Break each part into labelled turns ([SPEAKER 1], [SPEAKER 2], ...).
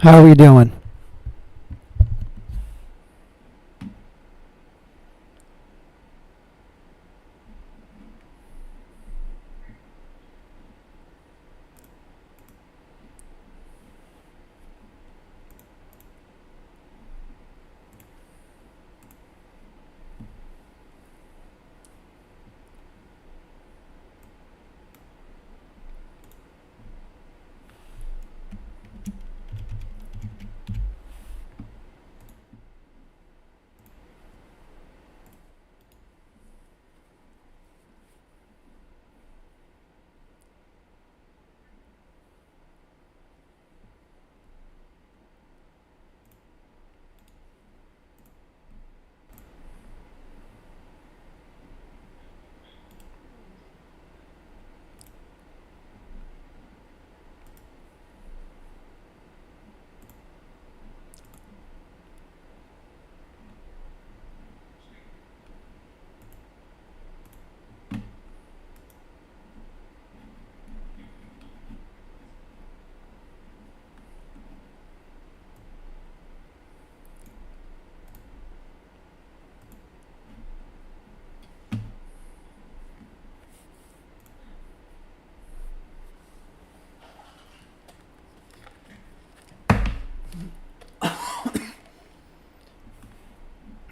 [SPEAKER 1] How are we doing?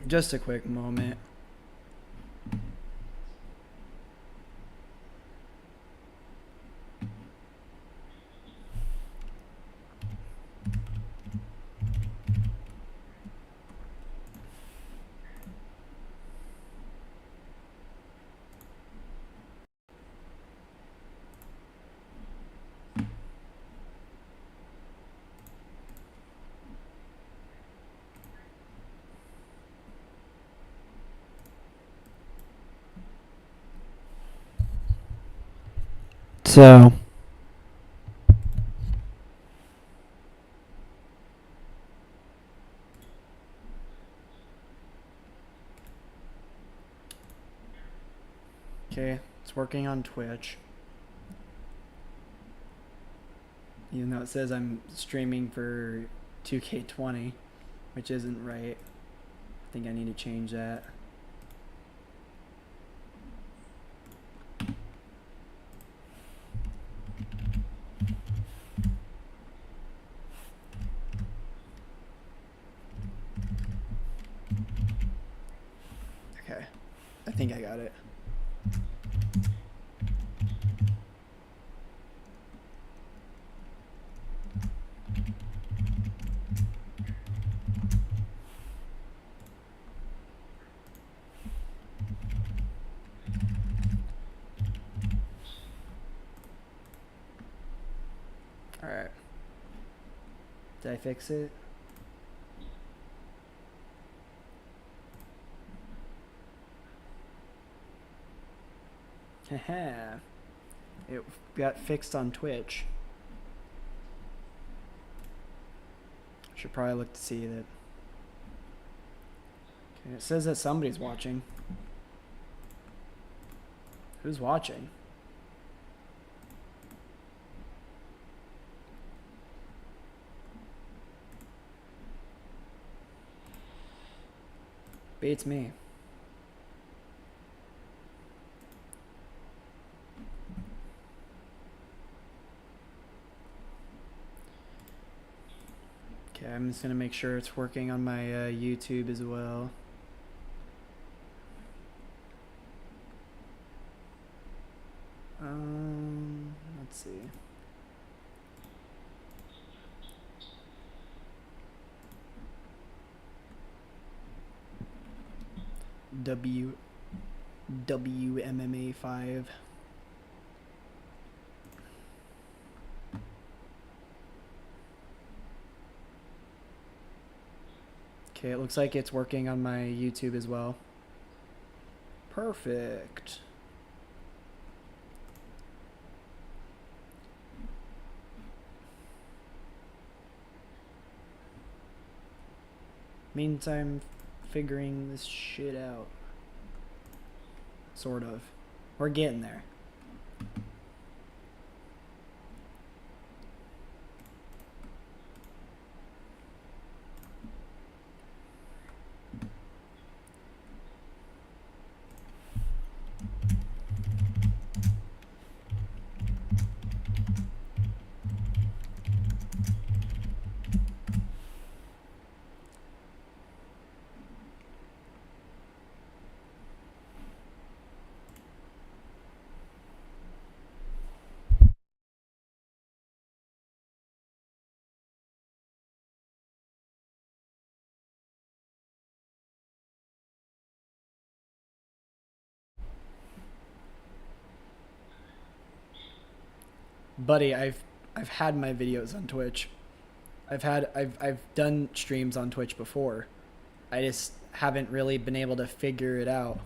[SPEAKER 1] Just a quick moment. So, okay, it's working on Twitch. Even though it says I'm streaming for 2K20, which isn't right. I think I need to change that. Okay, I think I got it. Alright. Did I fix it? Haha. It got fixed on Twitch. Should probably look to see that. Okay, it says that somebody's watching. Who's watching? Beats me. Okay, I'm just gonna make sure it's working on my YouTube as well. Let's see. WMMA5. Okay, it looks like it's working on my YouTube as well. Perfect. Means I'm figuring this shit out. Sort of. We're getting there. buddy, I've had my videos on Twitch. I've done streams on Twitch before. I just haven't really been able to figure it out.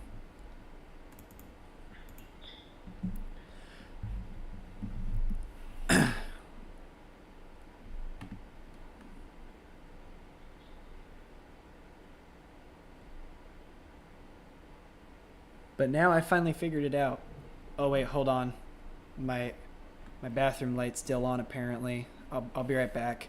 [SPEAKER 1] But now I finally figured it out. Oh wait, hold on. My my bathroom light's still on apparently. I'll be right back.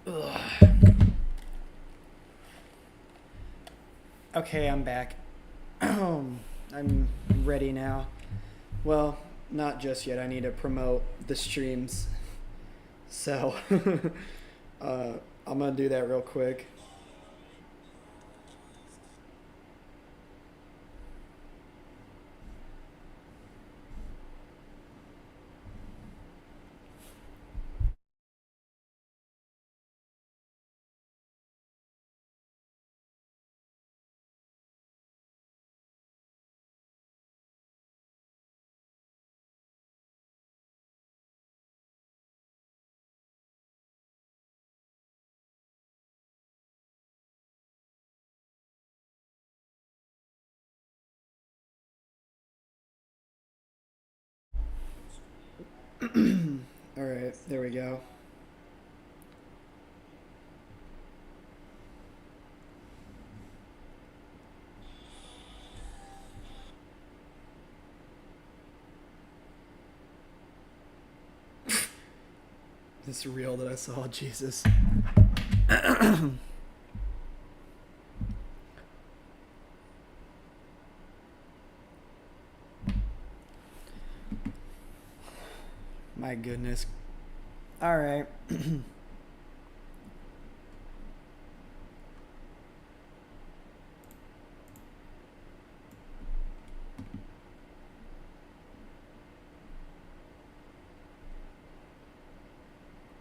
[SPEAKER 1] Ugh. Okay, I'm back. I'm ready now. Well, not just yet. I need to promote the streams. So, uh, I'm gonna do that real quick. All right, there we go. This reel that I saw, Jesus. My goodness. All right.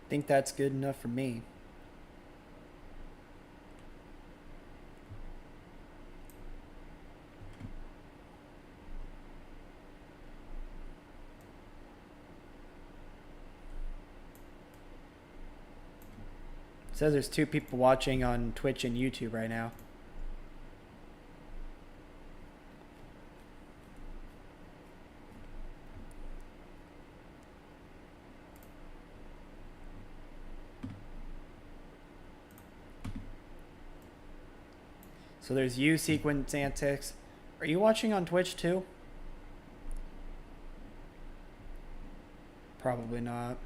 [SPEAKER 1] Think that's good enough for me. It says there's 2 people watching on Twitch and YouTube right now. So there's you, Sequence Antics. Are you watching on Twitch too? Probably not.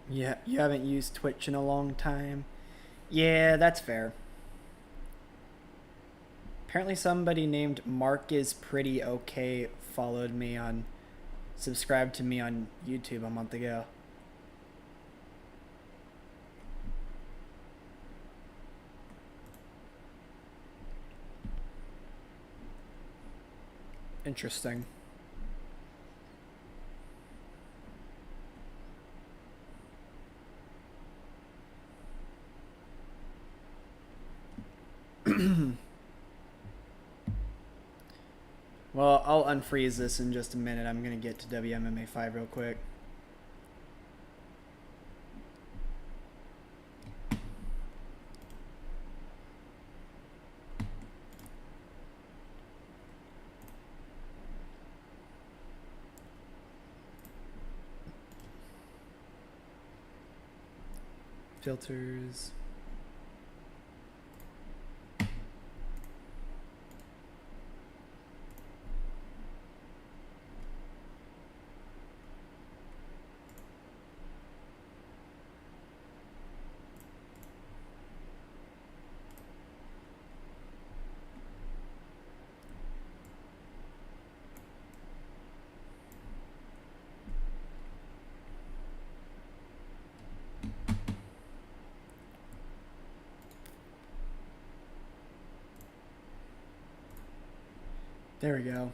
[SPEAKER 1] Yeah, you haven't used Twitch in a long time. Yeah, that's fair. Apparently, somebody named Mark is pretty okay followed me on, subscribed to me on YouTube a month ago. Interesting. Well, I'll unfreeze this in just a minute. I'm going to get to WMMA5 real quick. Filters. There we go.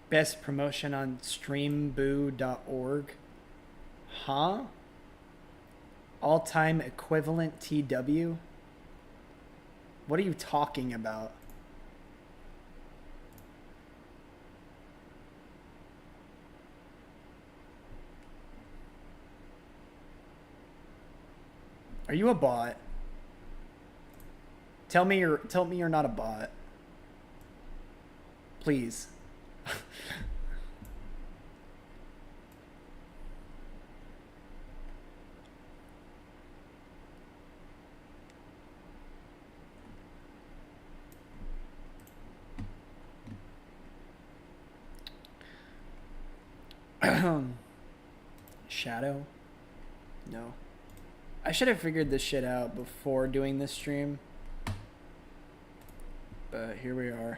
[SPEAKER 1] Best promotion on streamboo.org. Huh? All-time equivalent TW? What are you talking about? Are you a bot? Tell me you're not a bot. Please. Shadow? No. I should have figured this shit out before doing this stream. But here we are.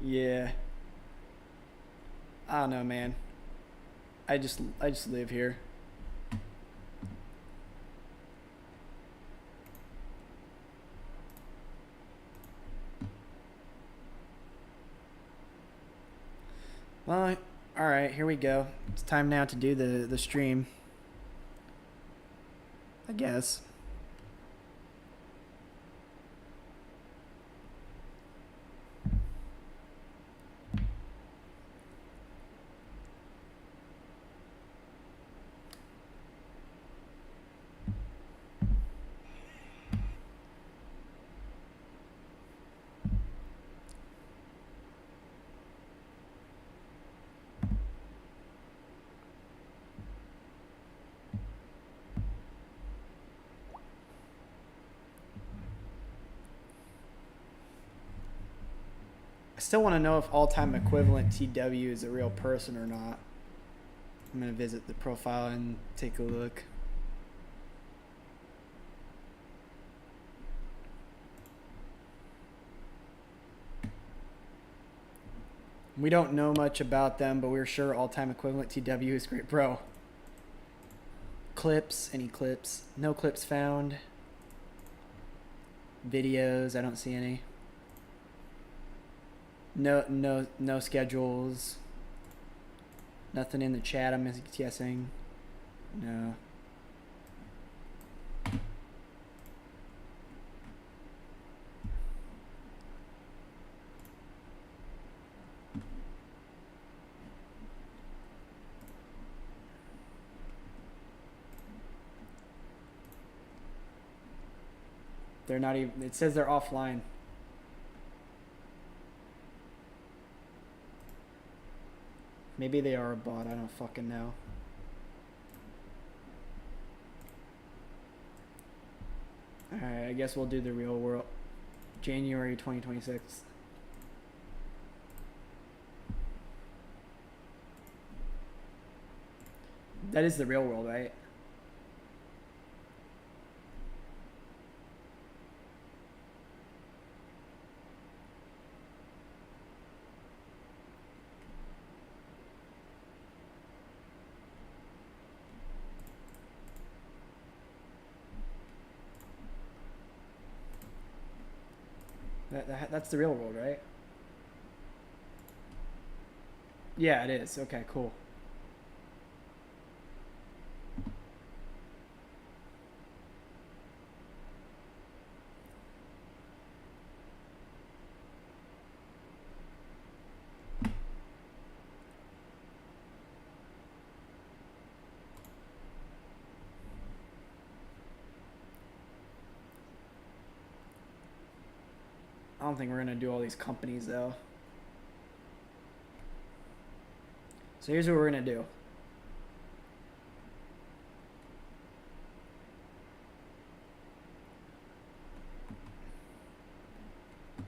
[SPEAKER 1] Yeah. I don't know, man. I just live here. Well, all right, here we go. It's time now to do the stream. I guess. I still want to know if all-time equivalent TW is a real person or not. I'm going to visit the profile and take a look. We don't know much about them, but we're sure all-time equivalent TW is great. Bro. Clips. Any clips? No clips found. Videos. I don't see any. No schedules. Nothing in the chat, I'm guessing. No. They're not even, it says they're offline. Maybe they are a bot, I don't fucking know. Alright, I guess we'll do the real world. January 2026. That is the real world, right? That's the real world, right? Yeah, it is. Okay, cool. I don't think we're gonna do all these companies though. So here's what we're gonna do.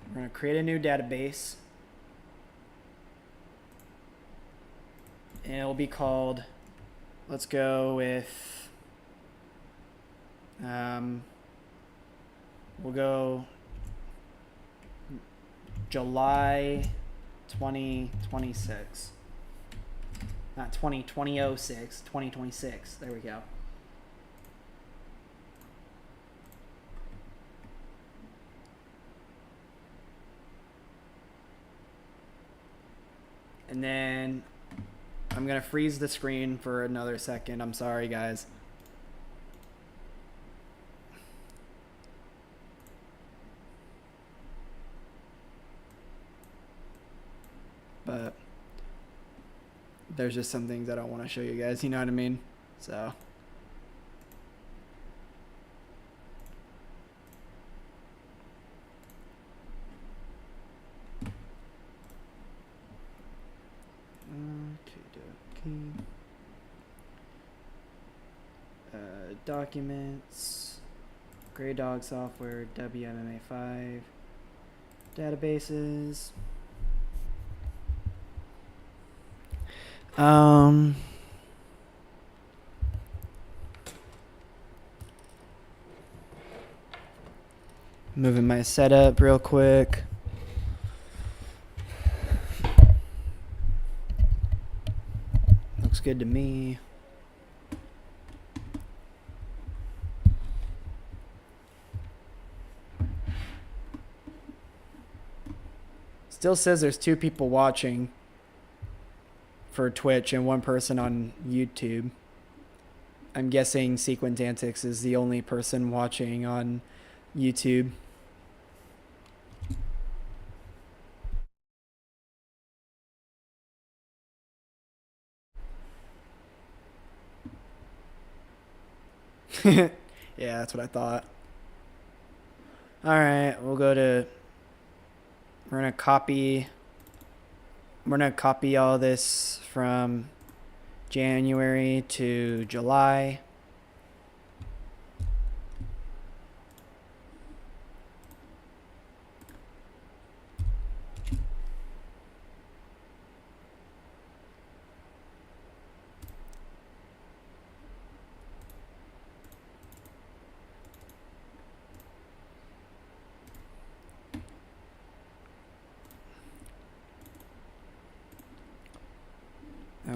[SPEAKER 1] We're gonna create a new database. And it'll be called, let's go with, we'll go July 2026. Not 2006, 2026. There we go. And then I'm going to freeze the screen for another second. I'm sorry, guys. But there's just some things that I want to show you guys, you know what I mean? So documents, Gray Dog software, WMMA5, databases. Moving my setup real quick. Looks good to me. Still says there's 2 people watching for Twitch and 1 person on YouTube. I'm guessing Sequence Antics is the only person watching on YouTube. Yeah, that's what I thought. Alright, we'll go to... We're going to copy all this from January to July.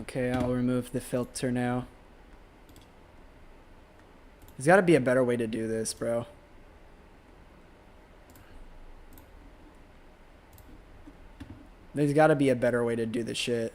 [SPEAKER 1] Okay, I'll remove the filter now. There's got to be a better way to do this, bro. There's got to be a better way to do this shit.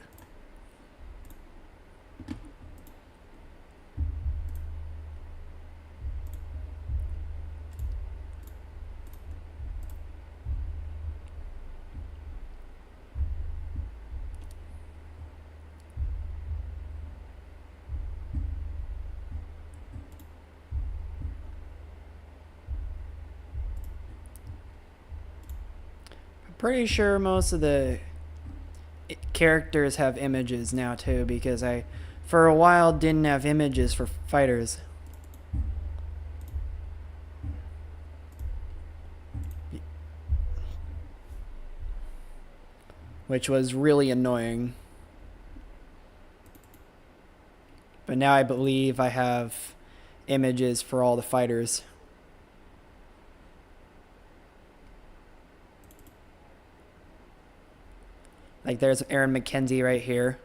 [SPEAKER 1] Pretty sure most of the characters have images now too, because I for a while didn't have images for fighters. Which was really annoying. But now I believe I have images for all the fighters. Like there's Aaron McKenzie right here.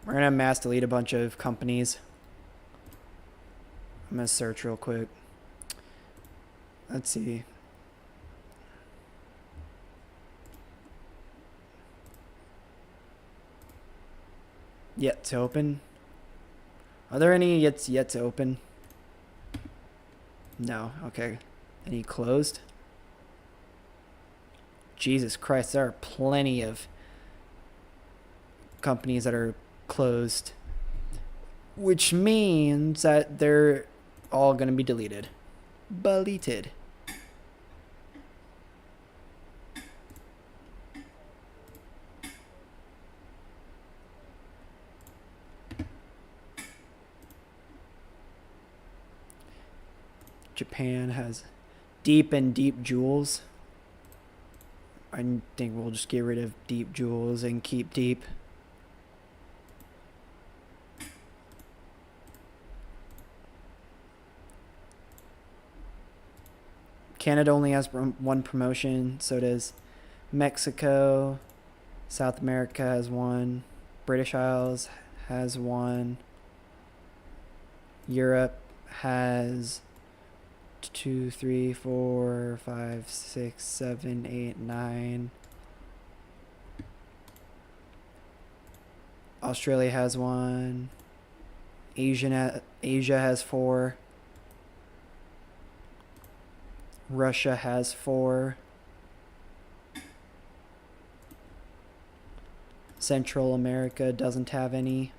[SPEAKER 1] We're gonna mass delete a bunch of companies. I'm gonna search real quick. Let's see. Yet to open. Are there any yet to open? No. Okay. Any closed? Jesus Christ, there are plenty of companies that are closed, which means that they're all going to be deleted. Deleted. Japan has deep and deep jewels. I think we'll just get rid of deep jewels and keep deep. Canada only has one promotion, so does Mexico. South America has one. British Isles has one. Europe has 2, 3, 4, 5, 6, 7, 8, 9. Australia has one. Asia has 4. Russia has 4. Central America doesn't have any.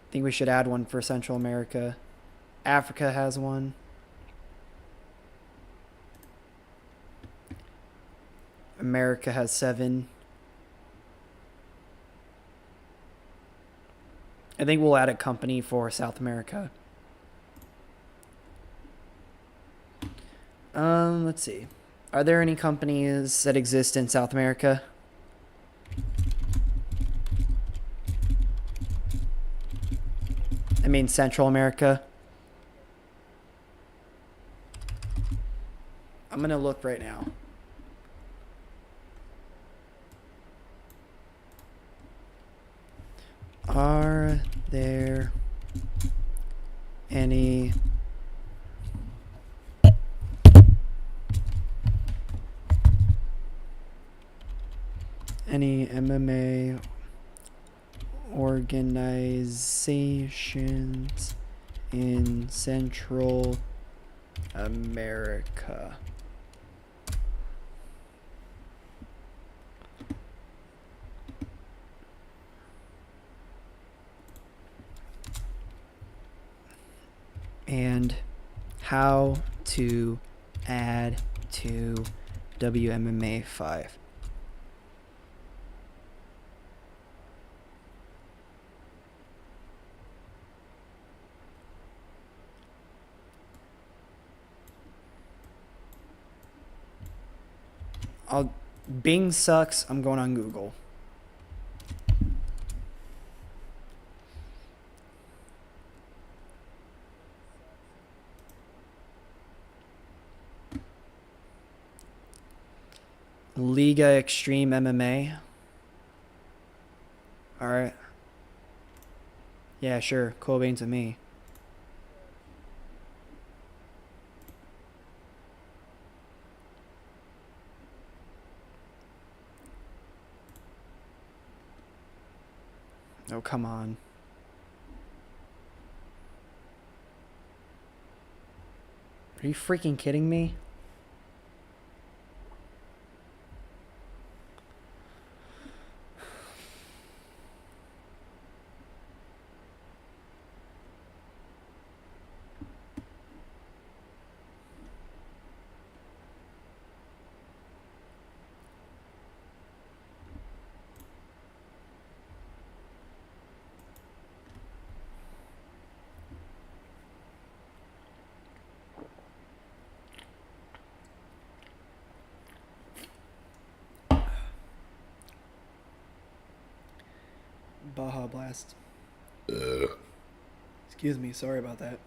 [SPEAKER 1] I think we should add one for Central America. Africa has one. America has 7. I think we'll add a company for South America. Let's see. Are there any companies that exist in South America? I mean Central America. I'm going to look right now. Are there any MMA organizations in Central America? And how to add to WMMA5. Bing sucks. I'm going on Google. Liga Extreme MMA. Alright. Yeah, sure. Cool beans with me. Oh, come on. Are you freaking kidding me? Baja Blast. Excuse me, sorry about that.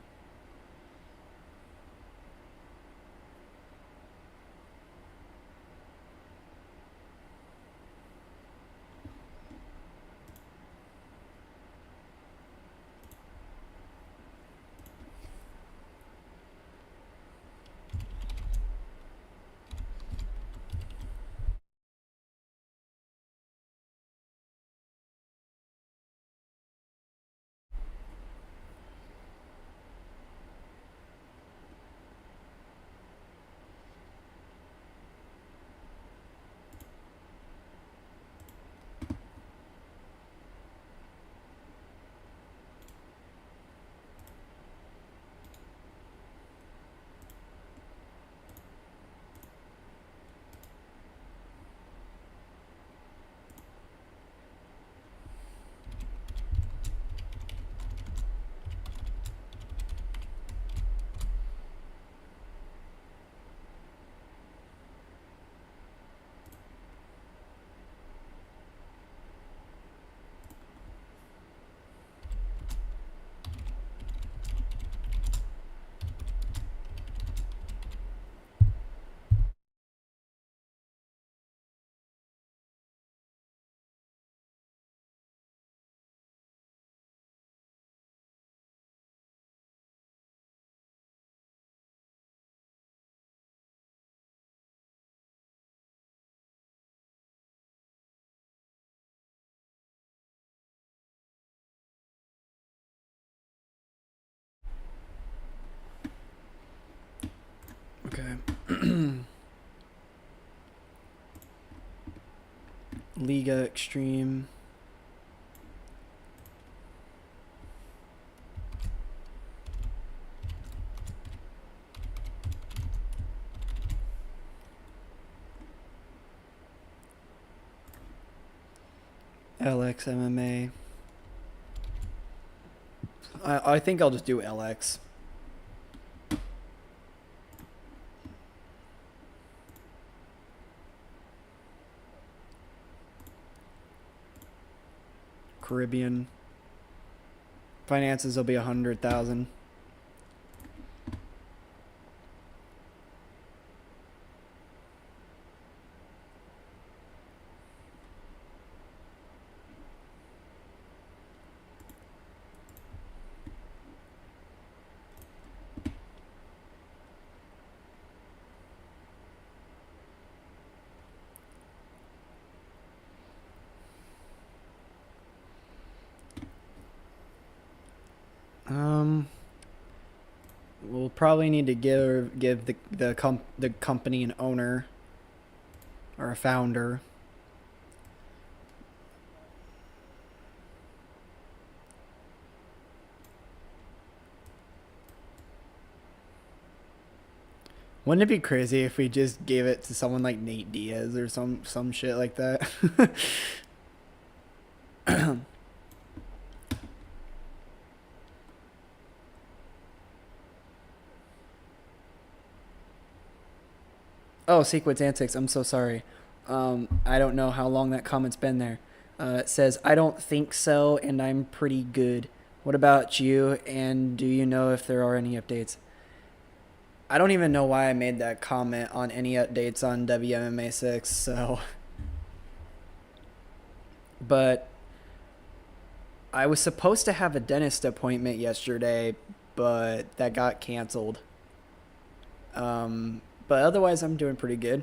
[SPEAKER 1] Okay. Liga Extreme. LX MMA. I think I'll just do LX. Caribbean. Finances will be 100,000. We'll probably need to give the company an owner or a founder. Wouldn't it be crazy if we just gave it to someone like Nate Diaz or some shit like that? Oh, Sequence Antics, I'm so sorry. I don't know how long that comment's been there. It says, I don't think so, and I'm pretty good. What about you, and do you know if there are any updates? I don't even know why I made that comment on any updates on WMMA6. So, but I was supposed to have a dentist appointment yesterday, but that got canceled. But otherwise, I'm doing pretty good.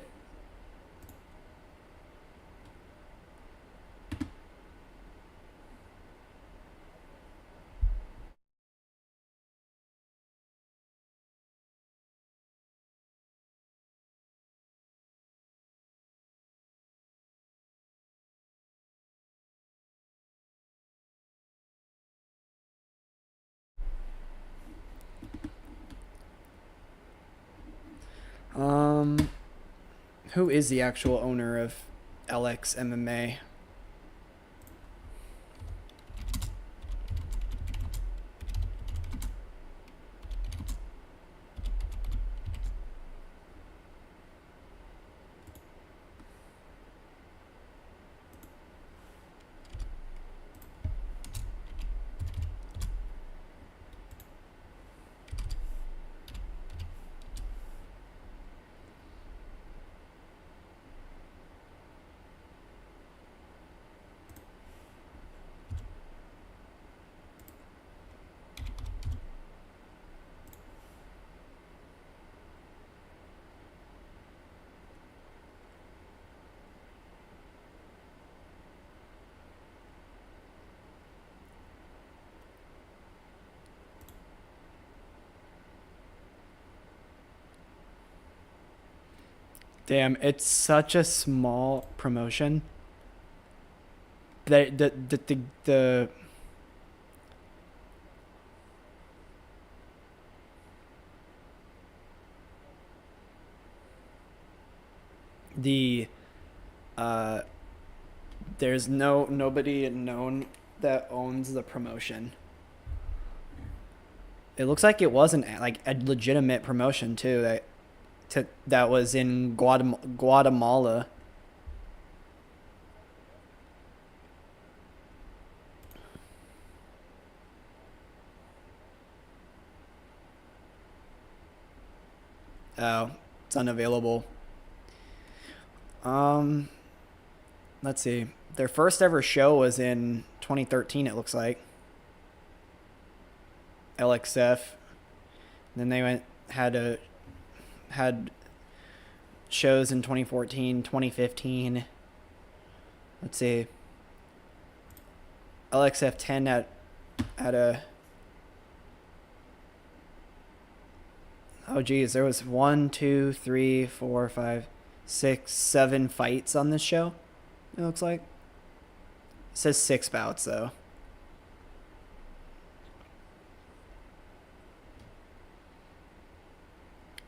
[SPEAKER 1] Um, who is the actual owner of LX MMA? Damn, it's such a small promotion. The the uh there's nobody known that owns the promotion. It looks like it wasn't like a legitimate promotion too. That was in Guatemala. Oh, it's unavailable. Um, let's see. Their first ever show was in 2013. It looks like LXF. Then they had shows in 2014, 2015. Let's see. LXF 10 at a oh geez, there was 1, 2, 3, 4, 5, 6, 7 fights on this show. It looks like. It says 6 bouts though.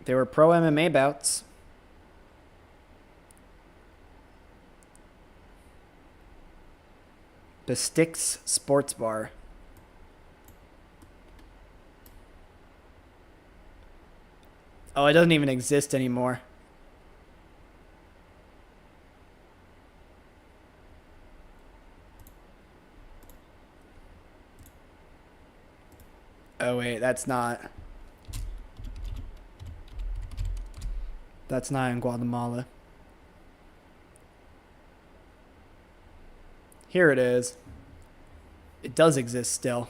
[SPEAKER 1] They were pro MMA bouts. The Sticks Sports Bar. Oh, it doesn't even exist anymore. Oh wait, that's not. That's not in Guatemala. Here it is. It does exist still.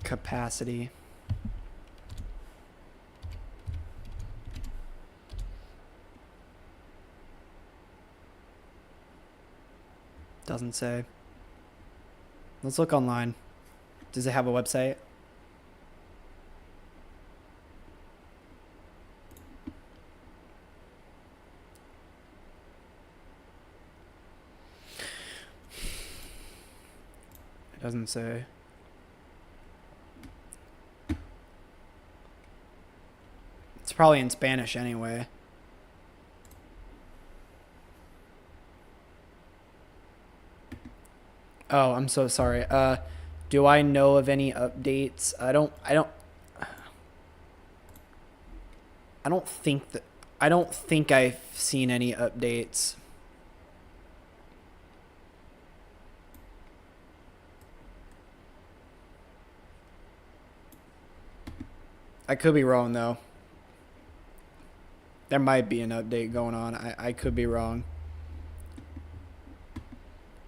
[SPEAKER 1] Capacity. Doesn't say. Let's look online. Does it have a website? It doesn't say. It's probably in Spanish anyway. Oh, I'm so sorry. Do I know of any updates? I don't I don't think that I don't think I've seen any updates. I could be wrong though. There might be an update going on. I could be wrong.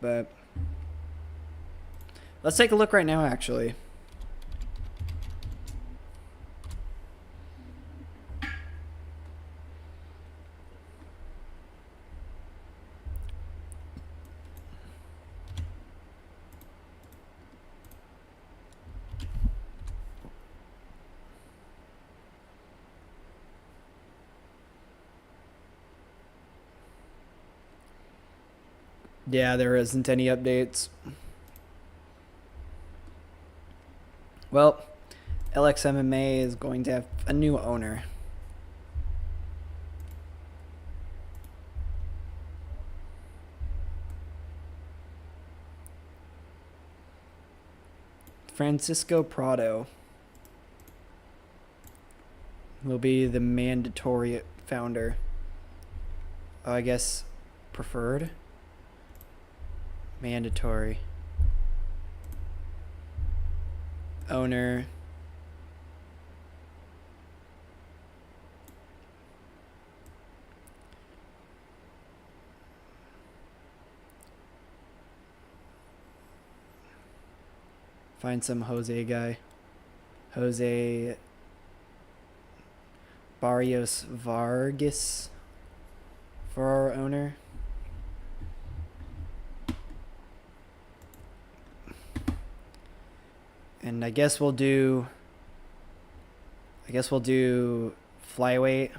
[SPEAKER 1] But let's take a look right now actually. Yeah, there isn't any updates. Well, LXMMA is going to have a new owner. Francisco Prado will be the mandatory founder. I guess preferred? Mandatory. Owner. Find some Jose guy. Jose Barrios Vargas for our owner. And I guess we'll do flyweight.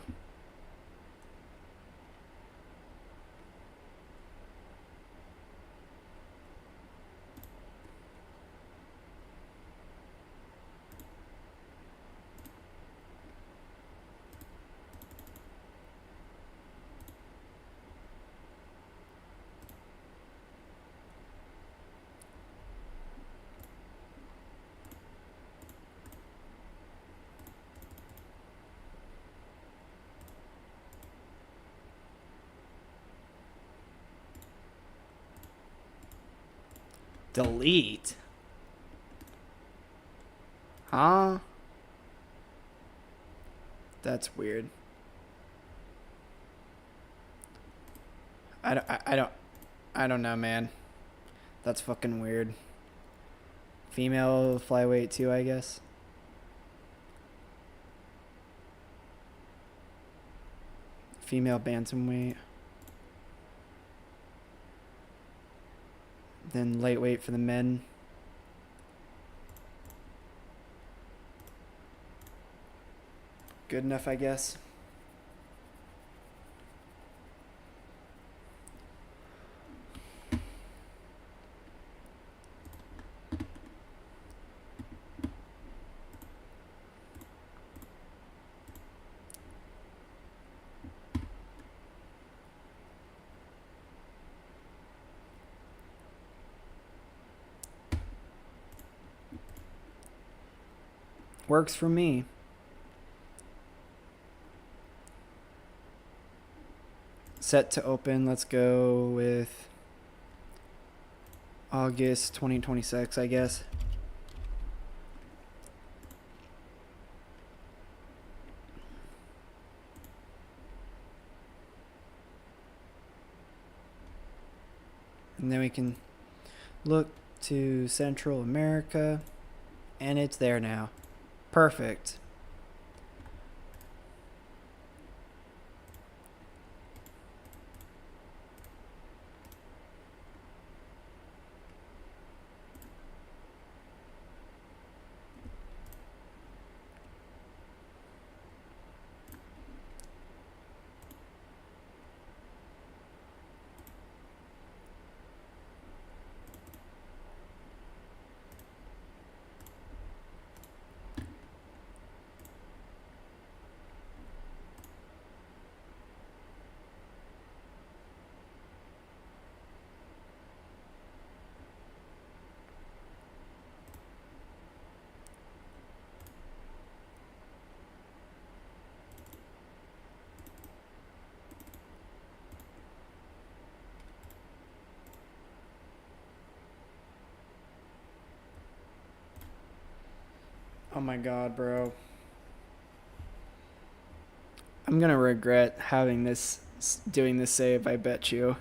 [SPEAKER 1] Delete? Huh? That's weird. I don't know, man. That's fucking weird. Female flyweight too, I guess. Female bantamweight. Then lightweight for the men. Good enough, I guess. Works for me. Set to open. Let's go with August 2026, I guess. And then we can look to Central America. And it's there now. Perfect. Oh my god, bro. I'm gonna regret having this, doing this save, I bet you.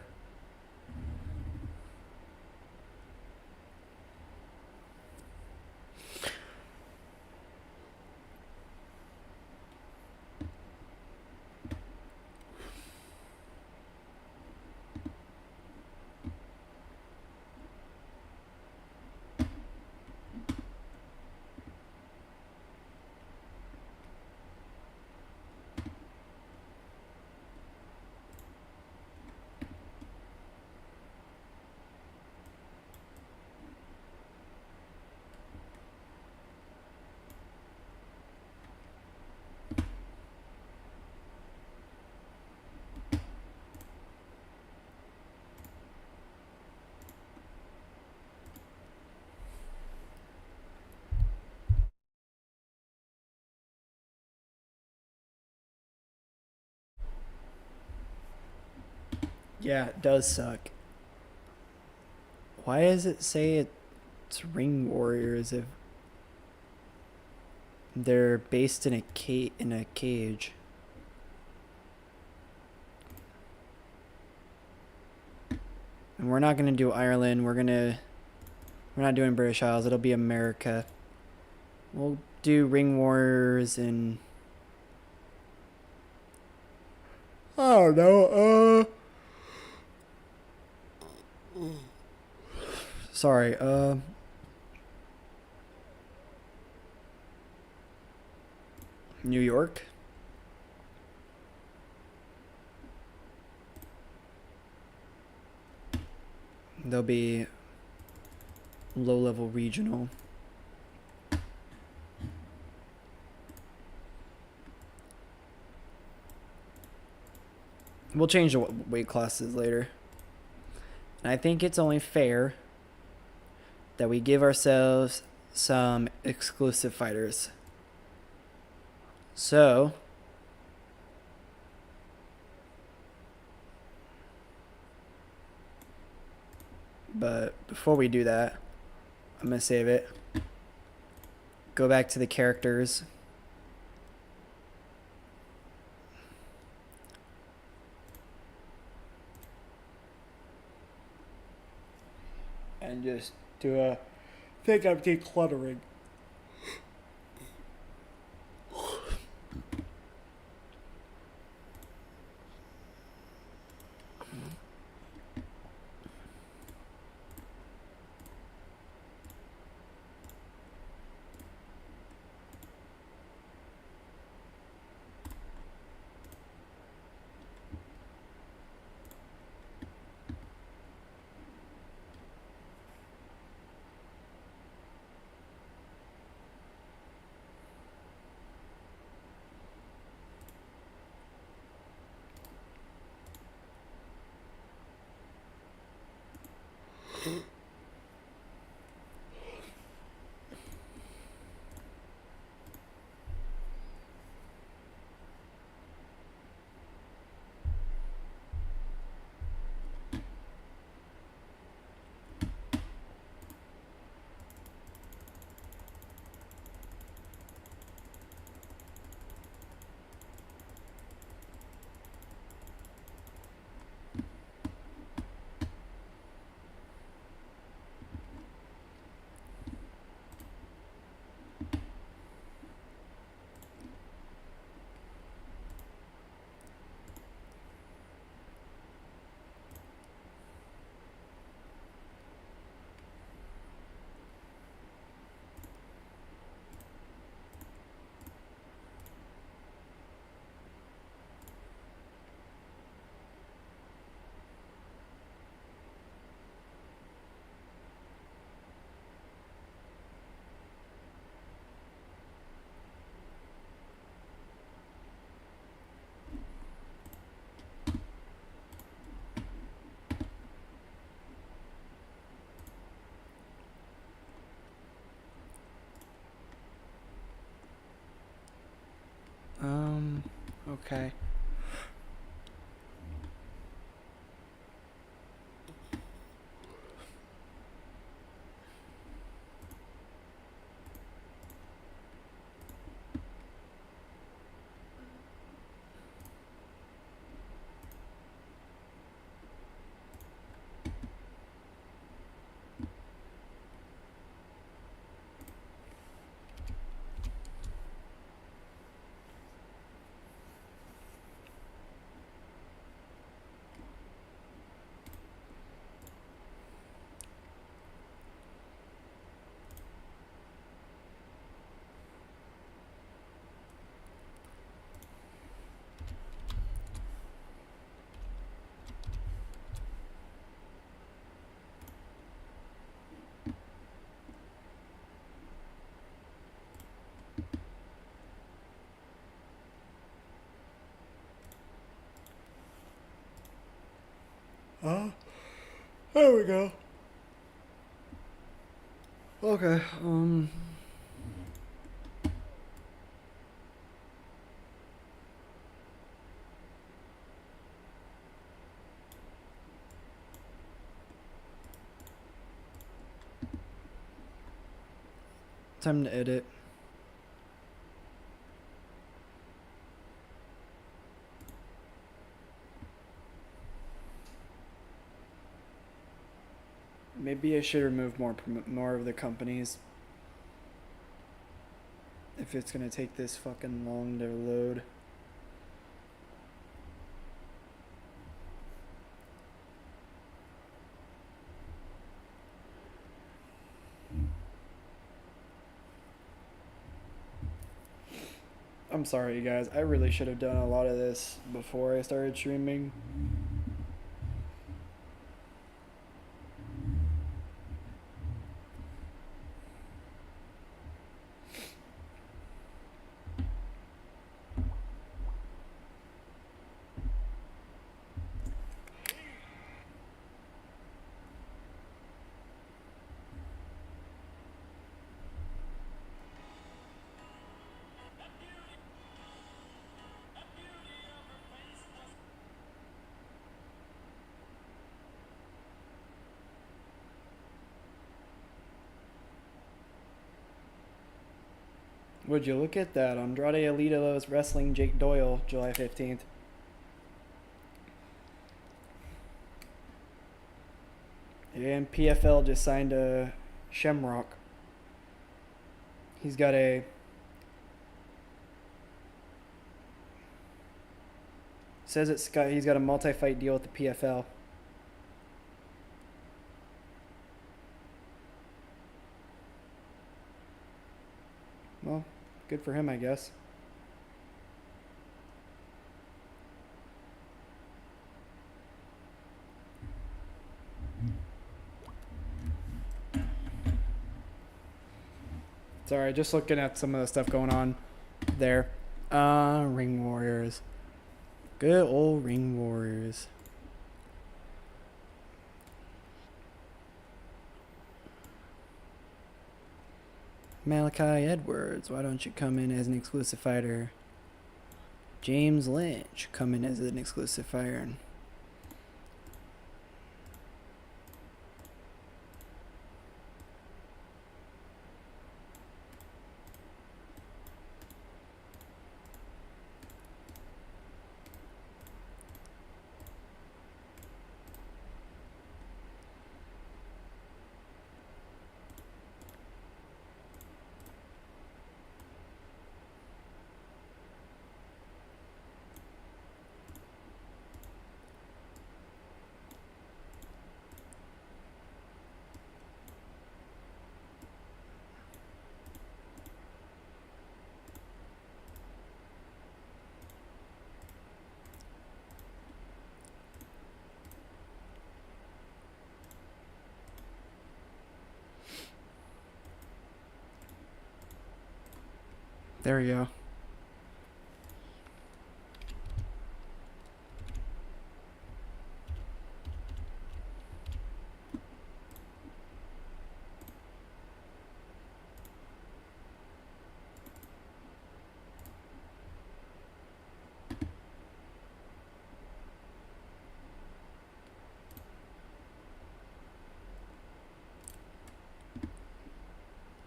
[SPEAKER 1] Yeah, it does suck. Why does it say it's ring warriors if they're based in a cage? And we're not gonna do Ireland. We're not doing British Isles. It'll be America. We'll do ring warriors and I don't know. Sorry. New York. There'll be low-level regional. We'll change the weight classes later. And I think it's only fair that we give ourselves some exclusive fighters. So, but before we do that, I'm going to save it. Go back to the characters. And just do a think I'm decluttering. Okay. There we go. Okay. Time to edit. Maybe I should remove more of the companies. If it's gonna take this fucking long to load. I'm sorry, you guys. I really should have done a lot of this before I started streaming. Would you look at that? Andrade Alito is wrestling Jake Doyle July 15th. And PFL just signed a Shamrock. He's got a says he's got a multi-fight deal with the PFL. Well, good for him, I guess. Sorry, just looking at some of the stuff going on there. Ring Warriors. Good old Ring Warriors. Malachi Edwards, why don't you come in as an exclusive fighter? James Lynch, come in as an exclusive fighter. There we go.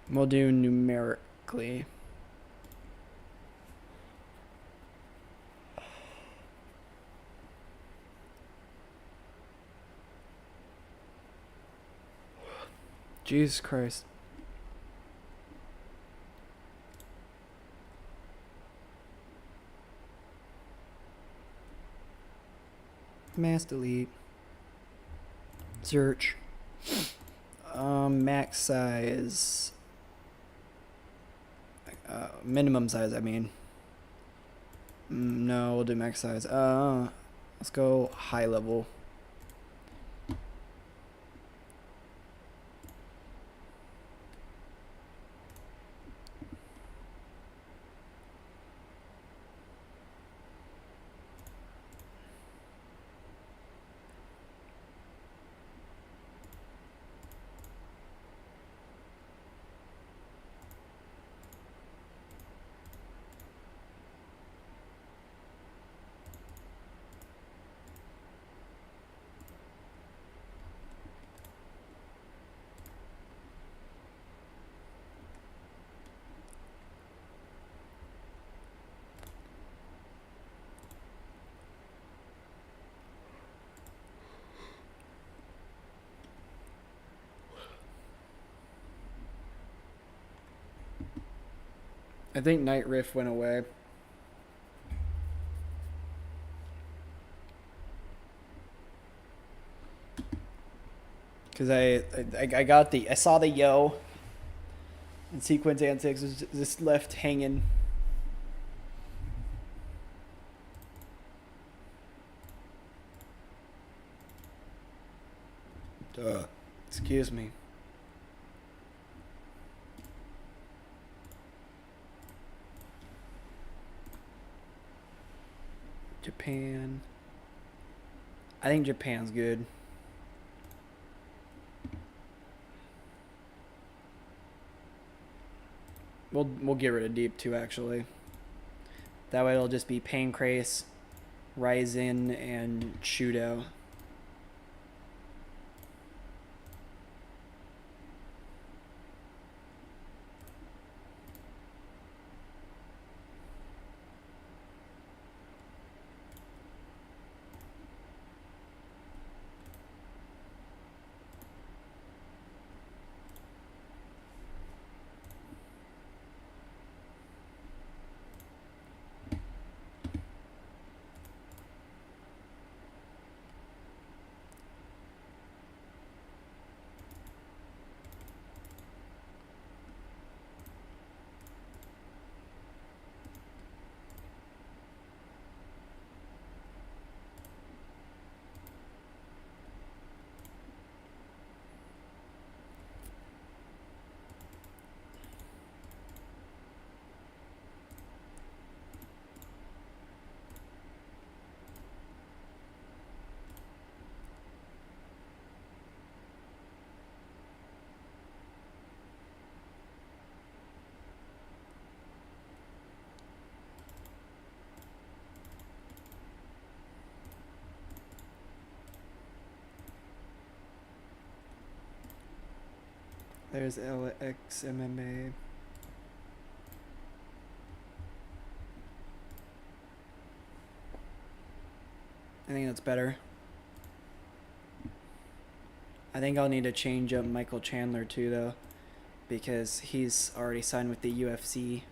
[SPEAKER 1] We'll do numerically. Jesus Christ. Mass delete. Search. Max size. Minimum size, I mean. No, we'll do max size. Let's go high level. I think Night Rift went away. Because I saw the yo and sequence antics was just left hanging. Excuse me. Japan. I think Japan's good. We'll get rid of Deep too, actually. That way it'll just be Pancrase, Ryzen, and Shudo. There's LXMMA. I think that's better. I think I'll need to change up Michael Chandler too, though, because he's already signed with the UFC.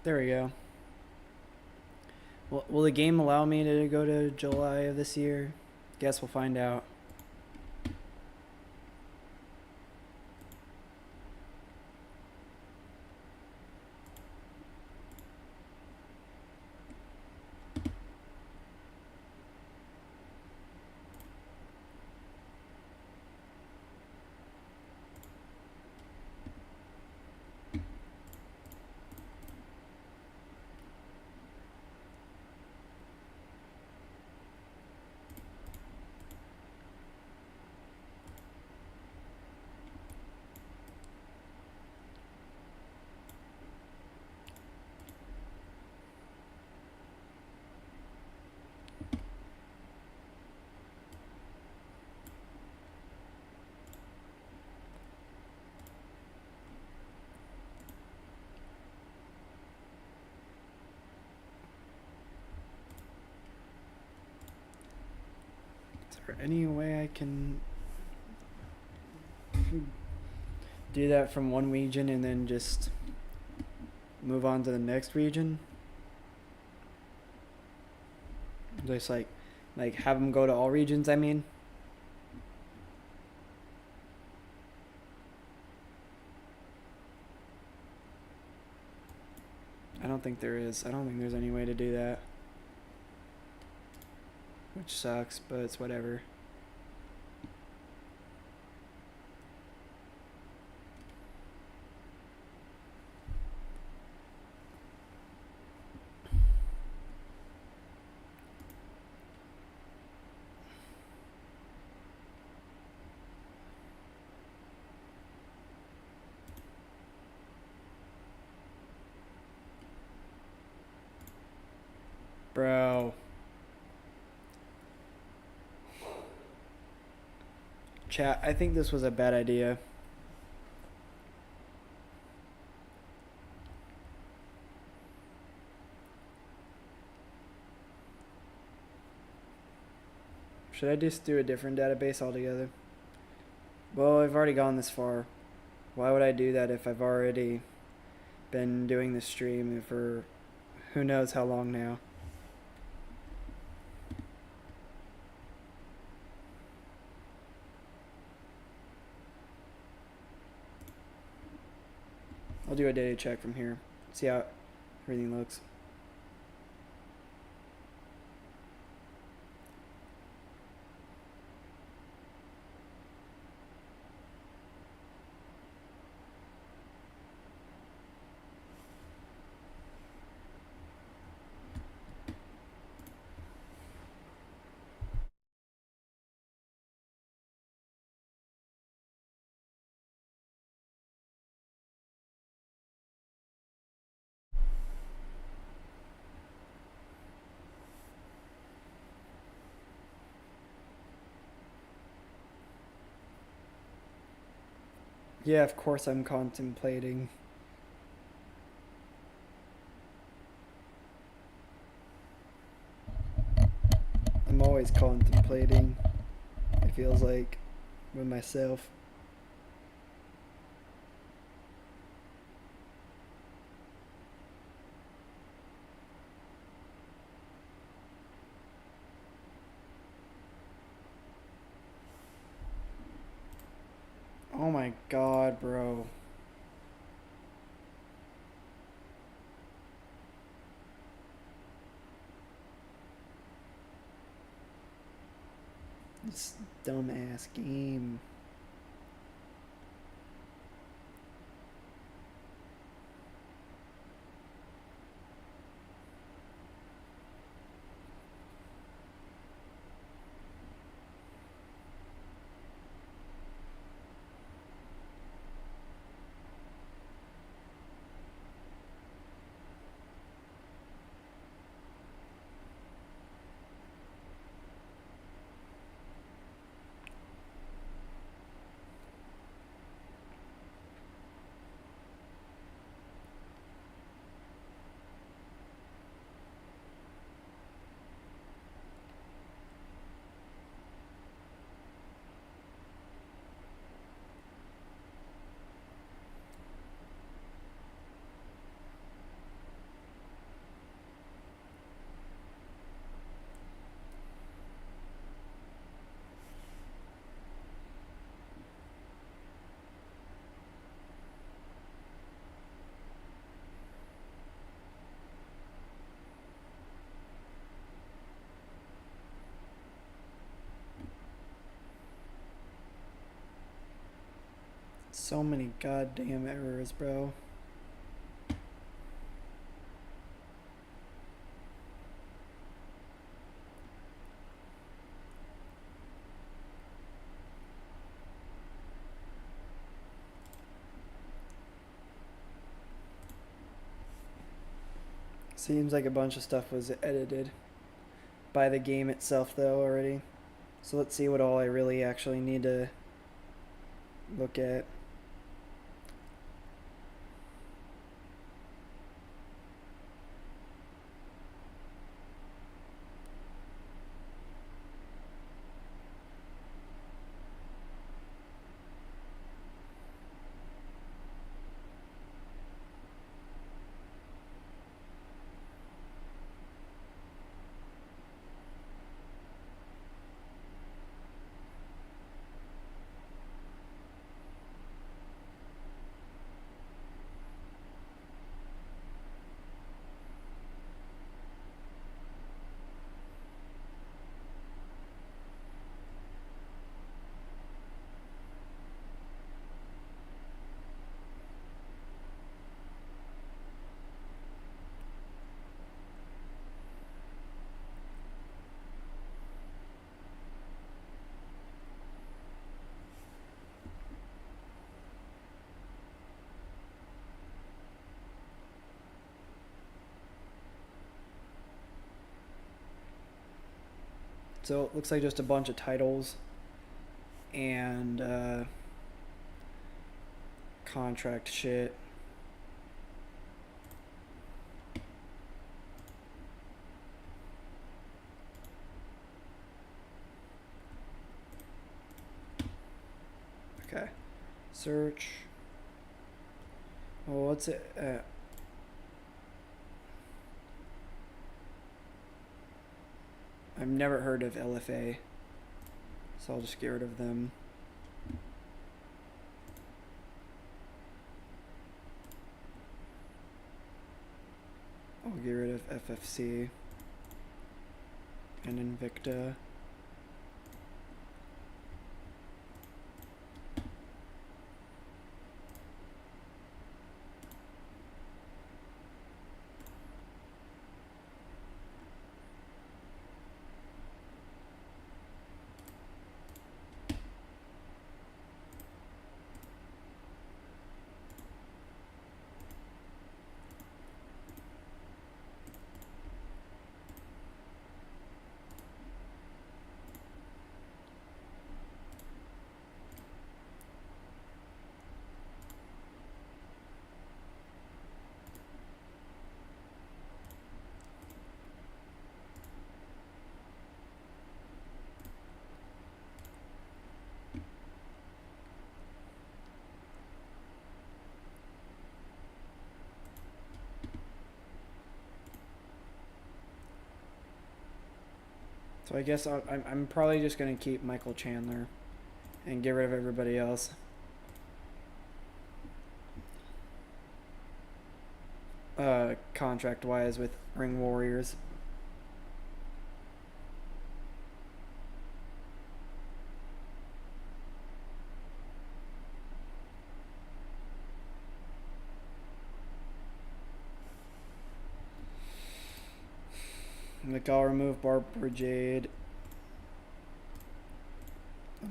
[SPEAKER 1] There we go. Will the game allow me to go to July of this year? Guess we'll find out. Is there any way I can do that from one region and then just move on to the next region? Just like have them go to all regions, I mean. I don't think there is. I don't think there's any way to do that. Which sucks, but it's whatever. Chat, I think this was a bad idea. Should I just do a different database altogether? Well, I've already gone this far. Why would I do that if I've already been doing this stream for who knows how long now? I'll do a data check from here. See how everything looks. Yeah, of course I'm contemplating. I'm always contemplating, it feels like, with myself. Oh my god, bro. This dumbass game. So many goddamn errors, bro. Seems like a bunch of stuff was edited by the game itself, though, already. So let's see what all I really actually need to look at. So it looks like just a bunch of titles and contract shit. Okay, search. Well, what's it? I've never heard of LFA, so I'll just get rid of them. I'll get rid of FFC and Invicta. So I guess I'm probably just going to keep Michael Chandler and get rid of everybody else. Contract-wise with Ring Warriors. Like, I'll remove Barbara Jade.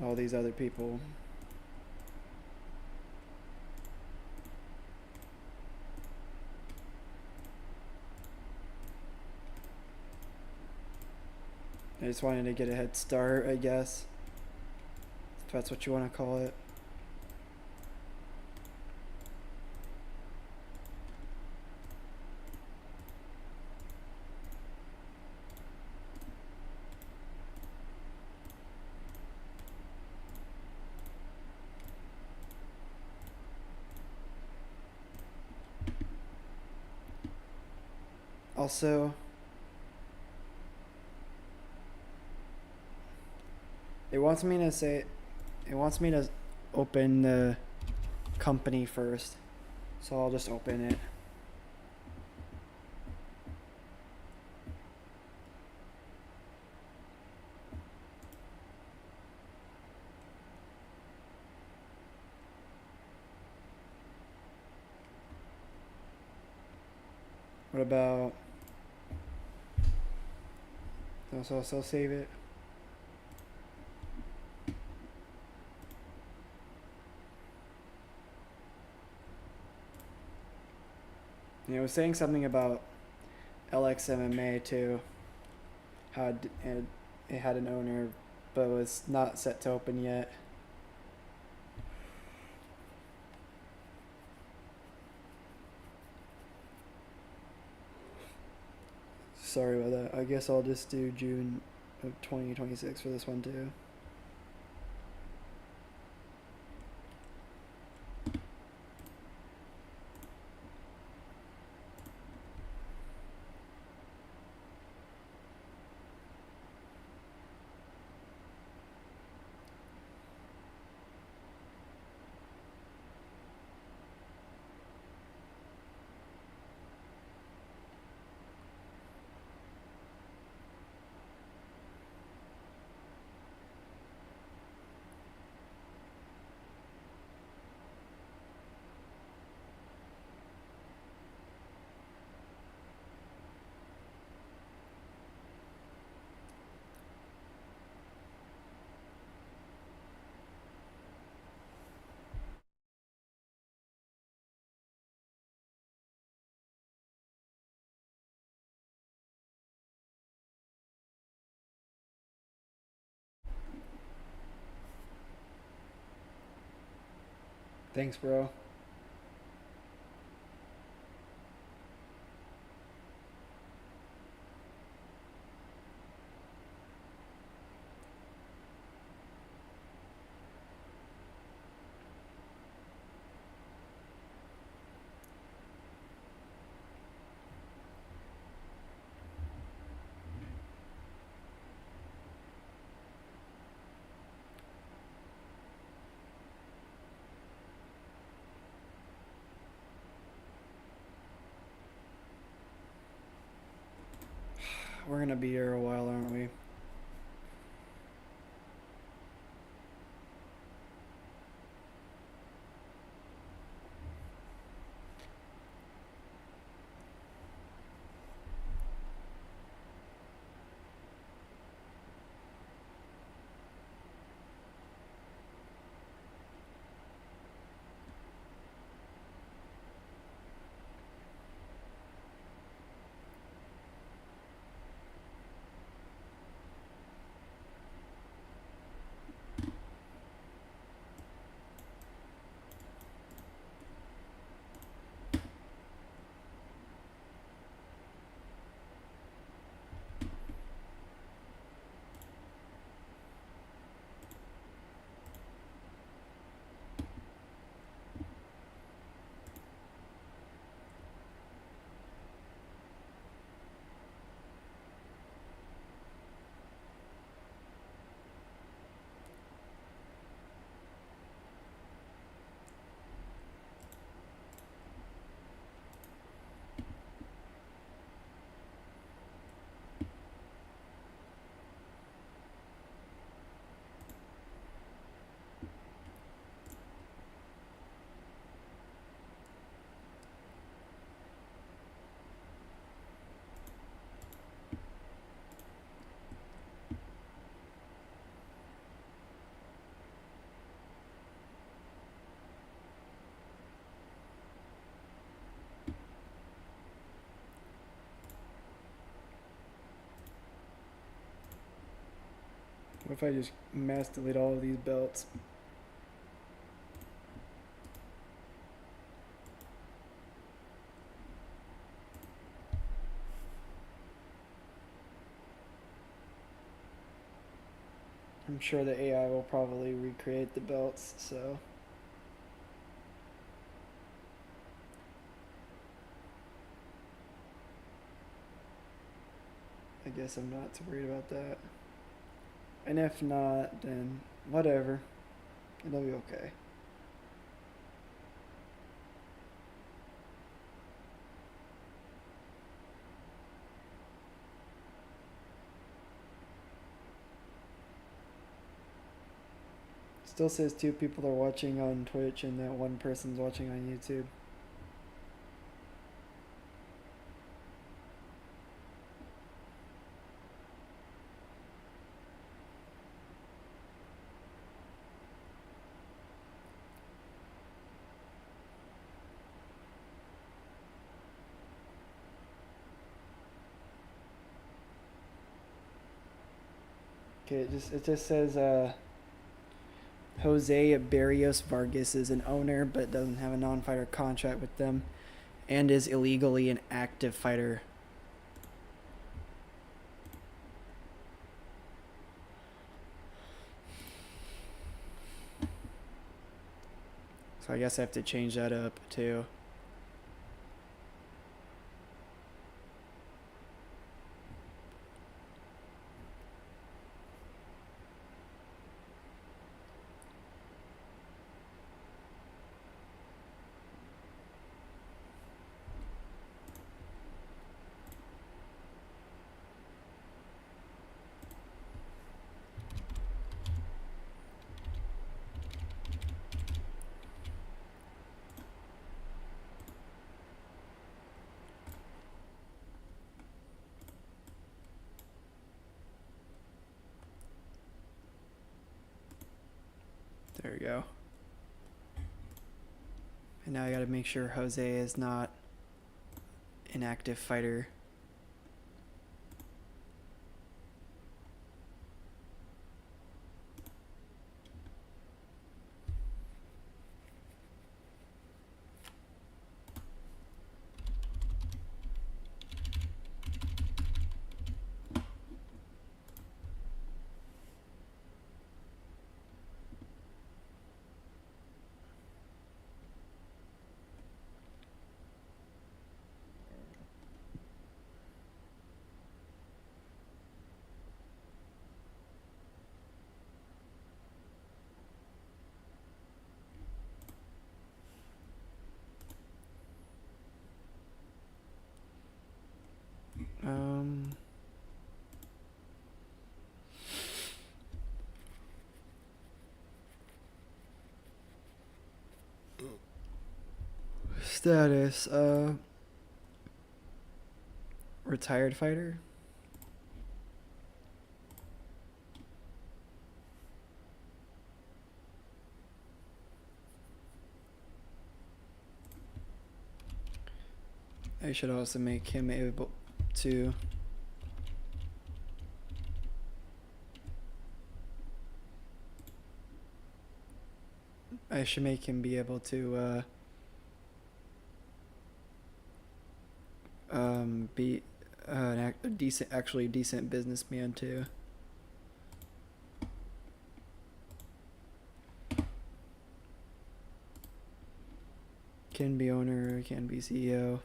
[SPEAKER 1] All these other people. I just wanted to get a head start, I guess. If that's what you want to call it. Also, it wants me to open the company first, so I'll just open it. What about, so I'll save it. It was saying something about LXMMA too. How it had an owner, but was not set to open yet. Sorry about that. I guess I'll just do June of 2026 for this one too. Thanks, bro. We're gonna be here a while, aren't we? What if I just mass delete all of these belts? I'm sure the AI will probably recreate the belts, so I guess I'm not too worried about that. And if not, then whatever. It'll be okay. Still says 2 people are watching on Twitch and that 1 person's watching on YouTube. Okay, it just says Jose Barrios Vargas is an owner but doesn't have a non-fighter contract with them and is illegally an active fighter. So I guess I have to change that up too. There we go. And now I gotta make sure Jose is not an active fighter. status. Retired fighter. I should also make him able to. I should make him be able to be a decent businessman too. Can be owner, can be CEO.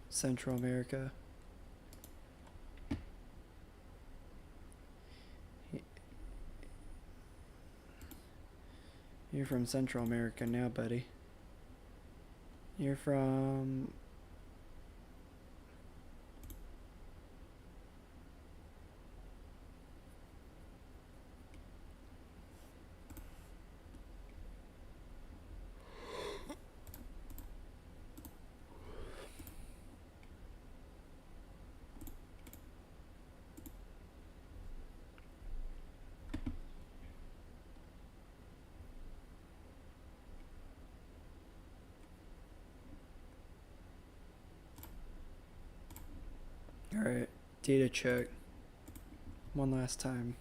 [SPEAKER 1] Central America. You're from Central America now, buddy. You're from... Alright, data check. One last time.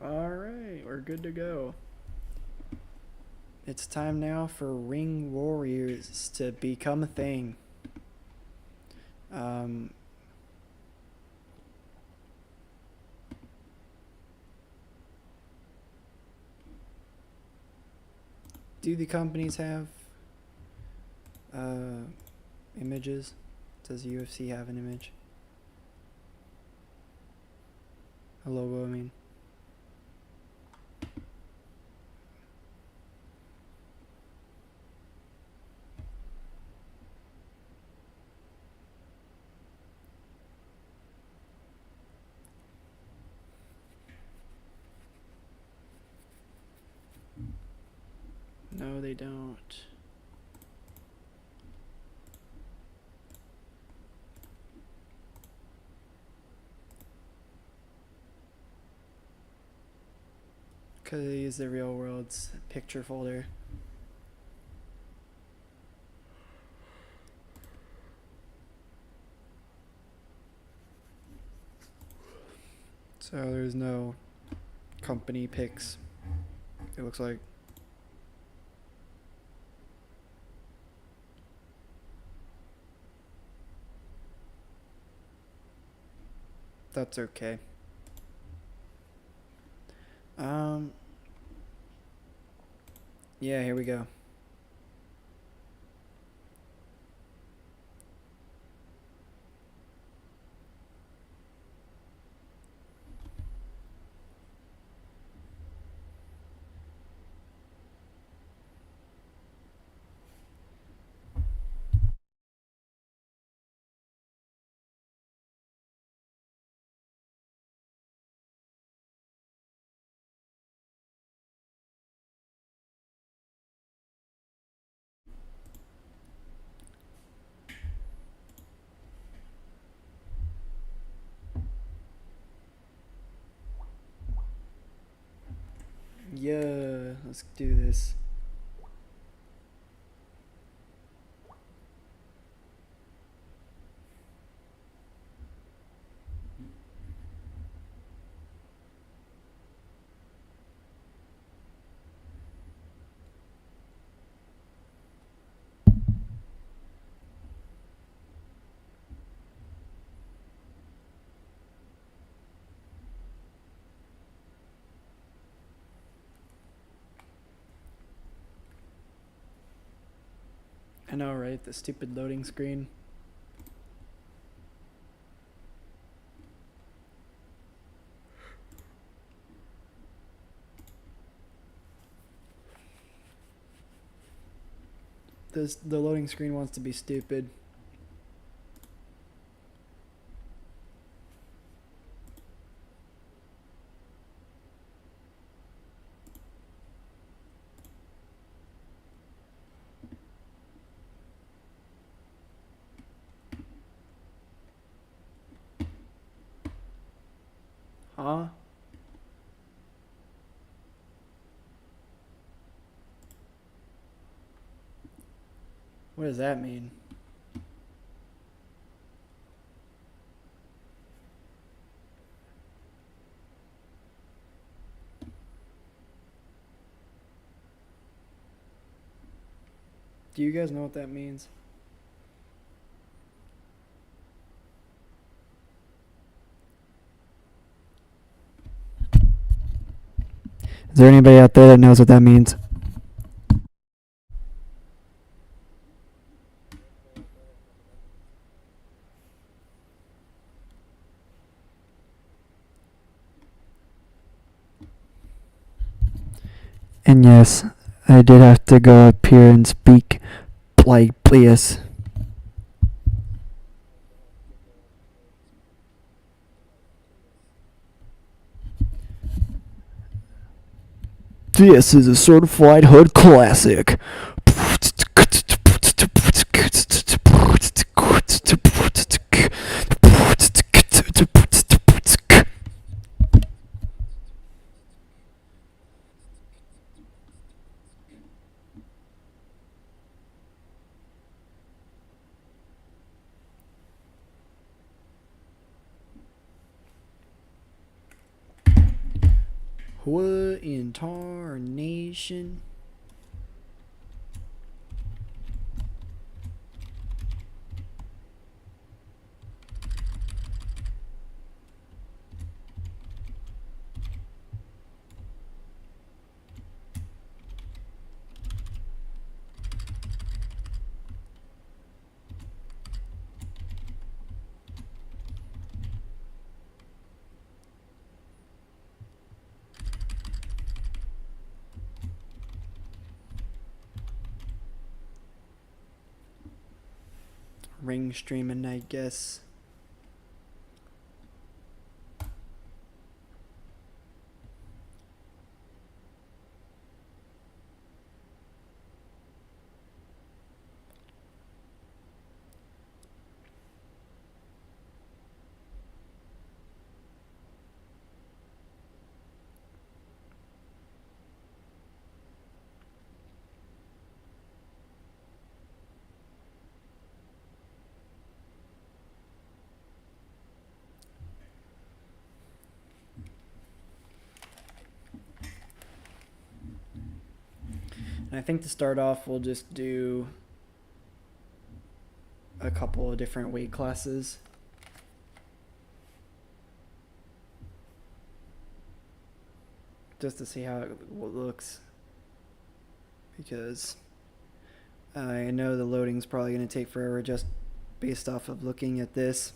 [SPEAKER 1] Alright, we're good to go. It's time now for Ring Warriors to become a thing. Do the companies have images? Does UFC have an image? A logo, I mean. No, they don't. Because they use the real world's picture folder. So there's no company pics, it looks like. That's okay. Yeah, here we go. Let's do this. I know, right? The stupid loading screen. The loading screen wants to be stupid. Huh? What does that mean? Do you guys know what that means? Is there anybody out there that knows what that means? And yes, I did have to go up here and speak like this. This is a certified hood classic. What in tarnation? Ring streaming, I guess. And I think to start off, we'll just do a couple of different weight classes. Just to see how it looks. Because I know the loading's probably going to take forever just based off of looking at this.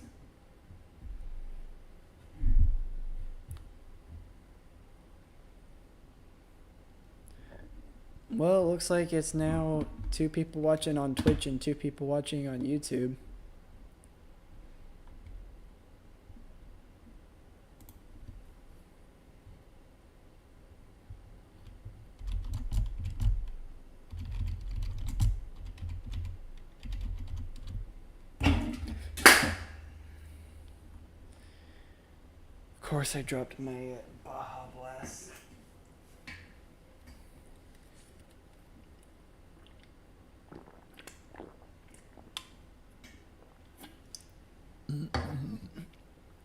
[SPEAKER 1] Well, it looks like it's now 2 people watching on Twitch and 2 people watching on YouTube. Of course, I dropped my Baja Blast.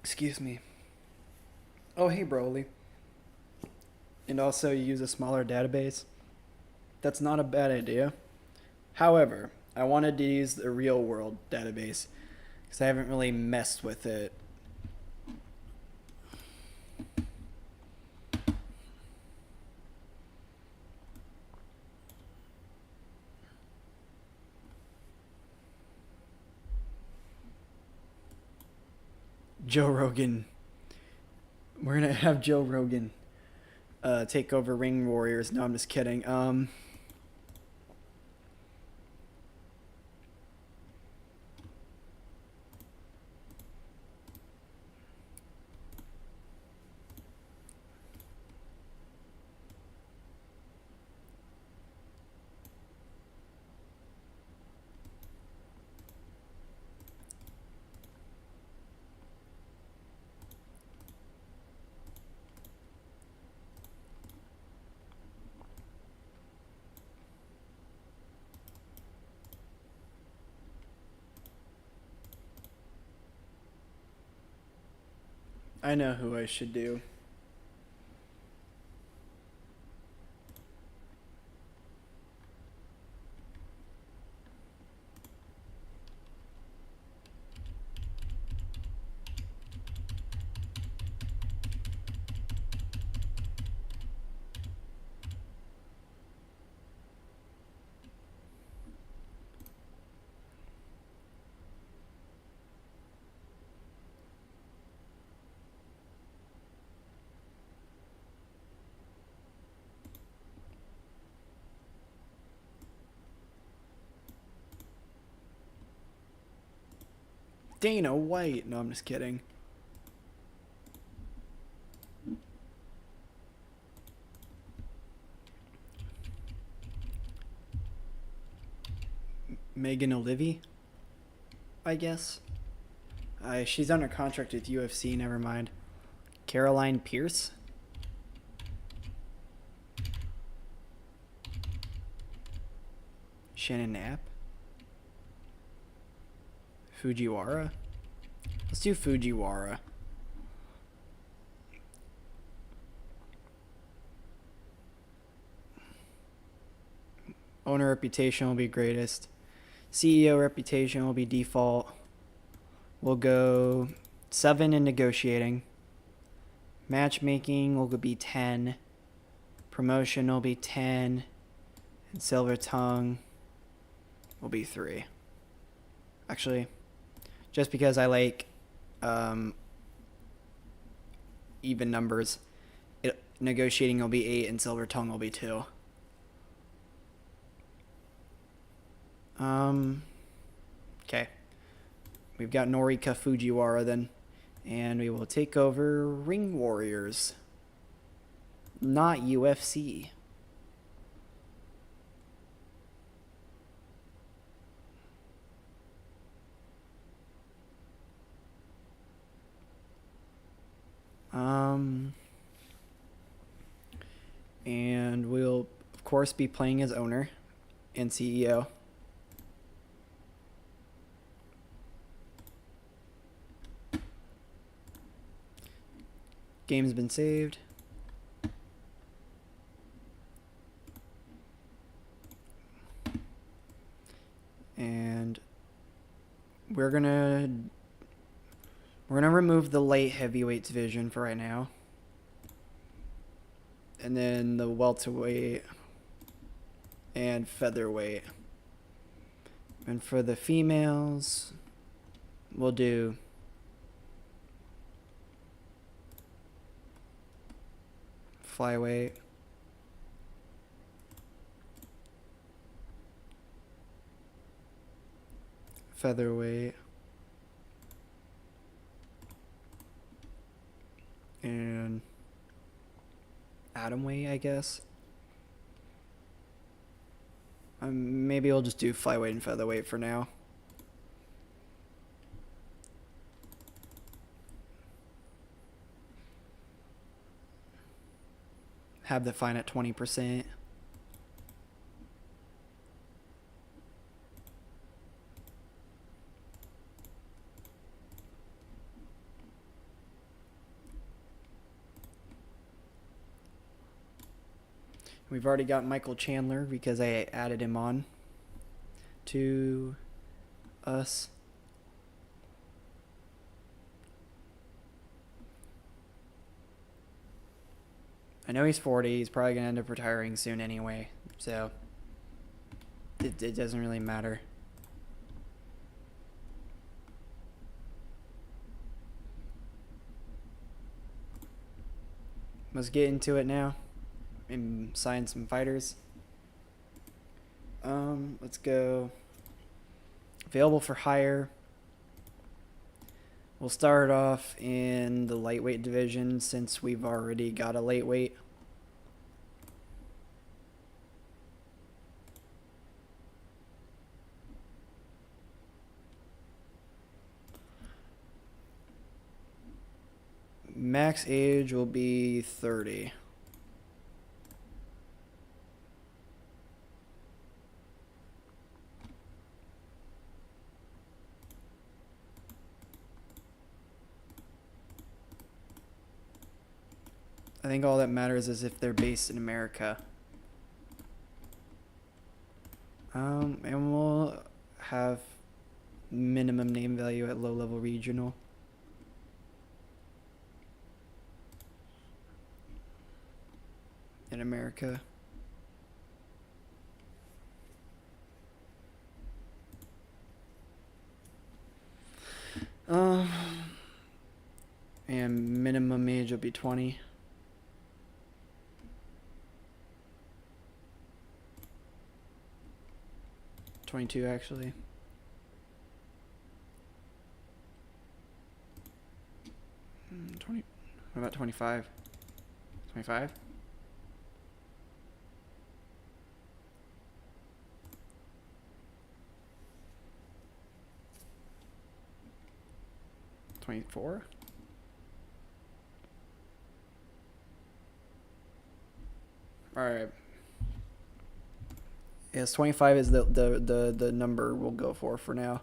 [SPEAKER 1] Excuse me. Oh, hey, Broly. And also use a smaller database. That's not a bad idea. However, I wanted to use the real world database because I haven't really messed with it. Joe Rogan. We're gonna have Joe Rogan take over Ring Warriors. No, I'm just kidding. I know who I should do. Dana White. No, I'm just kidding. Megan Olivey, I guess. She's under contract with UFC. Never mind. Caroline Pierce. Shannon Knapp. Fujiwara. Let's do Fujiwara. Owner reputation will be greatest. CEO reputation will be default. We'll go 7 in negotiating. Matchmaking will be 10. Promotion will be 10. And Silver Tongue will be 3. Actually, just because I like even numbers, negotiating will be 8 and Silver Tongue will be 2. Okay. We've got Norika Fujiwara then. And we will take over Ring Warriors. Not UFC. And we'll, of course, be playing as owner and CEO. Game's been saved. And we're gonna remove the light heavyweights division for right now. And then the welterweight and featherweight. And for the females, we'll do flyweight, featherweight, and atomweight, I guess. Maybe we'll just do flyweight and featherweight for now. Have the fine at 20%. We've already got Michael Chandler because I added him on to us. I know he's 40. He's probably going to end up retiring soon anyway. So it doesn't really matter. Let's get into it now and sign some fighters. Let's go. Available for hire. We'll start off in the lightweight division since we've already got a lightweight. Max age will be 30. I think all that matters is if they're based in America. And we'll have minimum name value at low level regional. In America. And minimum age will be 20. $22 actually. 20. What about 25? 25? $24? Alright. Yes, 25 is the number we'll go for now.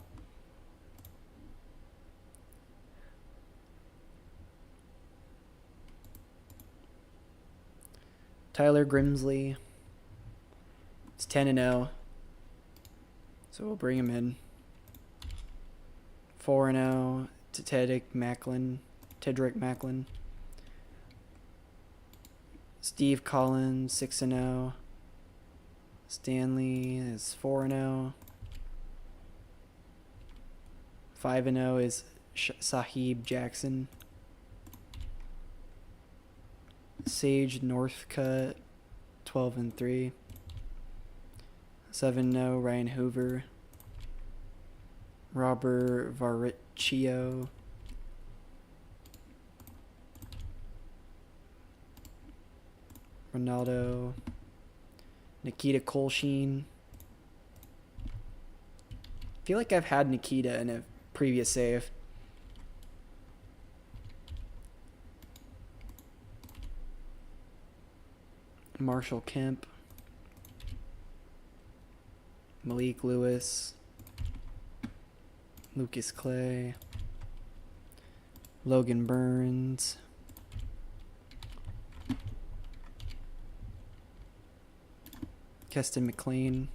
[SPEAKER 1] Tyler Grimsley. It's 10-0. So we'll bring him in. 4-0 to Tedrick Macklin. Steve Collins, 6-0. Stanley is 4-0. 5-0 is Sahib Jackson. Sage Northcutt, 12-3. 7-0 Ryan Hoover. Robert Varicchio. Ronaldo. Nikita Kolshin. I feel like I've had Nikita in a previous save. Marshall Kemp. Malik Lewis. Lucas Clay. Logan Burns. Keston McLean.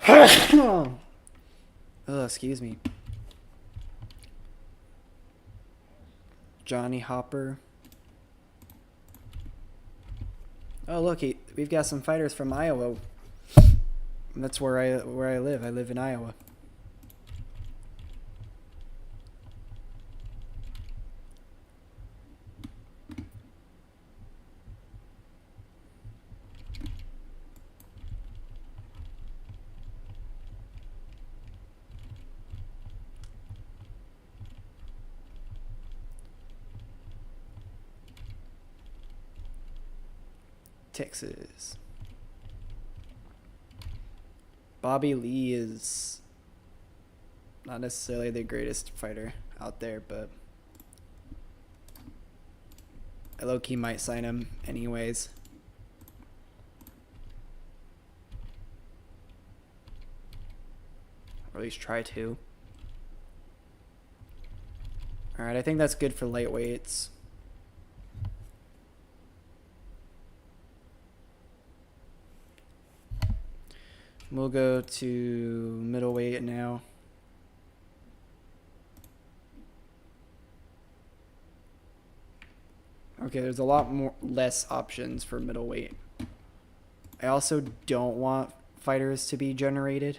[SPEAKER 1] Oh, excuse me. Johnny Hopper. Oh, look, we've got some fighters from Iowa. That's where I live. I live in Iowa. Texas. Bobby Lee is not necessarily the greatest fighter out there, but I low-key might sign him anyways. Or at least try to. Alright, I think that's good for lightweights. We'll go to middleweight now. Okay, there's a lot less options for middleweight. I also don't want fighters to be generated.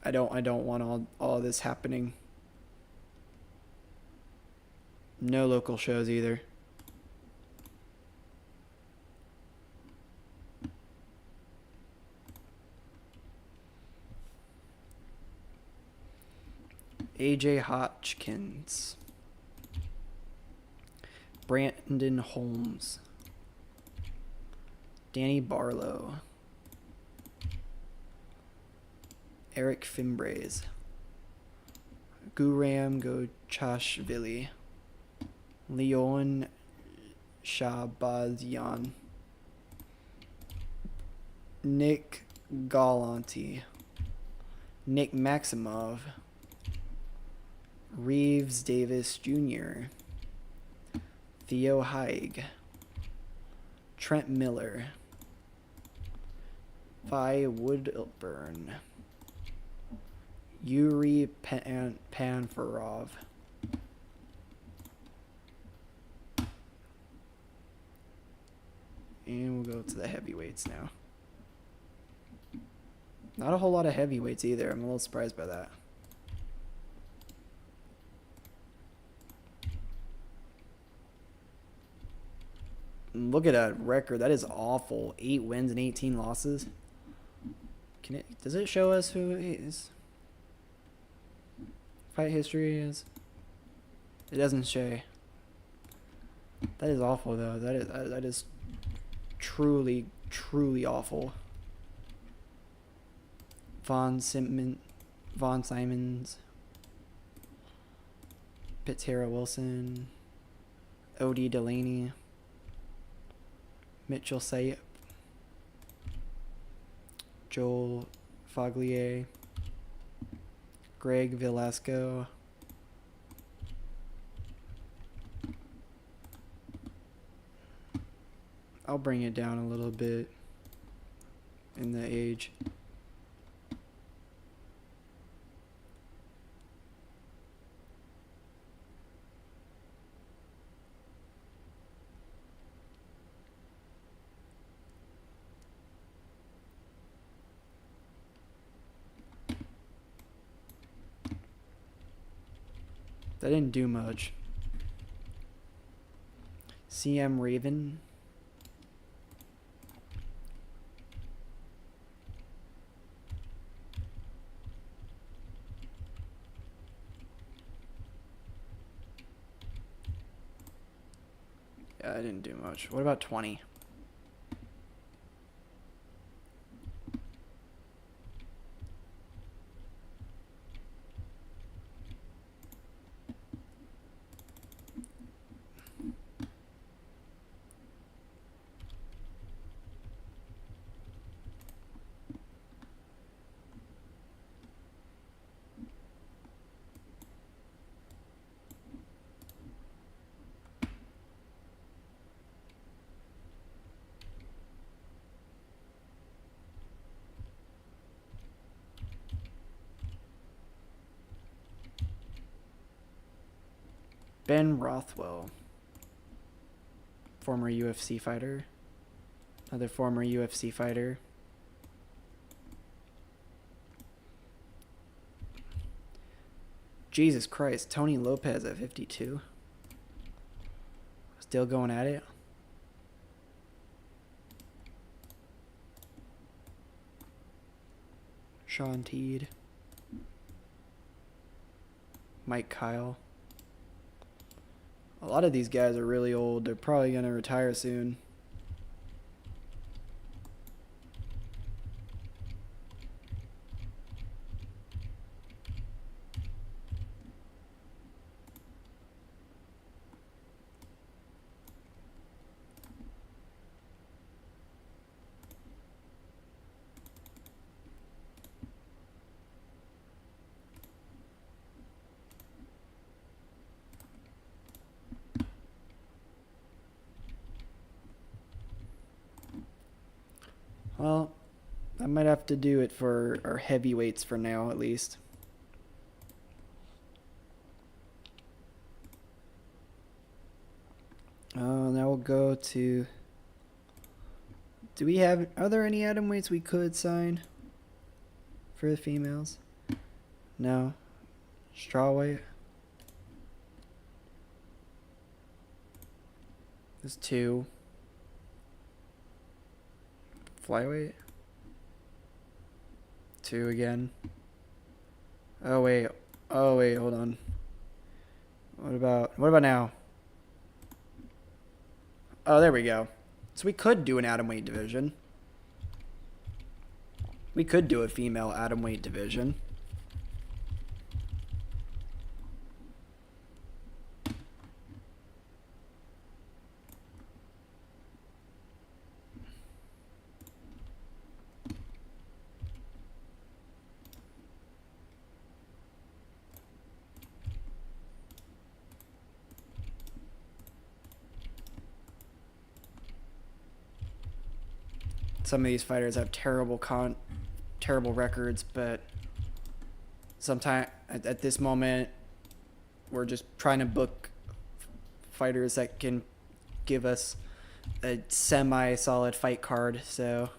[SPEAKER 1] I don't want all of this happening. No local shows either. AJ Hotchkins. Brandon Holmes. Danny Barlow. Eric Fimbraze. Guram Gochashvili. Leon Shabazyan. Nick Galanti. Nick Maximov. Reeves Davis Jr. Theo Haig. Trent Miller. Vi Woodburn. Yuri Panfarov. And we'll go to the heavyweights now. Not a whole lot of heavyweights either. I'm a little surprised by that. Look at that record. That is awful. 8 wins and 18 losses. Does it show us who his fight history is? It doesn't show. That is awful though. That is truly awful. Von Simons, Pitera Wilson, O.D. Delaney, Mitchell Sayep, Joel Foglier, Greg Velasco, I'll bring it down a little bit in the age. That didn't do much. CM Raven. Yeah, I didn't do much. What about 20? Ben Rothwell, former UFC fighter. Another former UFC fighter. Jesus Christ, Tony Lopez at 52. Still going at it. Sean Teed. Mike Kyle. A lot of these guys are really old. They're probably going to retire soon. Well, that might have to do it for our heavyweights for now, at least. Now we'll go to... Are there any atom weights we could sign for the females? No. Straw weight. There's 2. Flyweight. 2 again. Oh wait, hold on. What about now? Oh, there we go. So we could do an atom weight division. We could do a female atom weight division. Some of these fighters have terrible records, but sometimes at this moment, we're just trying to book fighters that can give us a semi-solid fight card. So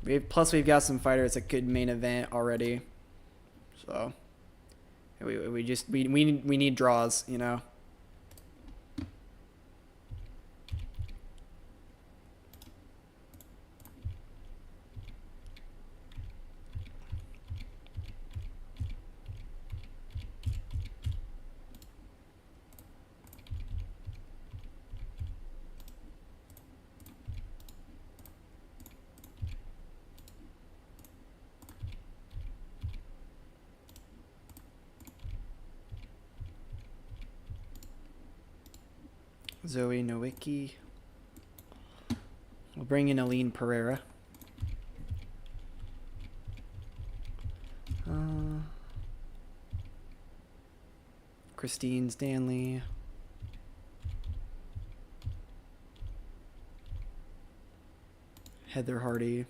[SPEAKER 1] we've got some fighters that could main event already. So. We need draws, you know. Zoe Nowicki. We'll bring in Aline Pereira. Christine Stanley. Heather Hardy.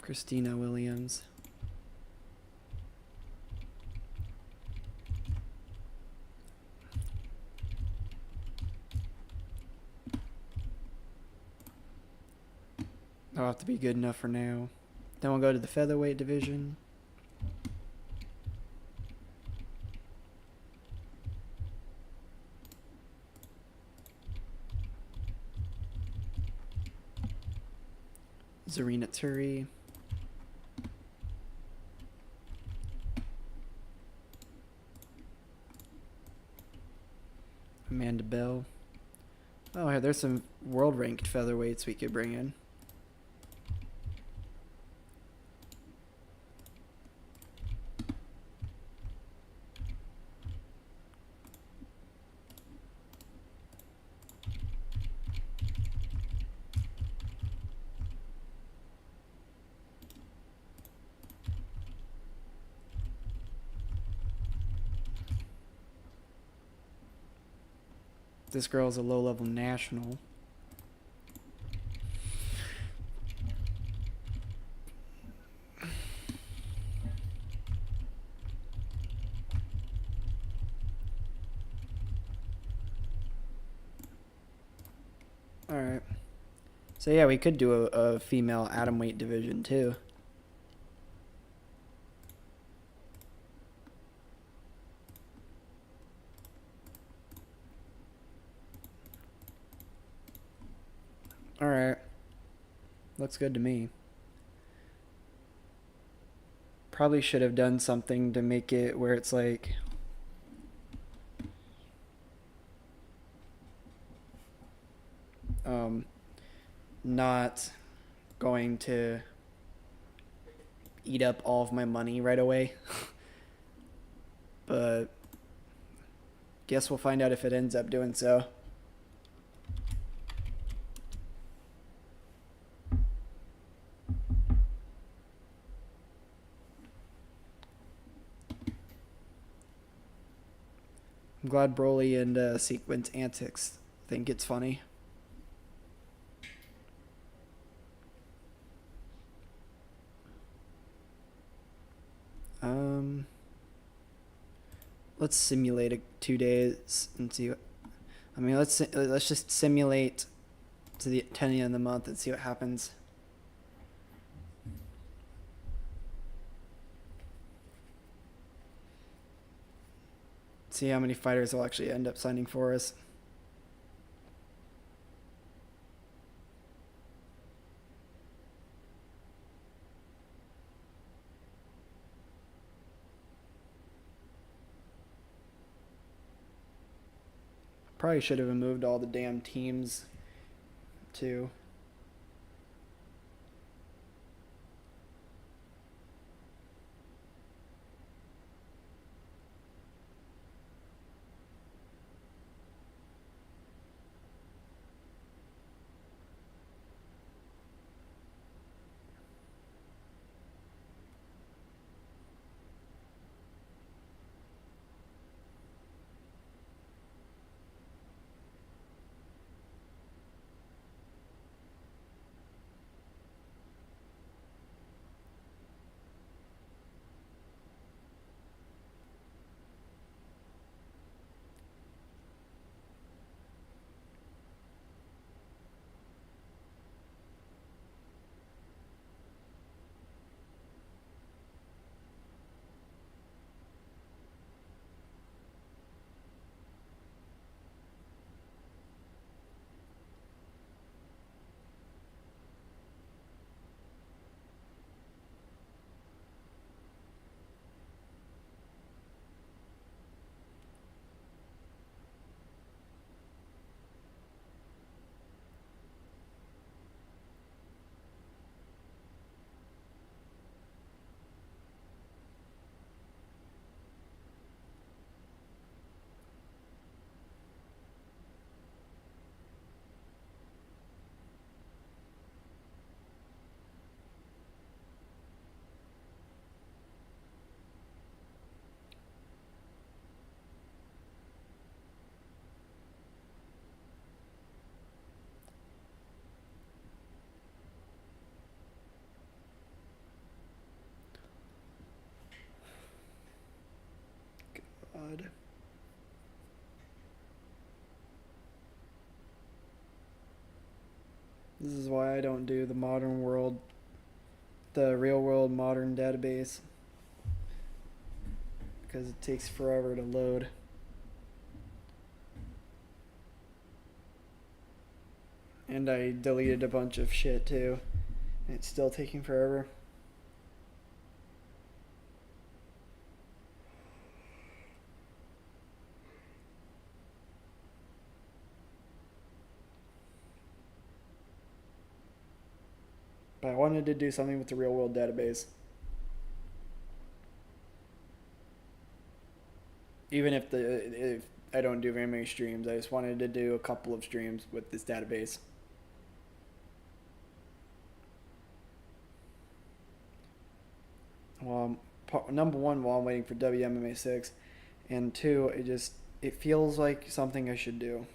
[SPEAKER 1] Christina Williams. That'll have to be good enough for now. Then we'll go to the featherweight division. Zarina Turi. Amanda Bell. Oh, there's some world-ranked featherweights we could bring in. This girl's a low-level national. Alright. So yeah, we could do a female atom weight division too. Alright. Looks good to me. Probably should have done something to make it where it's like... not going to eat up all of my money right away. But guess we'll find out if it ends up doing so. I'm glad Broly and Sequence Antics think it's funny. Um, let's simulate 2 days and see. I mean, let's just simulate to the 10th of the month and see what happens. See how many fighters will actually end up signing for us. Probably should have removed all the damn teams too. God. This is why I don't do the modern world, the real world modern database. Because it takes forever to load. And I deleted a bunch of shit too. And it's still taking forever. But I wanted to do something with the real world database. Even if I don't do very many streams, I just wanted to do a couple of streams with this database. Well, number one, while I'm waiting for WMMA5, and two, it feels like something I should do.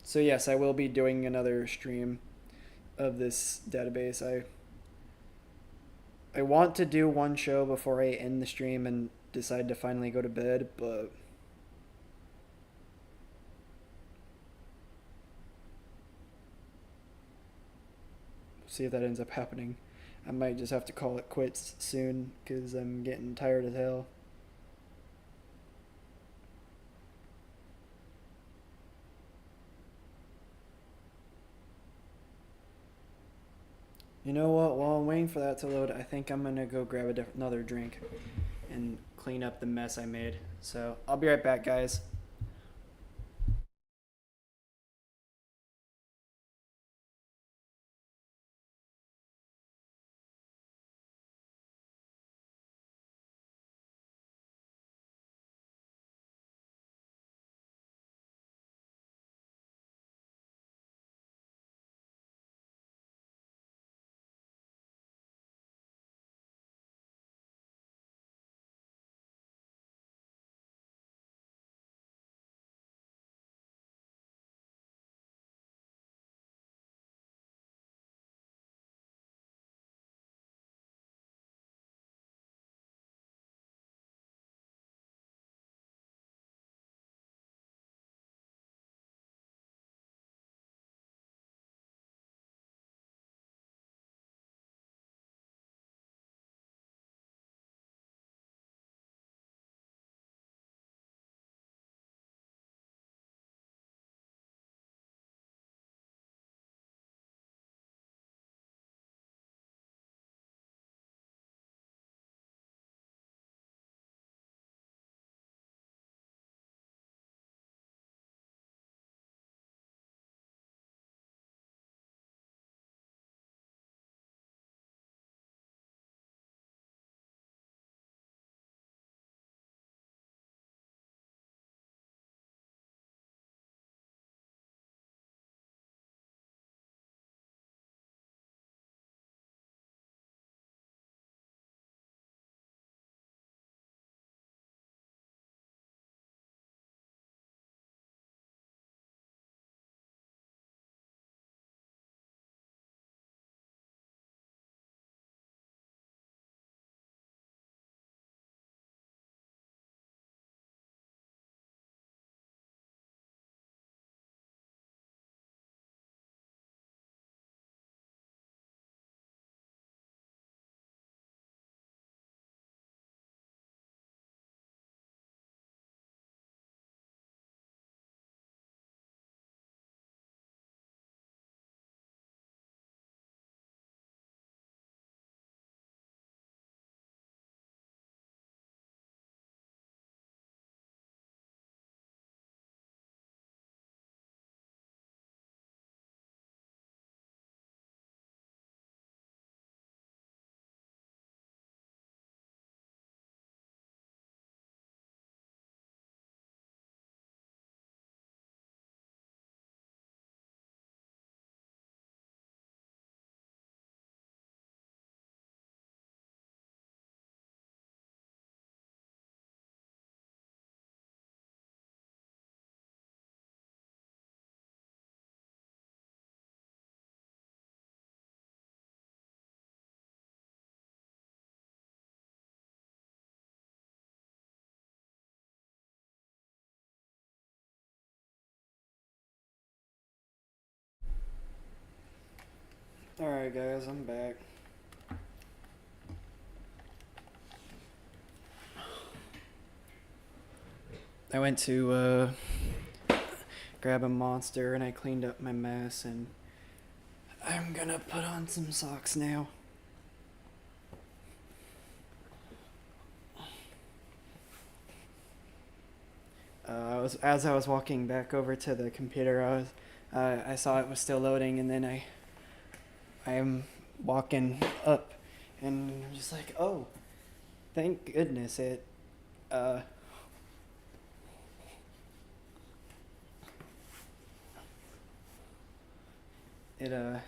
[SPEAKER 1] So yes, I will be doing another stream of this database. I want to do one show before I end the stream and decide to finally go to bed, but see if that ends up happening. I might just have to call it quits soon because I'm getting tired as hell. You know what? While I'm waiting for that to load, I think I'm gonna go grab another drink and clean up the mess I made. So I'll be right back, guys. Alright, guys, I'm back. I went to grab a Monster and I cleaned up my mess, and I'm gonna put on some socks now. As I was walking back over to the computer, I saw it was still loading, and then I'm walking up, and I'm just like, oh, thank goodness uh, it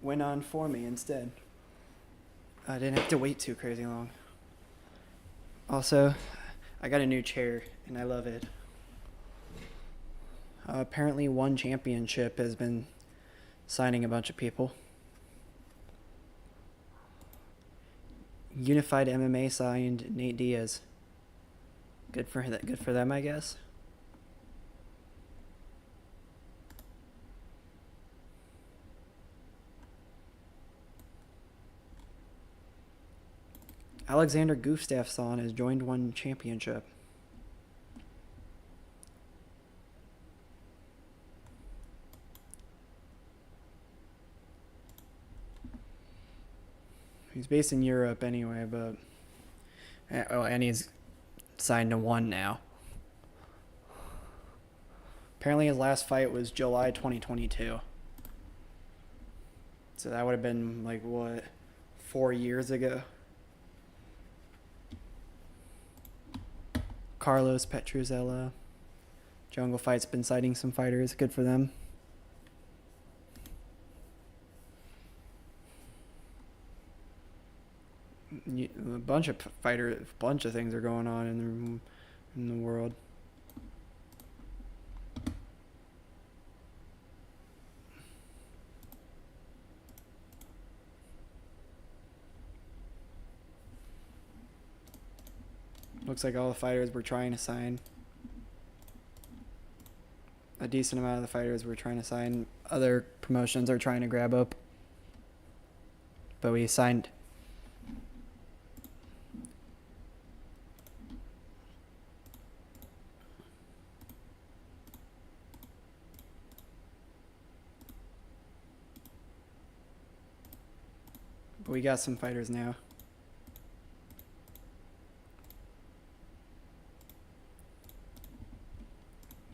[SPEAKER 1] went on for me instead. I didn't have to wait too crazy long. Also, I got a new chair, and I love it. Apparently, One Championship has been signing a bunch of people. Unified MMA signed Nate Diaz. Good for that. Good for them, I guess. Alexander Gustafsson has joined One Championship. He's based in Europe anyway, but and he's signed to One now. Apparently his last fight was July 2022. So that would have been like what, 4 years ago. Carlos Petruzella. Jungle Fight's been citing some fighters. Good for them. A bunch of things are going on in the world. Looks like all the fighters were trying to sign. A decent amount of the fighters were trying to sign. Other promotions are trying to grab up. But we signed. But we got some fighters now.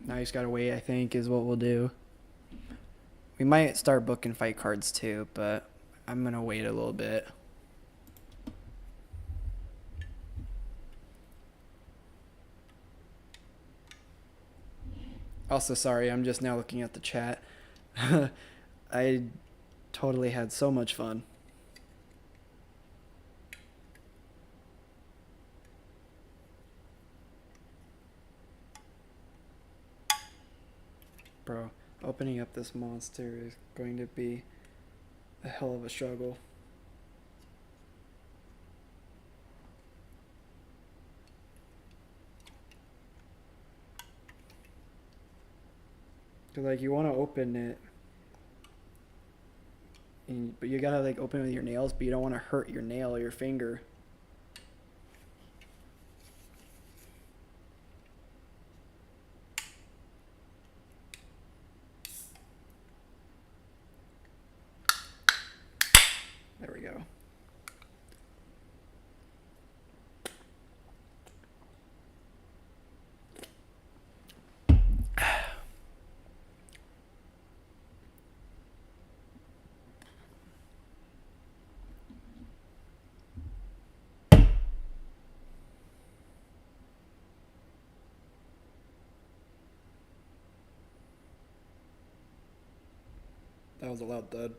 [SPEAKER 1] Now you just gotta wait, I think, is what we'll do. We might start booking fight cards too, but I'm gonna wait a little bit. Also, sorry, I'm just now looking at the chat. I totally had so much fun. Bro, opening up this monster is going to be a hell of a struggle. Cause like you want to open it, but you gotta like open it with your nails, but you don't want to hurt your nail or your finger. There we go. That was a loud thud.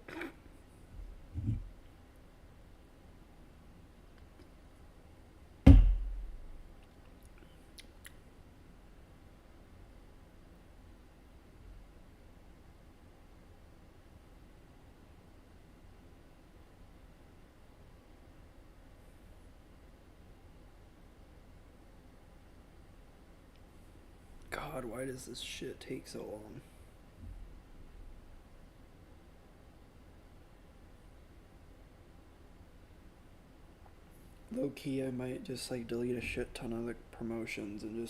[SPEAKER 1] God, why does this shit take so long? Low key, I might just like delete a shit ton of the promotions and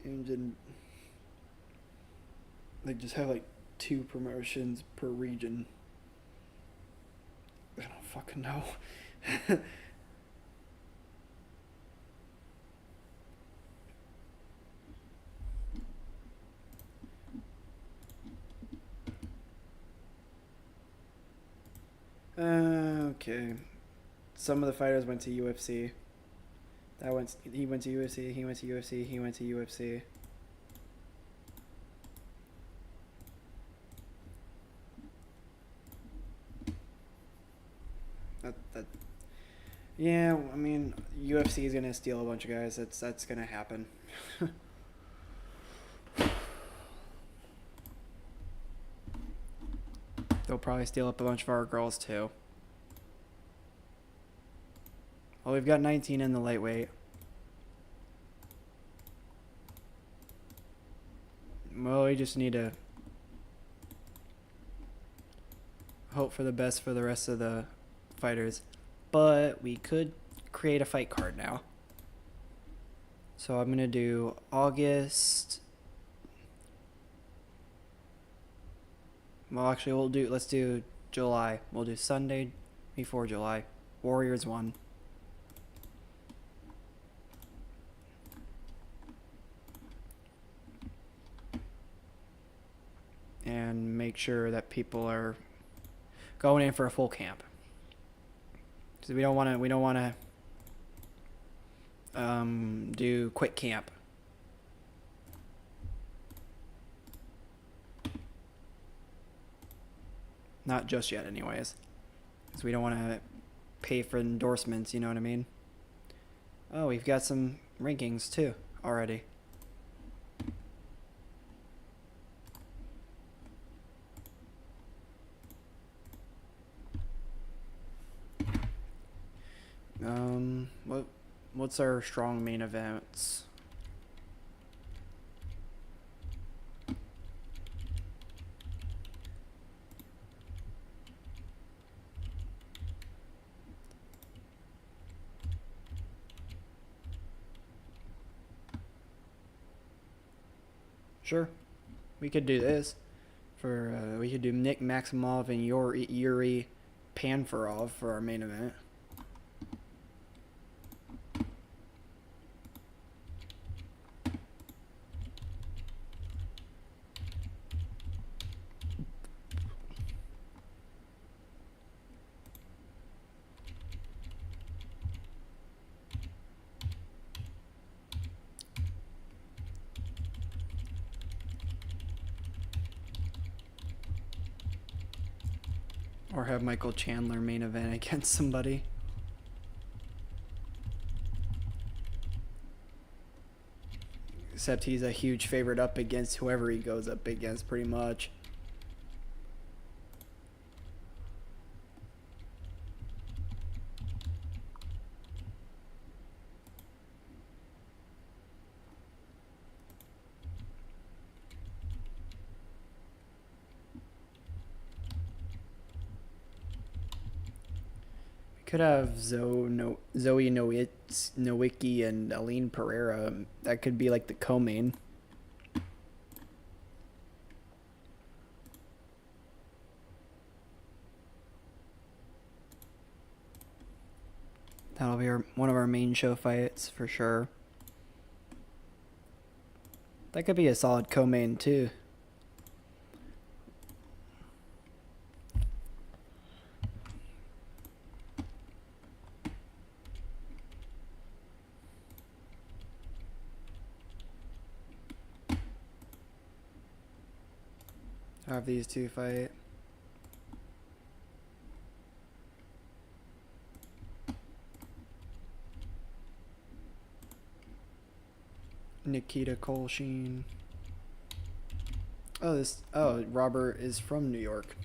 [SPEAKER 1] then like just have like 2 promotions per region. I don't fucking know. Okay. Some of the fighters went to UFC. He went to UFC, he went to UFC, he went to UFC. That yeah, I mean UFC is gonna steal a bunch of guys. That's gonna happen. They'll probably steal up a bunch of our girls too. Well, we've got 19 in the lightweight. Well, we just need to hope for the best for the rest of the fighters. But we could create a fight card now. So I'm going to do August. Well, actually, let's do July. We'll do Sunday before July. Warriors 1. And make sure that people are going in for a full camp. So we don't want to do quick camp. Not just yet, anyways. Because we don't want to pay for endorsements, you know what I mean? Oh, we've got some rankings too already. What's our strong main events? Sure, we could do this. We could do Nick Maximov and Yuri Panfarov for our main event. Or have Michael Chandler main event against somebody. Except he's a huge favorite up against whoever he goes up against, pretty much. Could have Zoe Nowicki and Aline Pereira. That could be like the co-main. That'll be one of our main show fights for sure. That could be a solid co-main too. Have these two fight. Nikita Kolshin. Oh, Robert is from New York.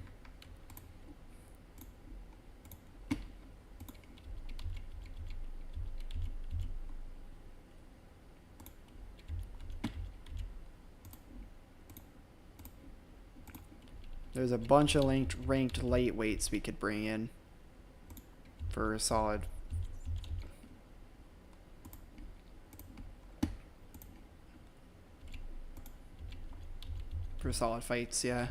[SPEAKER 1] There's a bunch of ranked lightweights we could bring in for a solid. For solid fights, yeah.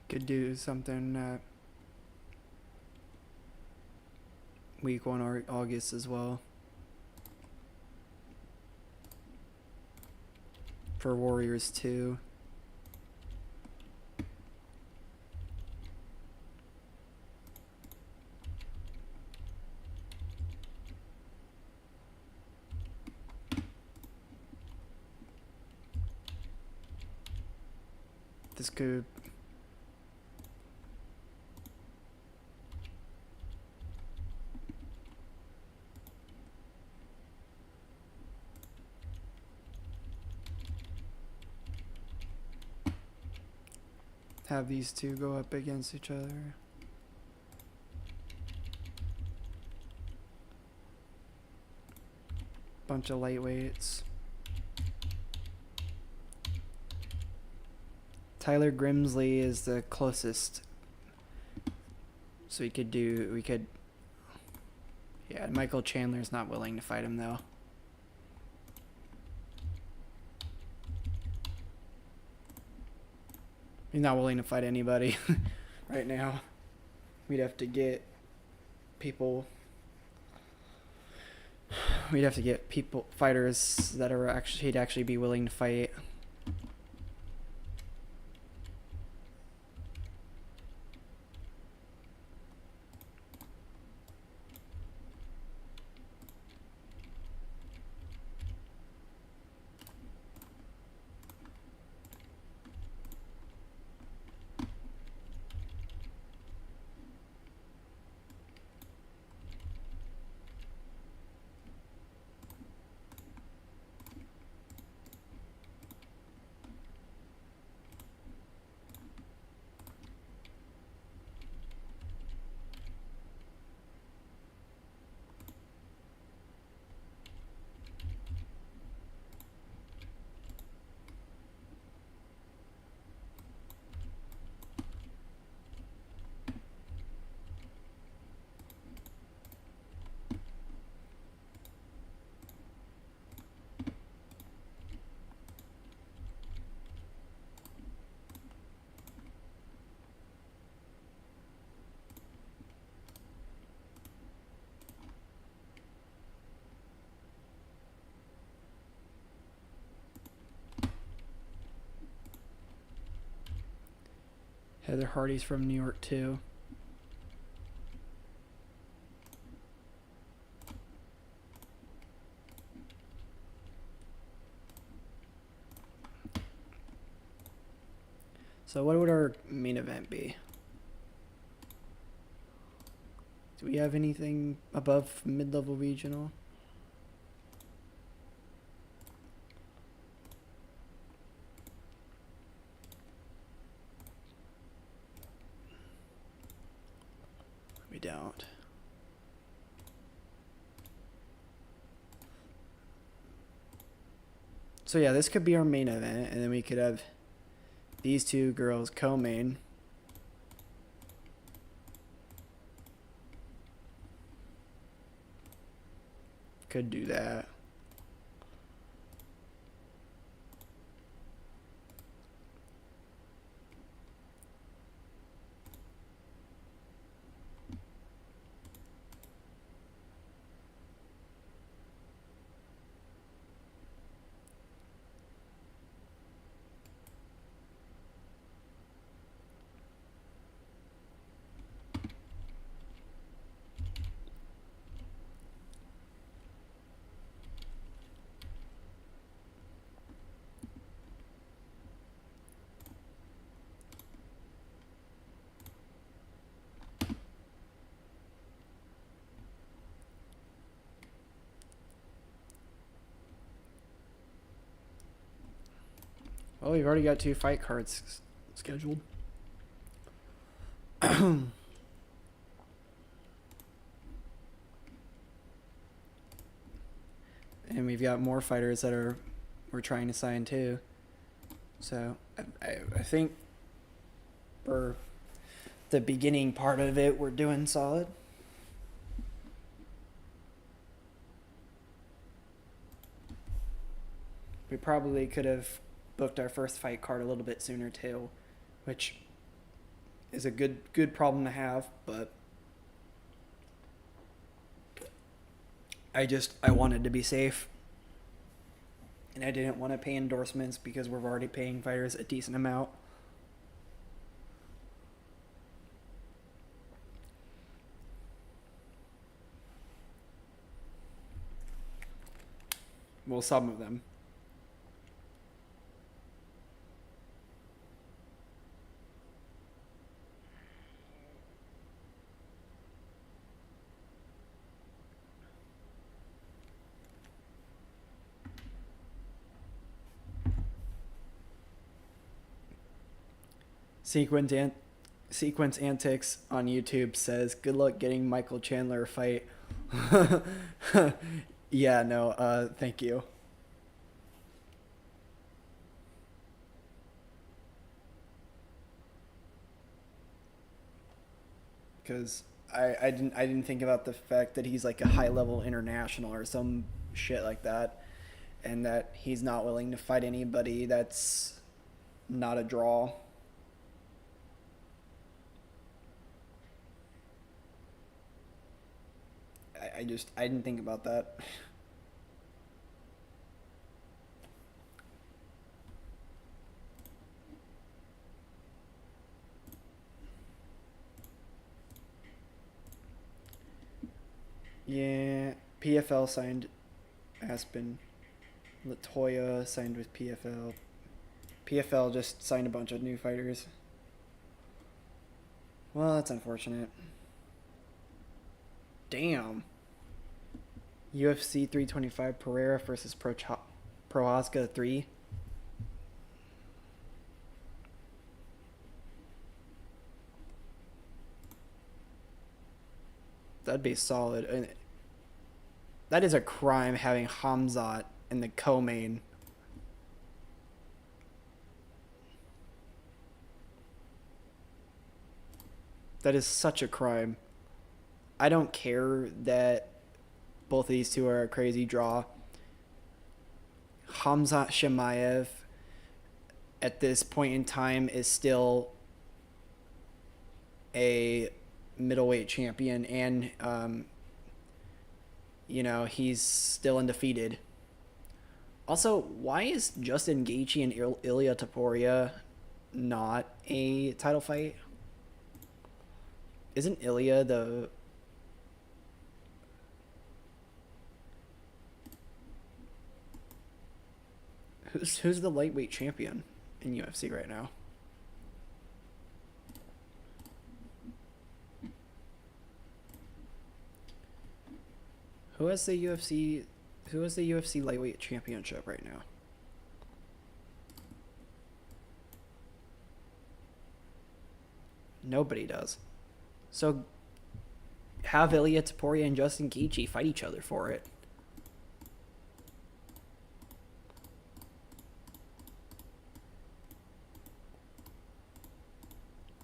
[SPEAKER 1] Could do something week 1 August as well. For Warriors 2. This could have these two go up against each other. Bunch of lightweights. Tyler Grimsley is the closest. So yeah, Michael Chandler's not willing to fight him though. He's not willing to fight anybody right now. We'd have to get people. Fighters that are he'd actually be willing to fight. Heather Hardy's from New York too. So what would our main event be? Do we have anything above mid-level regional? We don't. So yeah, this could be our main event, and then we could have these two girls co-main. Could do that. Oh, you've already got 2 fight cards scheduled. And we've got more fighters that we're trying to sign too. So I think for the beginning part of it, we're doing solid. We probably could have booked our first fight card a little bit sooner too, which is a good problem to have, but I wanted to be safe. And I didn't want to pay endorsements because we're already paying fighters a decent amount. Well, some of them. Sequence Antics on YouTube says, "Good luck getting Michael Chandler a fight." Yeah, no, thank you. Because I didn't think about the fact that he's like a high level international or some shit like that, and that he's not willing to fight anybody that's not a draw. I didn't think about that. Yeah, PFL signed Aspen. Latoya signed with PFL. PFL just signed a bunch of new fighters. Well, that's unfortunate. Damn. UFC 325 Pereira versus Prohaska 3. That'd be solid. And that is a crime having Hamzat in the co-main. That is such a crime. I don't care that both of these two are a crazy draw. Hamzat Shemaev at this point in time is still a middleweight champion, and he's still undefeated. Also, why is Justin Gaethje and Ilya Taporia not a title fight? Isn't Ilya the... Who's the lightweight champion in UFC right now? Who has the UFC lightweight championship right now? Nobody does. So have Ilya Taporia and Justin Gaethje fight each other for it.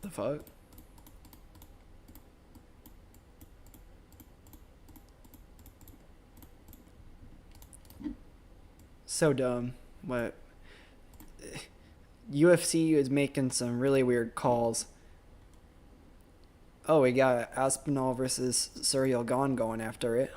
[SPEAKER 1] The fuck? So dumb. What? UFC is making some really weird calls. Oh, we got Aspinall versus Surreal Gone going after it.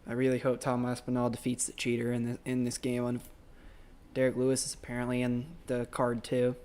[SPEAKER 1] I really hope Tom Aspinall defeats the cheater in this game. Derek Lewis is apparently in the card too.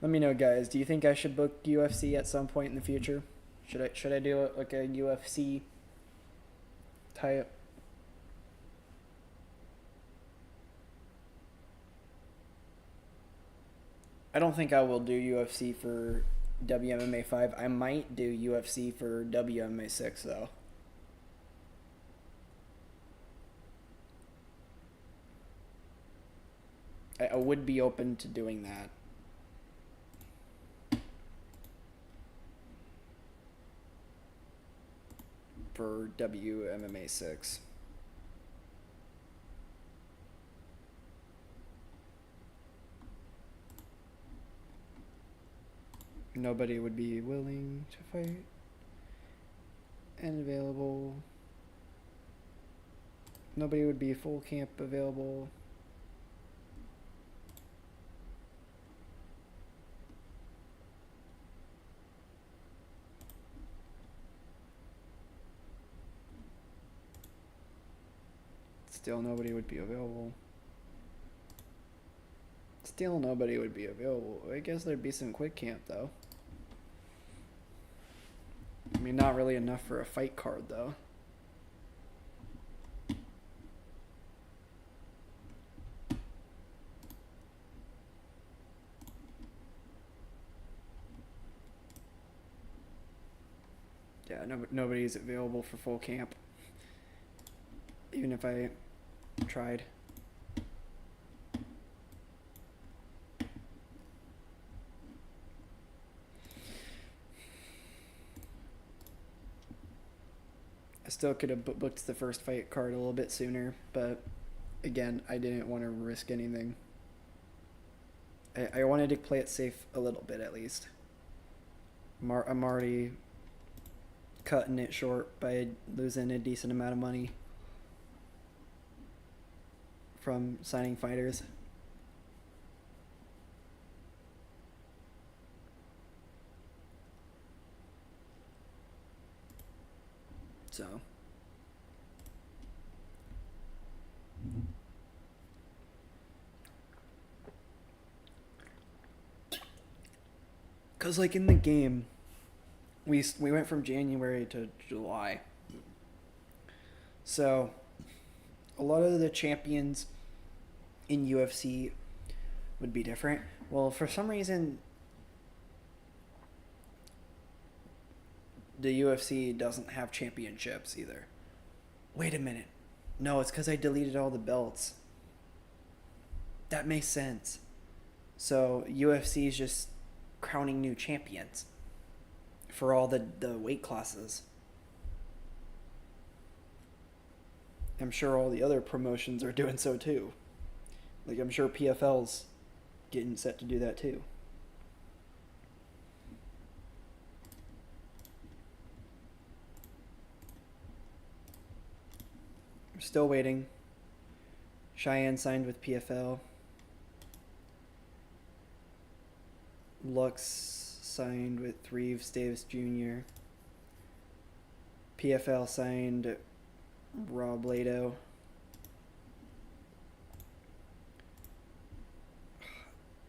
[SPEAKER 1] Let me know, guys. Do you think I should book UFC at some point in the future? Should I do like a UFC type? I don't think I will do UFC for WMMA5. I might do UFC for WMMA6 though. I would be open to doing that. For WMMA6. Nobody would be willing to fight and available. Nobody would be full camp available. Still nobody would be available. Still nobody would be available. I guess there'd be some quick camp though. I mean, not really enough for a fight card though. Yeah, nobody's available for full camp. Even if I tried. I still could have booked the first fight card a little bit sooner, but again, I didn't want to risk anything. I wanted to play it safe a little bit at least. I'm already cutting it short by losing a decent amount of money from signing fighters. So cuz like in the game we went from January to July. So a lot of the champions in UFC would be different. Well, for some reason the UFC doesn't have championships either. Wait a minute. No, it's because I deleted all the belts. That makes sense. So UFC is just crowning new champions for all the weight classes. I'm sure all the other promotions are doing so too. Like, I'm sure PFL's getting set to do that too. I'm still waiting. Cheyenne signed with PFL. Lux signed with Reeves Davis Jr. PFL signed Rob Lato.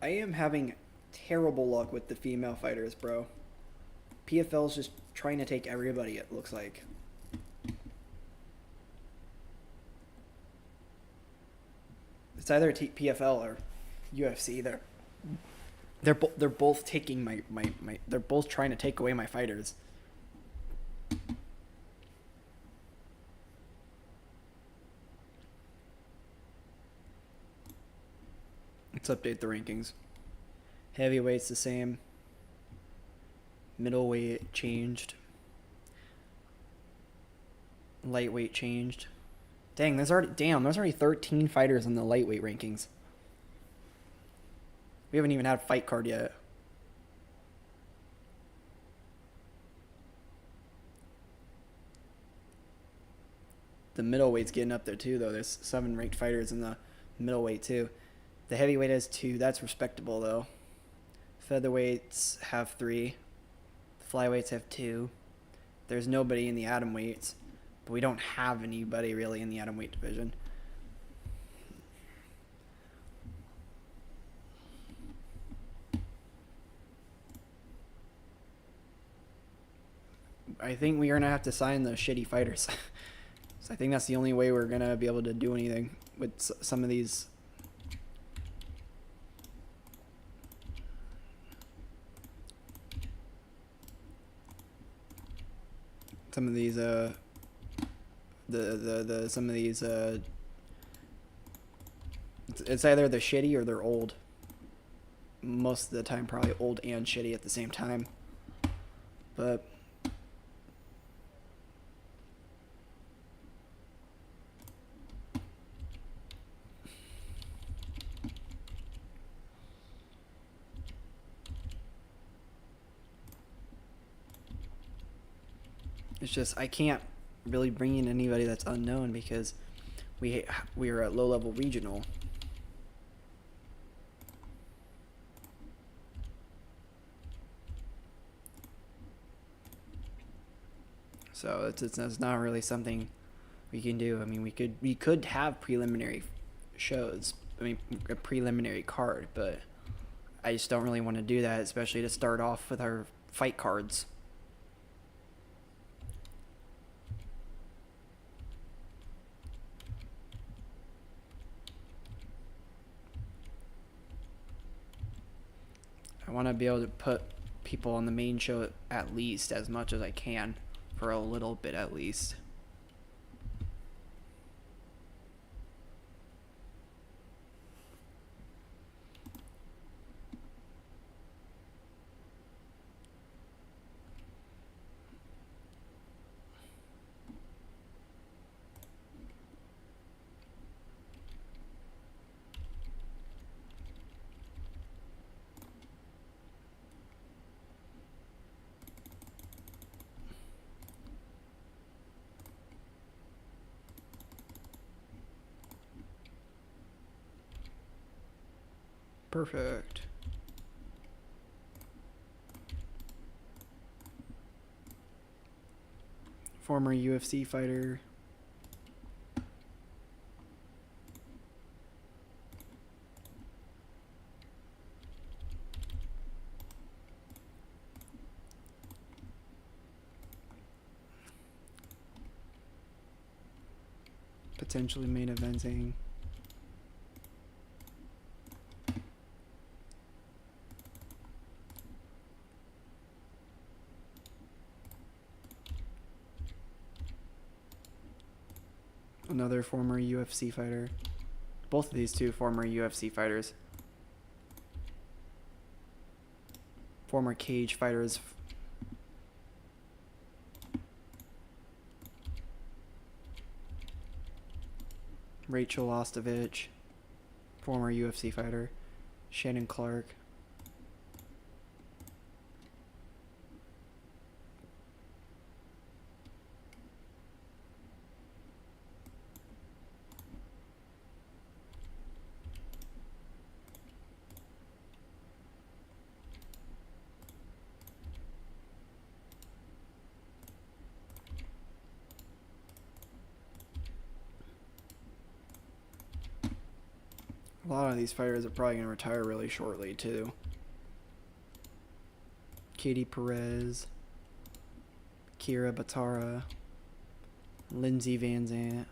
[SPEAKER 1] I am having terrible luck with the female fighters, bro. PFL's just trying to take everybody, it looks like. It's either PFL or UFC. They're both taking my they're both trying to take away my fighters. Let's update the rankings. Heavyweight's the same. Middleweight changed. Lightweight changed. There's already 13 fighters in the lightweight rankings. We haven't even had a fight card yet. The middleweight's getting up there too, though. There's 7 ranked fighters in the middleweight too. The heavyweight has 2. That's respectable, though. Featherweights have 3. The flyweights have 2. There's nobody in the atomweights, but we don't have anybody really in the atomweight division. I think we're gonna have to sign the shitty fighters. So I think that's the only way we're gonna be able to do anything with some of these. Some of these it's either they're shitty or they're old. Most of the time probably old and shitty at the same time. But it's just I can't really bring in anybody that's unknown because we are at low level regional. So it's not really something we can do. I mean, we could have preliminary shows. I mean, a preliminary card, but I just don't really want to do that, especially to start off with our fight cards. I want to be able to put people on the main show at least as much as I can. For a little bit at least. Perfect. Former UFC fighter. Potentially main eventing. Another former UFC fighter. Both of these two former UFC fighters. Former cage fighters. Rachel Ostovich, former UFC fighter. Shannon Clark. A lot of these fighters are probably going to retire really shortly, too. Katie Perez, Kira Batara, Lindsay Van Zant.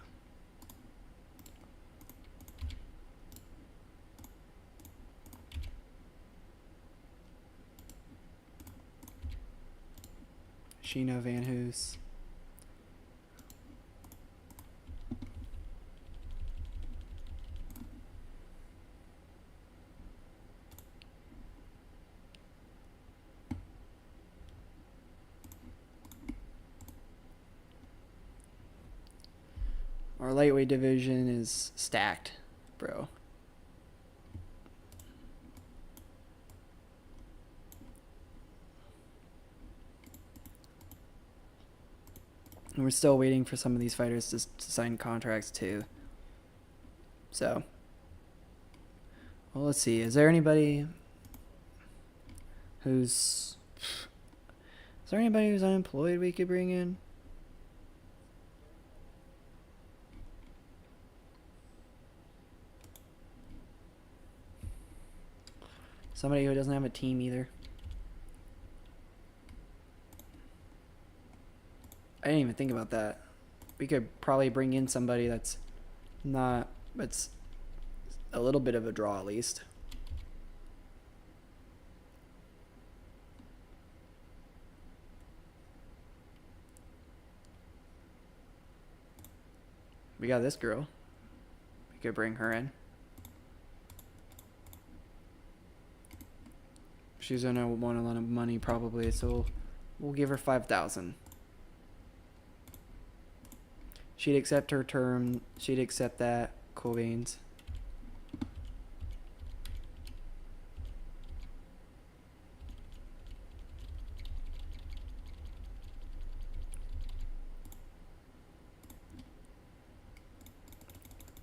[SPEAKER 1] Sheena Van Hoos. Our lightweight division is stacked, bro. And we're still waiting for some of these fighters to sign contracts too. So, well, let's see. Is there anybody who's unemployed we could bring in? Somebody who doesn't have a team either. I didn't even think about that. We could probably bring in somebody that's not, that's a little bit of a draw at least. We got this girl. We could bring her in. She's gonna want a lot of money probably, so we'll give her 5,000. She'd accept her term. She'd accept that. Cool beans.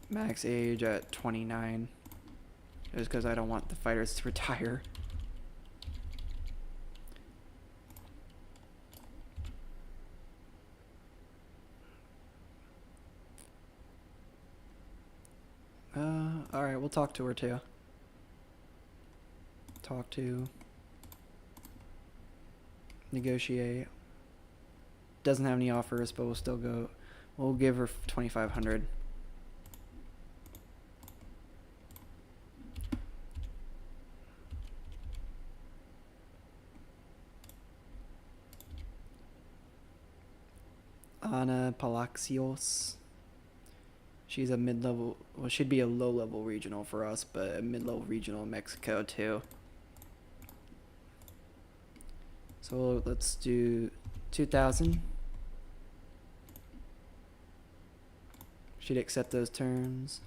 [SPEAKER 1] Max age at 29. Just because I don't want the fighters to retire. Alright, we'll talk to her too. Talk to. Negotiate. Doesn't have any offers, but we'll still go. We'll give her 2,500. Ana Palacios. She's a mid-level, well, she'd be a low-level regional for us, but a mid-level regional in Mexico too. So let's do 2,000. She'd accept those terms.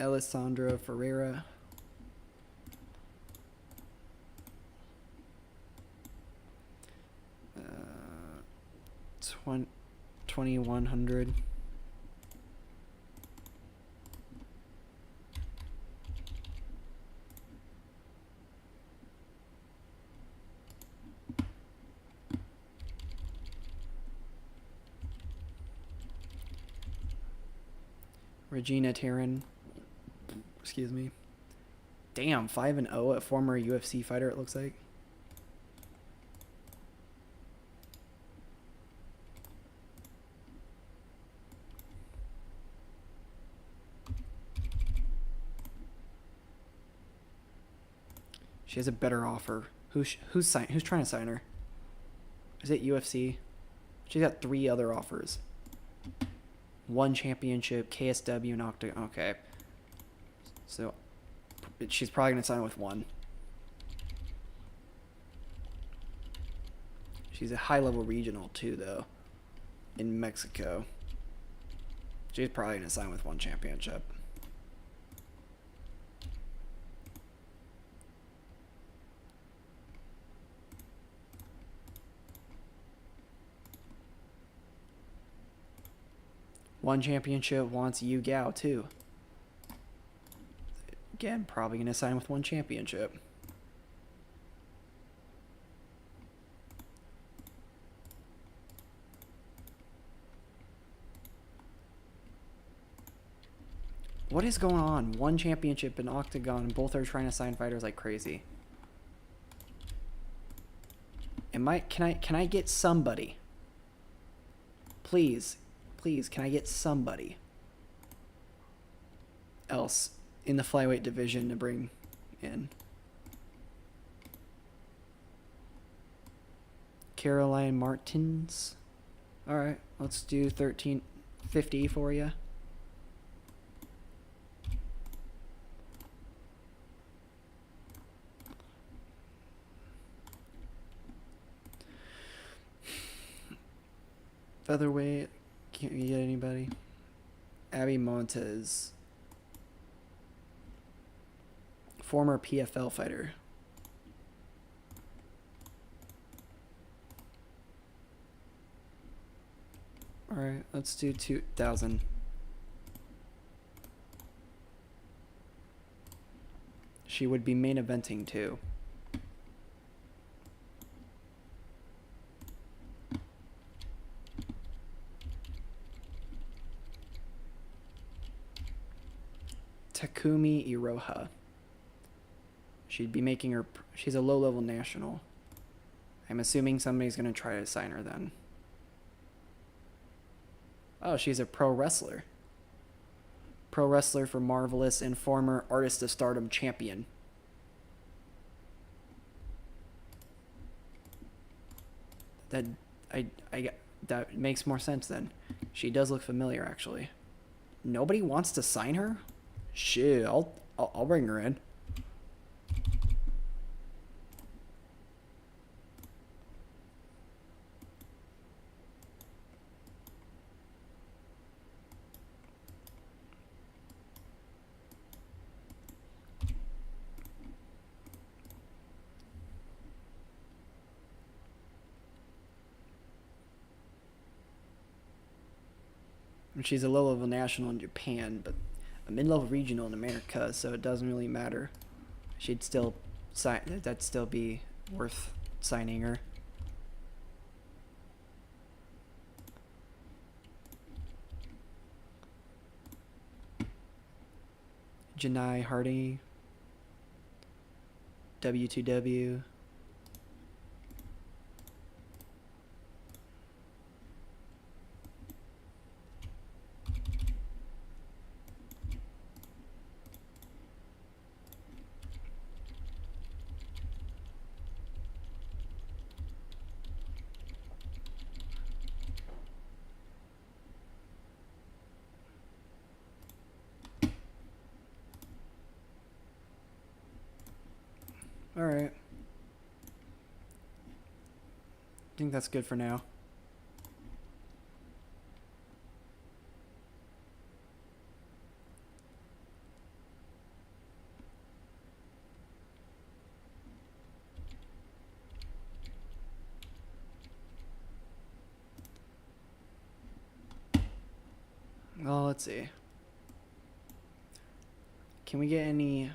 [SPEAKER 1] Alessandra Ferreira. 2,100. Regina Taryn. Excuse me. Damn, 5-0 at former UFC fighter, it looks like. She has a better offer. Who's trying to sign her? Is it UFC? She's got 3 other offers. 1 championship, KSW, and Octagon. Okay. So she's probably gonna sign with 1. She's a high-level regional too, though, in Mexico. She's probably gonna sign with 1 championship. One championship wants Yu Gao too. Again, probably gonna sign with 1 championship. What is going on? 1 championship in Octagon, and both are trying to sign fighters like crazy. Can I get somebody? Please, can I get somebody else in the flyweight division to bring in? Caroline Martins. All right, let's do 1,350 for you. Featherweight, can't we get anybody? Abby Montez, former PFL fighter. All right, let's do 2,000. She would be main eventing too. Takumi Iroha. She'd be making her. She's a low-level national. I'm assuming somebody's going to try to sign her then. Oh, she's a pro wrestler. Pro wrestler for Marvelous and former Artist of Stardom champion. That that makes more sense then. She does look familiar, actually. Nobody wants to sign her? Shit, I'll bring her in. She's a low-level national in Japan, but a mid-level regional in America, so it doesn't really matter. She'd still sign. That'd still be worth signing her. Janai Hardy, W2W. Alright. I think that's good for now. Well, let's see. Can we get any...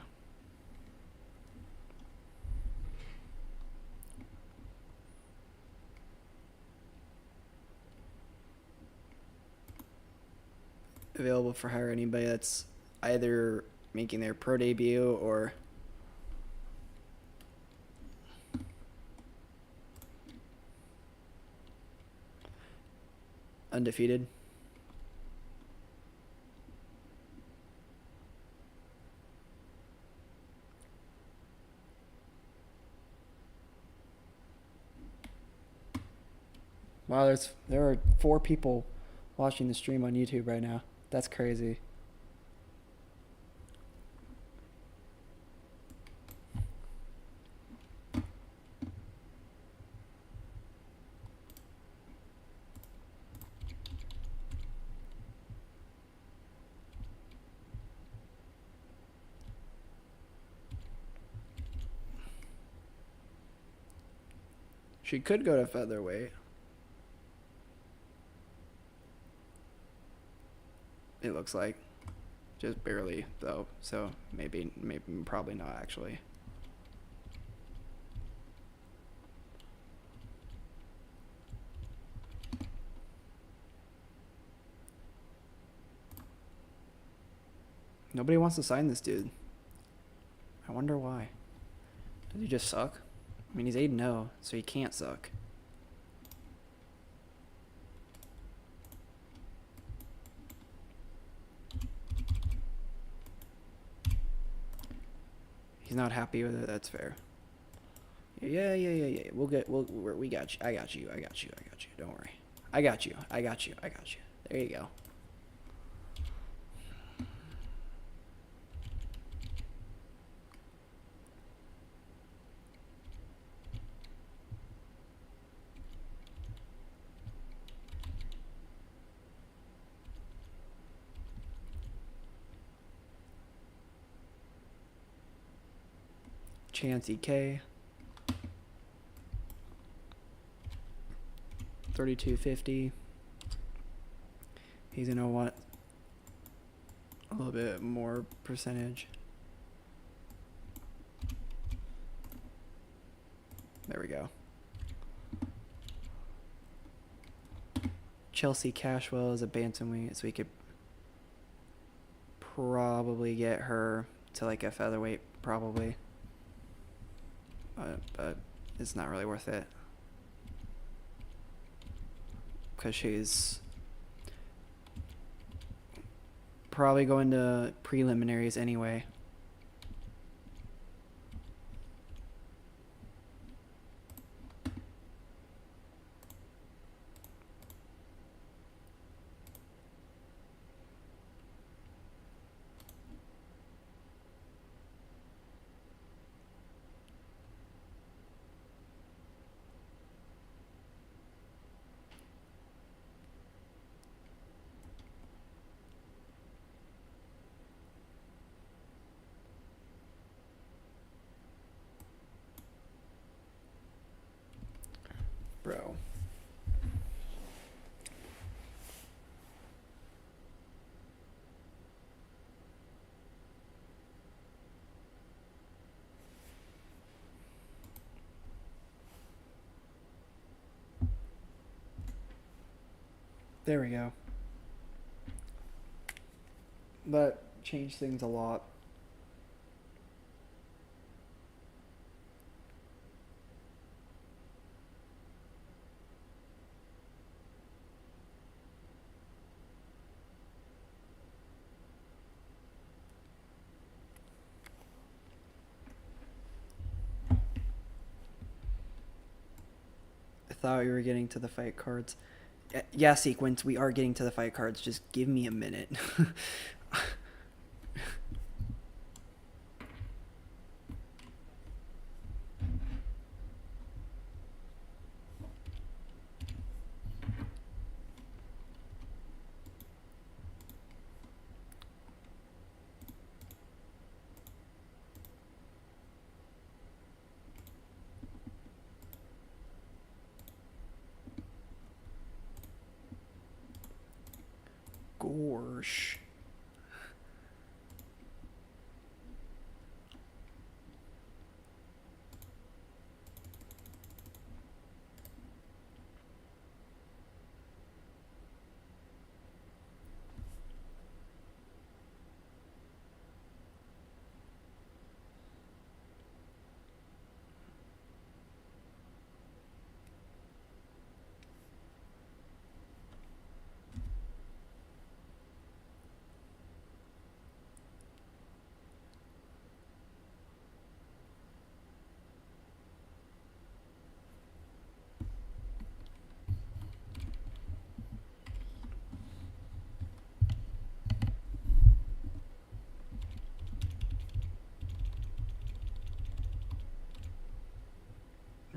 [SPEAKER 1] available for hire anybody that's either making their pro debut or undefeated. Wow, there are 4 people watching the stream on YouTube right now. That's crazy. She could go to featherweight. It looks like. Just barely, though. So maybe, probably not, actually. Nobody wants to sign this dude. I wonder why. Does he just suck? I mean, he's 8-0, so he can't suck. He's not happy with it. That's fair. Yeah. We got you. I got you. Don't worry. I got you. There you go. Chance EK. 3250. He's gonna want a little bit more percentage. There we go. Chelsea Cashwell is a bantamweight, so we could probably get her to like a featherweight, probably. But it's not really worth it. because she's probably going to preliminaries anyway. Bro. There we go. That changed things a lot. I thought we were getting to the fight cards. Yeah, Sequence, we are getting to the fight cards. Just give me a minute. Gorsh.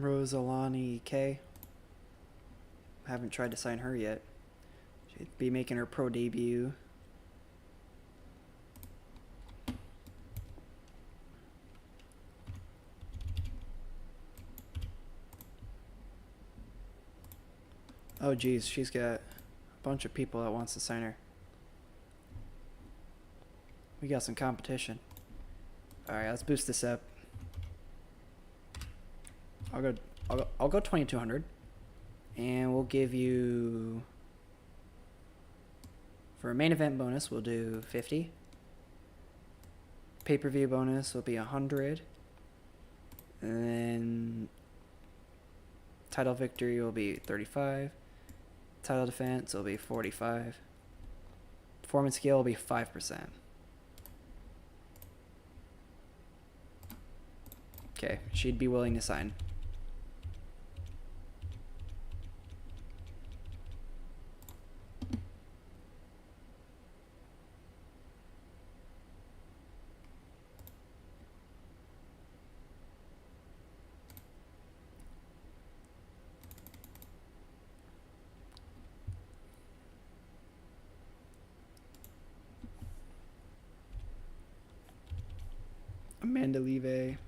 [SPEAKER 1] Rosalani K. Haven't tried to sign her yet. She'd be making her pro debut. Oh geez, she's got a bunch of people that wants to sign her. We got some competition. Alright, let's boost this up. I'll go 2200, and we'll give you, for a main event bonus we'll do 50. Pay-per-view bonus will be 100, and then title victory will be 35. Title defense will be 45. Performance skill will be 5%. Okay, she'd be willing to sign. Amanda Leve.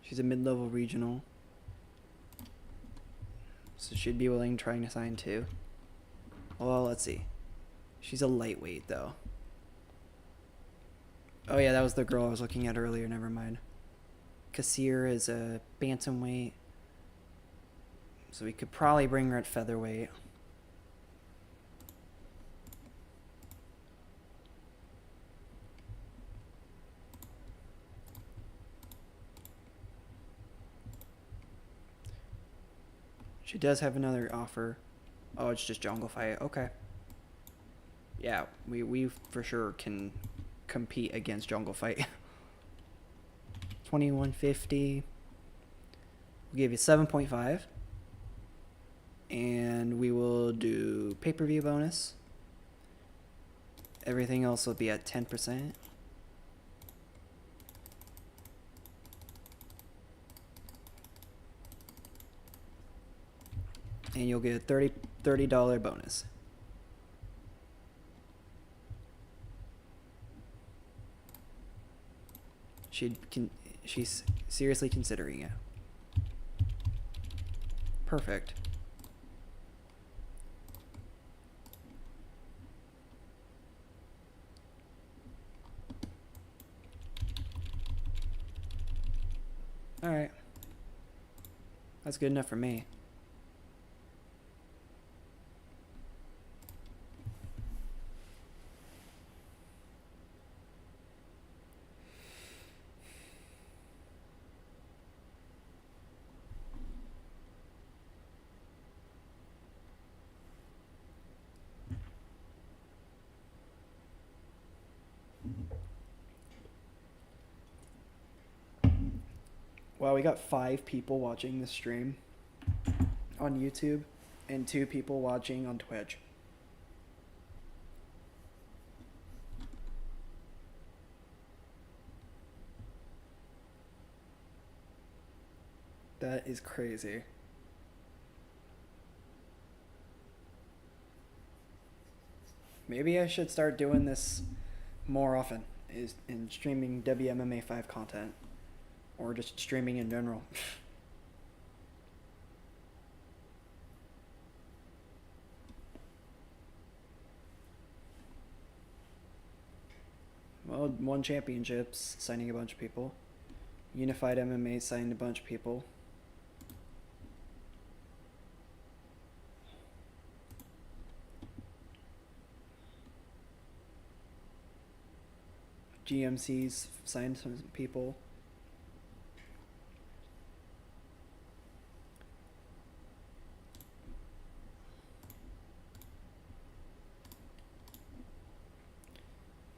[SPEAKER 1] She's a mid-level regional, so she'd be willing trying to sign too. Well, let's see. She's a lightweight though. Oh yeah, that was the girl I was looking at earlier. Never mind. Kassir is a bantamweight, so we could probably bring her at featherweight. She does have another offer. Oh, it's just Jungle Fight. Okay. Yeah, we for sure can compete against Jungle Fight. 2150. We'll give you 7.5. And we will do pay-per-view bonus. Everything else will be at 10%. And you'll get a $30 bonus. She's seriously considering it. Perfect. All right. That's good enough for me. Wow, we got 5 people watching this stream on YouTube and 2 people watching on Twitch. That is crazy. Maybe I should start doing this more often, is in streaming WMMA5 content. Or just streaming in general. Well, won championships, signing a bunch of people. Unified MMA signed a bunch of people. GMC's signed some people.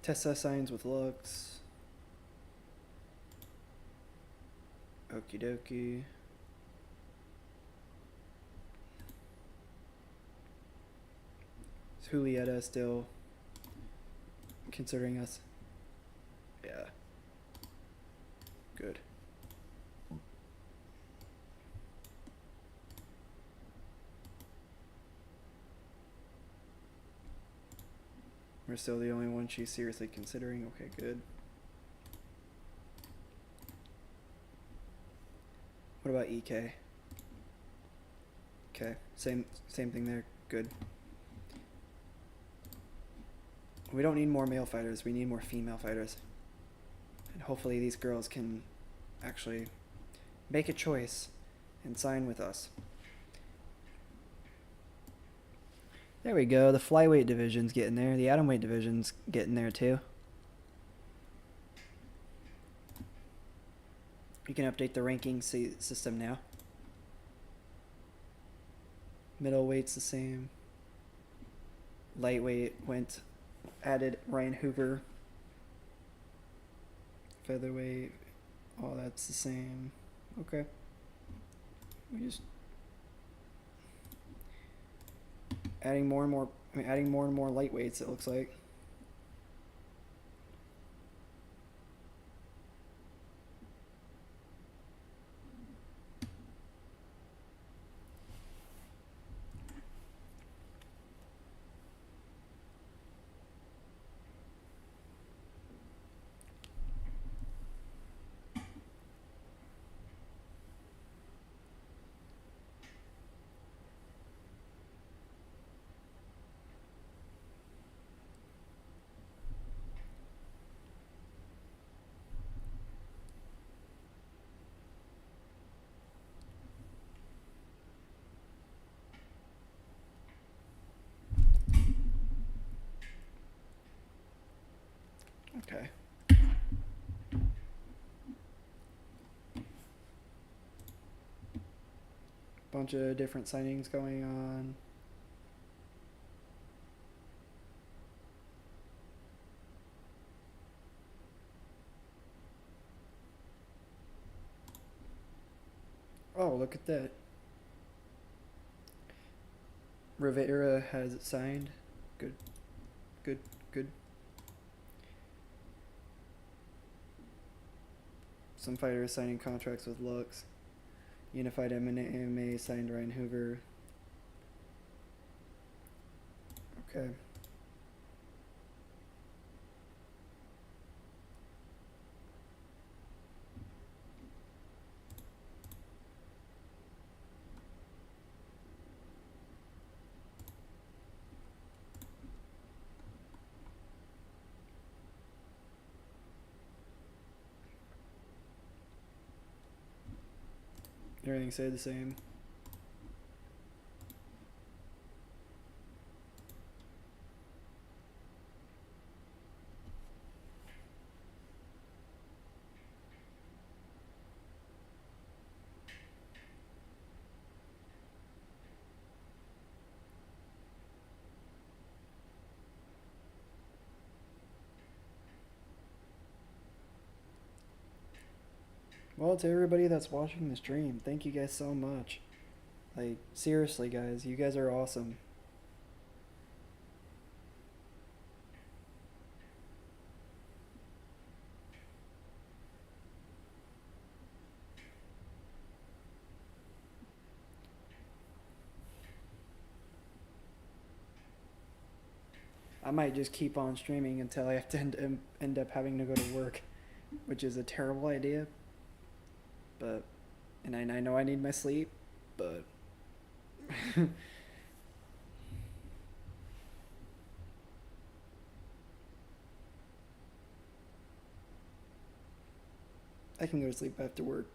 [SPEAKER 1] Tessa signs with Lux. Okie dokie. Is Julieta still considering us? Yeah. Good. We're still the only one she's seriously considering. Okay, good. What about EK? Okay, same thing there. Good. We don't need more male fighters. We need more female fighters. And hopefully these girls can actually make a choice and sign with us. There we go. The flyweight division's getting there. The atomweight division's getting there too. You can update the ranking system now. Middleweight's the same. Lightweight added Ryan Hoover. Featherweight, all that's the same. Okay. We just adding more and more lightweights, it looks like. Okay. bunch of different signings going on. Oh, look at that. Rivera has it signed. Good, good, good. Some fighters signing contracts with Lux. Unified MMA signed Ryan Hoover. Okay. Everything stayed the same. Well, to everybody that's watching the stream, thank you guys so much. Like, seriously, guys, you guys are awesome. I might just keep on streaming until I have to end up having to go to work, which is a terrible idea. But, and I know I need my sleep, but I can go to sleep after work.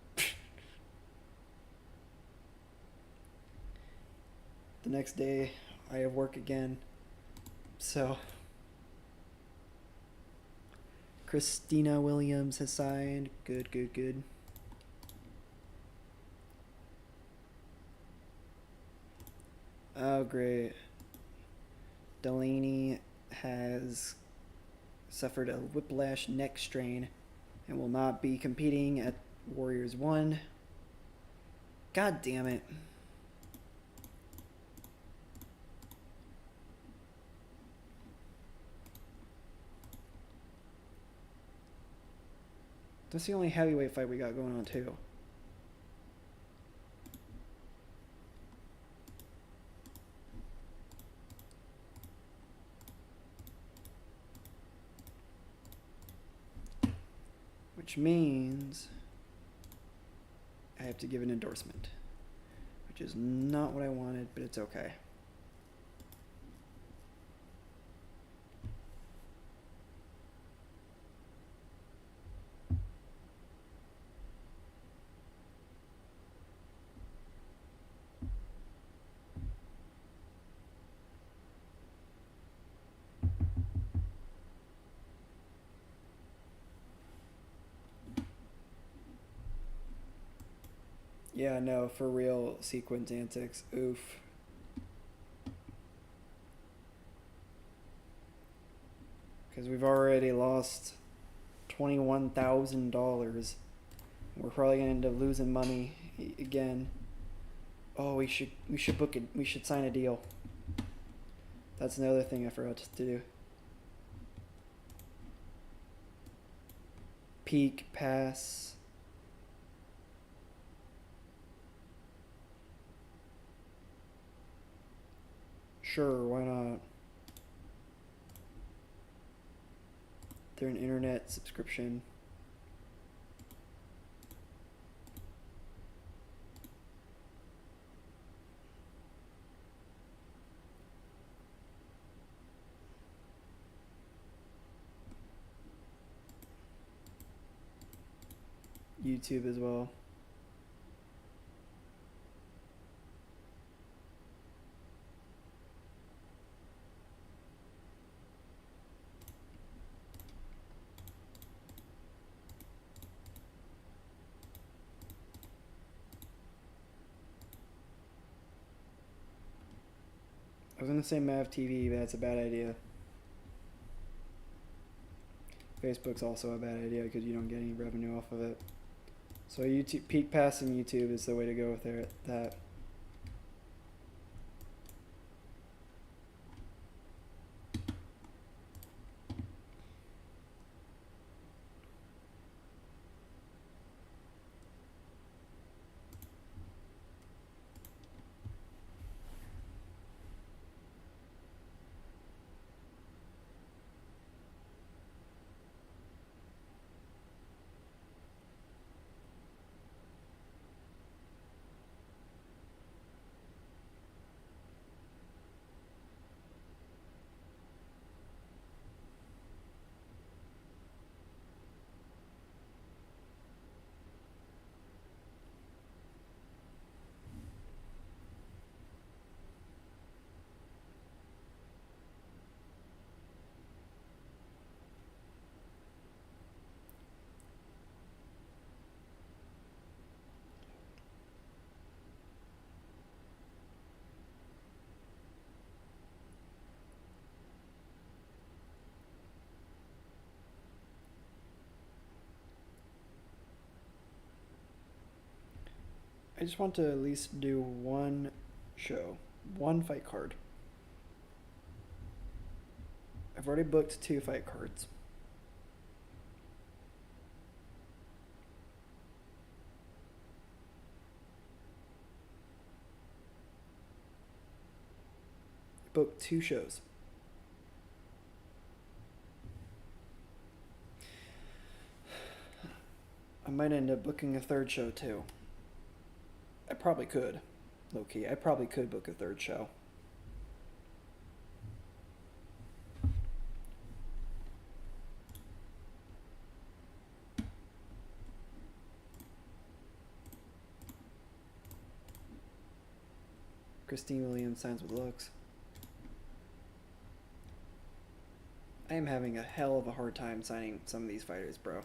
[SPEAKER 1] The next day, I have work again. So, Christina Williams has signed. Good, good, good. Oh, great. Delaney has suffered a whiplash neck strain and will not be competing at Warriors 1. God damn it. That's the only heavyweight fight we got going on, too. Which means I have to give an endorsement, which is not what I wanted, but it's okay. Yeah, no, for real, sequence antics. Oof. Because we've already lost $21,000. We're probably gonna end up losing money again. Oh, we should book it. We should sign a deal. That's another thing I forgot to do. Peak pass. Sure, why not? They're an internet subscription. YouTube as well. I was gonna say Mav TV, but that's a bad idea. Facebook's also a bad idea because you don't get any revenue off of it. So YouTube, Peak Pass and YouTube is the way to go with that. I just want to at least do one show, one fight card. I've already booked 2 fight cards. Booked 2 shows. I might end up booking a 3rd show too. I probably could, low key. I probably could book a 3rd show. Christine Williams signs with looks. I am having a hell of a hard time signing some of these fighters, bro.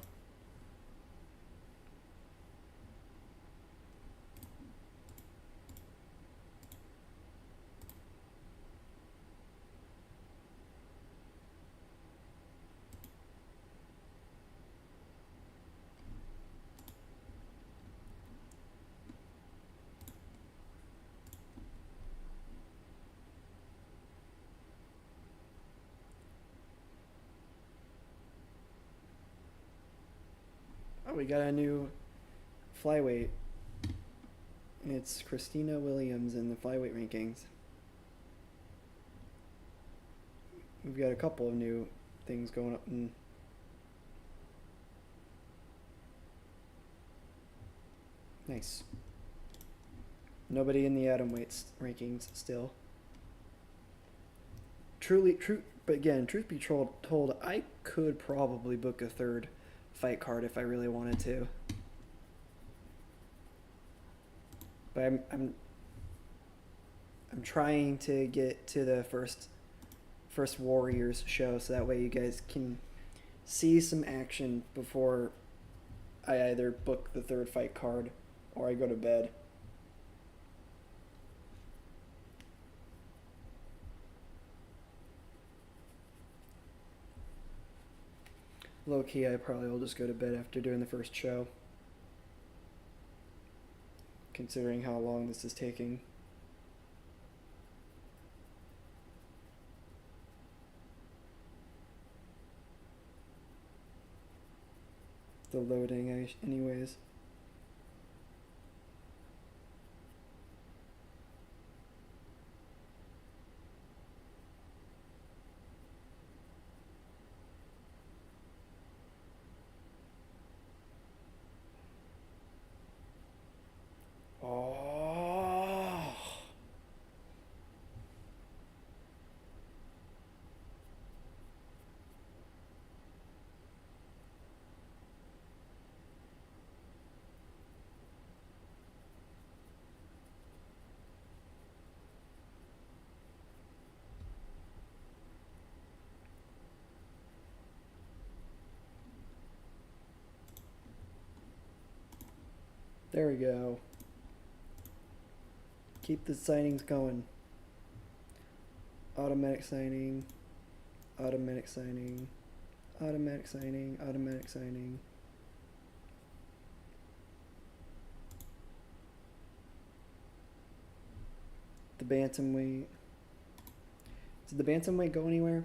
[SPEAKER 1] Oh, we got a new flyweight. It's Christina Williams in the flyweight rankings. We've got a couple of new things going up in nice. Nobody in the atomweight rankings still. But again, truth be told, I could probably book a 3rd fight card if I really wanted to. But I'm trying to get to the first Warriors show, so that way you guys can see some action before I either book the 3rd fight card or I go to bed. Low key, I probably will just go to bed after doing the first show, considering how long this is taking. The loading, anyways. Oh. There we go. Keep the signings going. Automatic signing. Automatic signing. Automatic signing. Automatic signing. The bantamweight. Did the bantamweight go anywhere?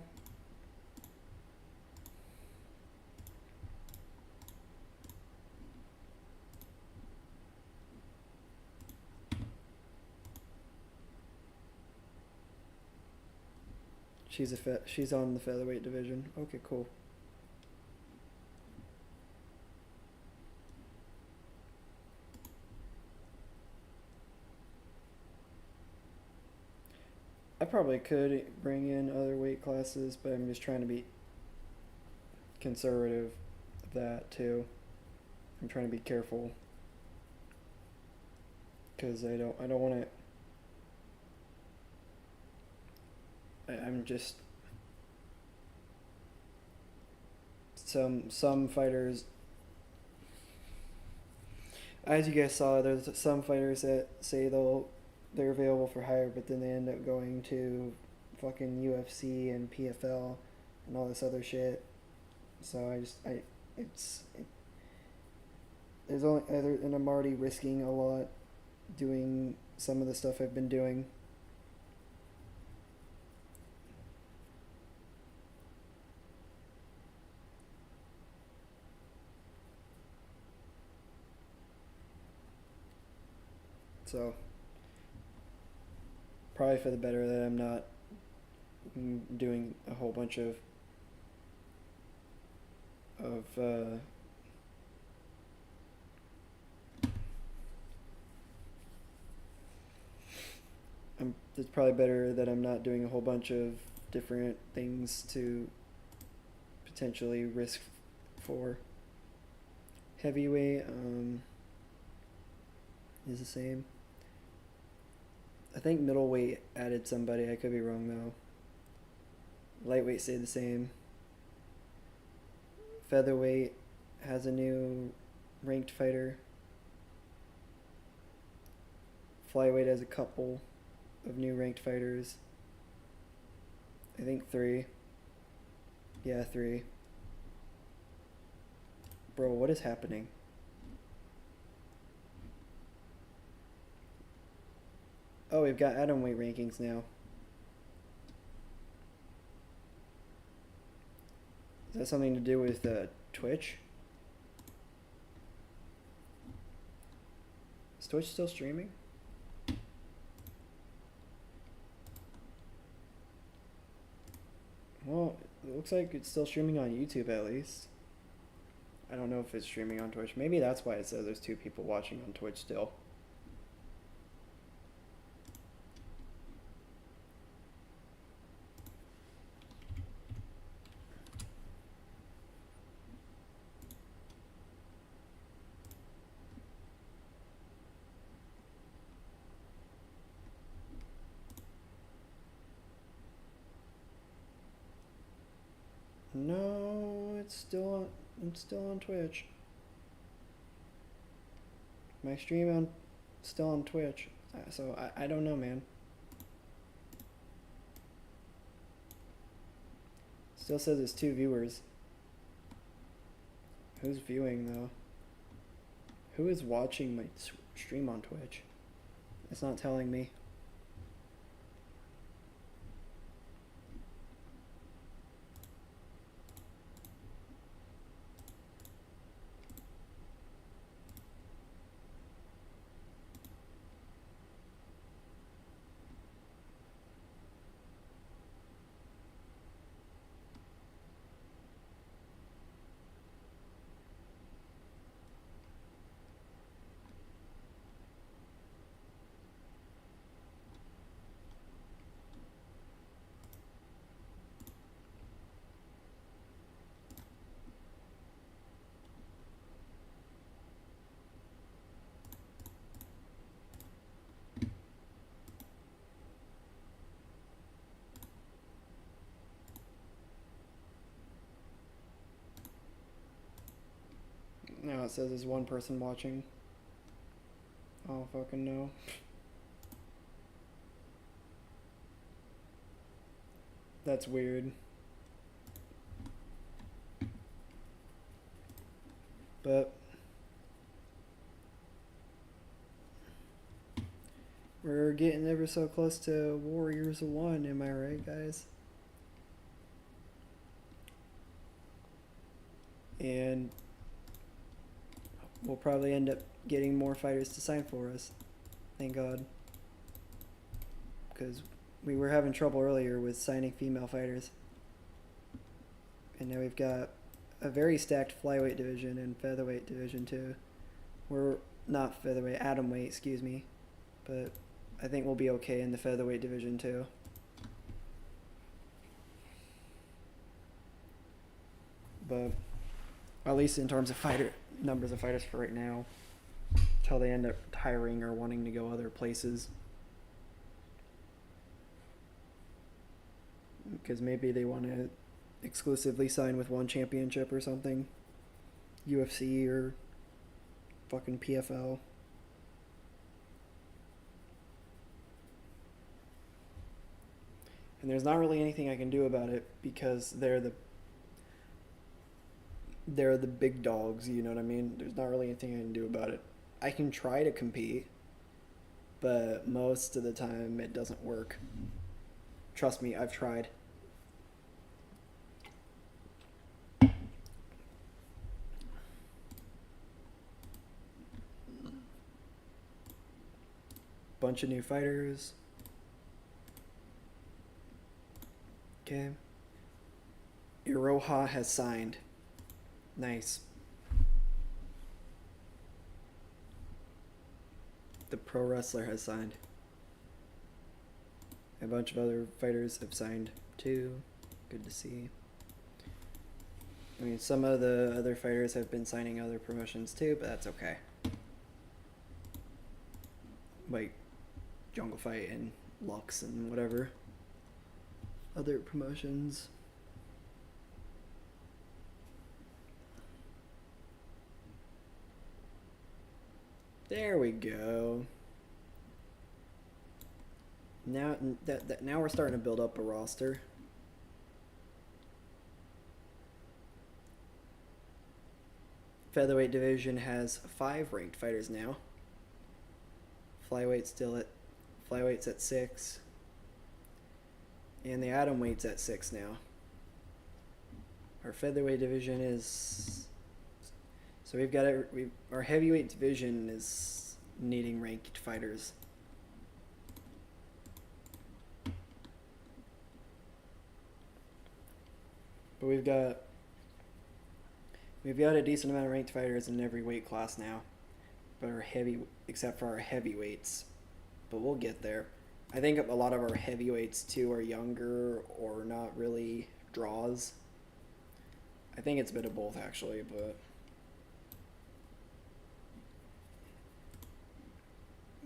[SPEAKER 1] She's on the featherweight division. Okay, cool. I probably could bring in other weight classes, but I'm just trying to be conservative of that too. I'm trying to be careful because I don't want to. I'm just some fighters. As you guys saw, there's some fighters that say they're available for hire, but then they end up going to fucking UFC and PFL and all this other shit. So there's only and I'm already risking a lot doing some of the stuff I've been doing. So probably for the better that I'm not doing a whole bunch of it's probably better that I'm not doing a whole bunch of different things to potentially risk for. Heavyweight is the same. I think middleweight added somebody. I could be wrong though. Lightweight stayed the same. Featherweight has a new ranked fighter. Flyweight has a couple of new ranked fighters. I think 3. Yeah, 3. Bro, what is happening? Oh, we've got atomweight rankings now. Is that something to do with Twitch? Is Twitch still streaming? Well, it looks like it's still streaming on YouTube at least. I don't know if it's streaming on Twitch. Maybe that's why it says there's 2 people watching on Twitch still. No, I'm still on Twitch. My stream still on Twitch. So I don't know, man. Still says it's 2 viewers. Who's viewing though? Who is watching my stream on Twitch? It's not telling me. Now it says there's 1 person watching. Oh, fucking no. That's weird. But we're getting ever so close to Warriors 1, am I right, guys? And we'll probably end up getting more fighters to sign for us. Thank God. Because we were having trouble earlier with signing female fighters. And now we've got a very stacked flyweight division and featherweight division too. We're not featherweight, atomweight, excuse me. But I think we'll be okay in the featherweight division too. But at least in terms of numbers of fighters for right now, until they end up hiring or wanting to go other places. Because maybe they want to exclusively sign with one championship or something. UFC or fucking PFL. And there's not really anything I can do about it because they're the big dogs, you know what I mean? There's not really anything I can do about it. I can try to compete, but most of the time it doesn't work. Trust me, I've tried. Bunch of new fighters. Okay. Iroha has signed. Nice. The pro wrestler has signed. A bunch of other fighters have signed too. Good to see. I mean, some of the other fighters have been signing other promotions too, but that's okay. Like Jungle Fight and Lux and whatever. Other promotions. There we go. Now now we're starting to build up a roster. Featherweight division has 5 ranked fighters now. Flyweight's at 6. And the atomweight's at 6 now. Our featherweight division is... So we've got our heavyweight division is needing ranked fighters. But we've got a decent amount of ranked fighters in every weight class now. But except for our heavyweights. But we'll get there. I think a lot of our heavyweights too are younger or not really draws. I think it's a bit of both actually, but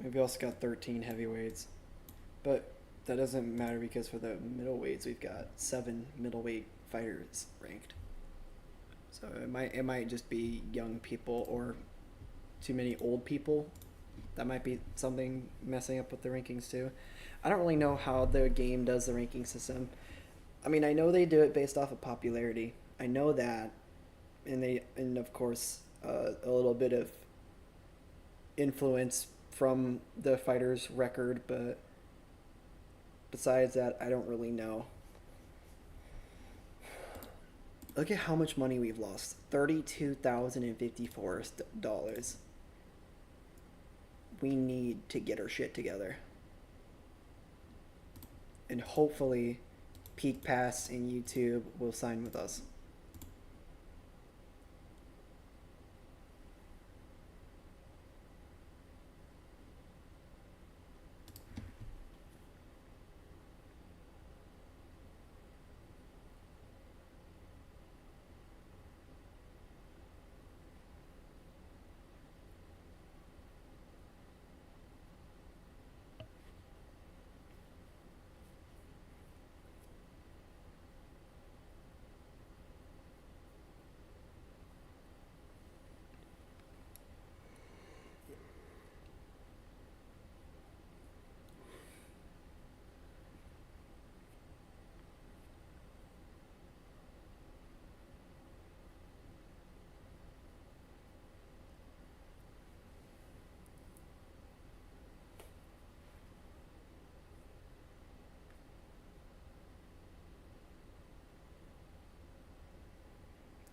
[SPEAKER 1] we've also got 13 heavyweights. But that doesn't matter because for the middleweights we've got 7 middleweight fighters ranked. So it might just be young people or too many old people. That might be something messing up with the rankings too. I don't really know how the game does the ranking system. I mean, I know they do it based off of popularity. I know that, and of course a little bit of influence from the fighter's record, but besides that, I don't really know. Look at how much money we've lost. $32,054. We need to get our shit together. And hopefully Peak Pass and YouTube will sign with us.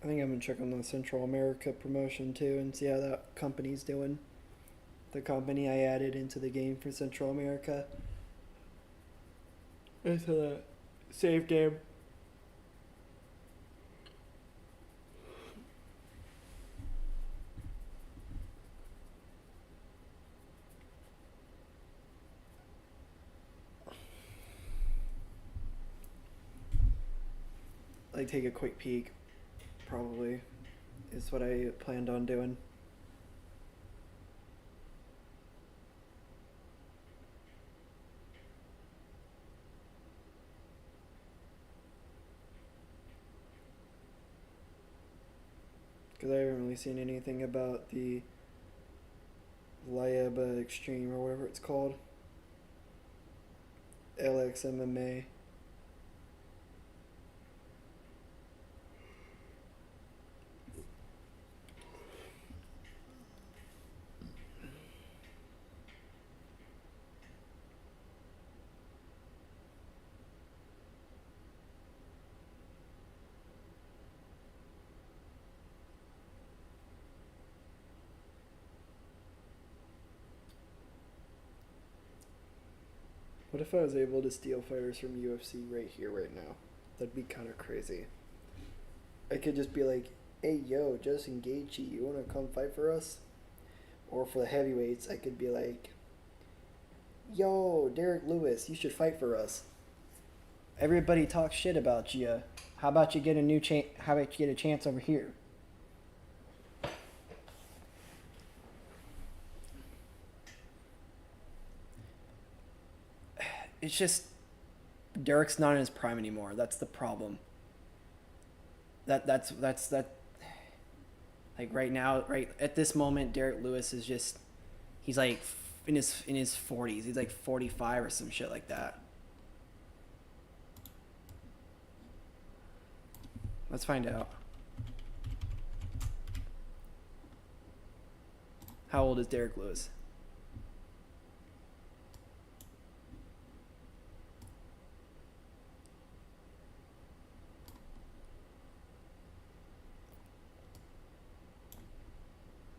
[SPEAKER 1] I think I'm gonna check on the Central America promotion too and see how that company's doing. The company I added into the game for Central America. Into the save game. Like take a quick peek, probably, is what I planned on doing. Because I haven't really seen anything about the Liaba Extreme or whatever it's called. LXMMA. What if I was able to steal fighters from UFC right here, right now? That'd be kind of crazy. I could just be like, hey, yo, Justin Gaethje, you want to come fight for us? Or for the heavyweights, I could be like, yo, Derek Lewis, you should fight for us. Everybody talks shit about you. How about you get a new chance? How about you get a chance over here? It's just Derek's not in his prime anymore. That's the problem. That's that. Like right now, right at this moment, Derek Lewis is just he's like in his 40s. He's like 45 or some shit like that. Let's find out. How old is Derek Lewis?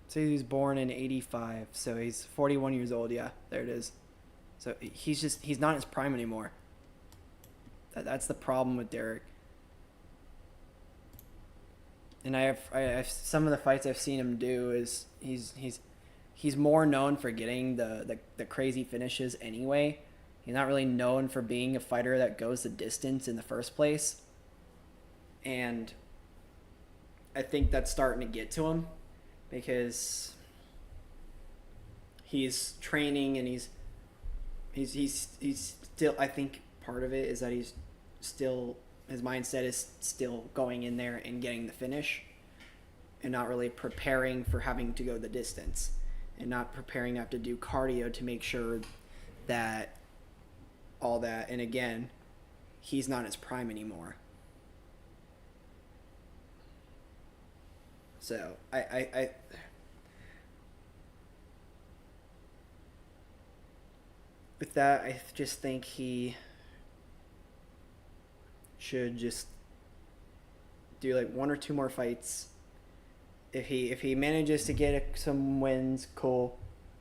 [SPEAKER 1] So he was born in 85, so he's 41 years old. Yeah, there it is. So he's not in his prime anymore. That's the problem with Derek. And I have some of the fights I've seen him do is he's more known for getting the crazy finishes anyway. He's not really known for being a fighter that goes the distance in the first place. And I think that's starting to get to him because he's training and he's still, I think part of it is that he's still, his mindset is still going in there and getting the finish and not really preparing for having to go the distance and not preparing to have to do cardio to make sure that all that. And again, he's not in his prime anymore. So I with that, I just think he should just do like one or two more fights. If he manages to get some wins, cool.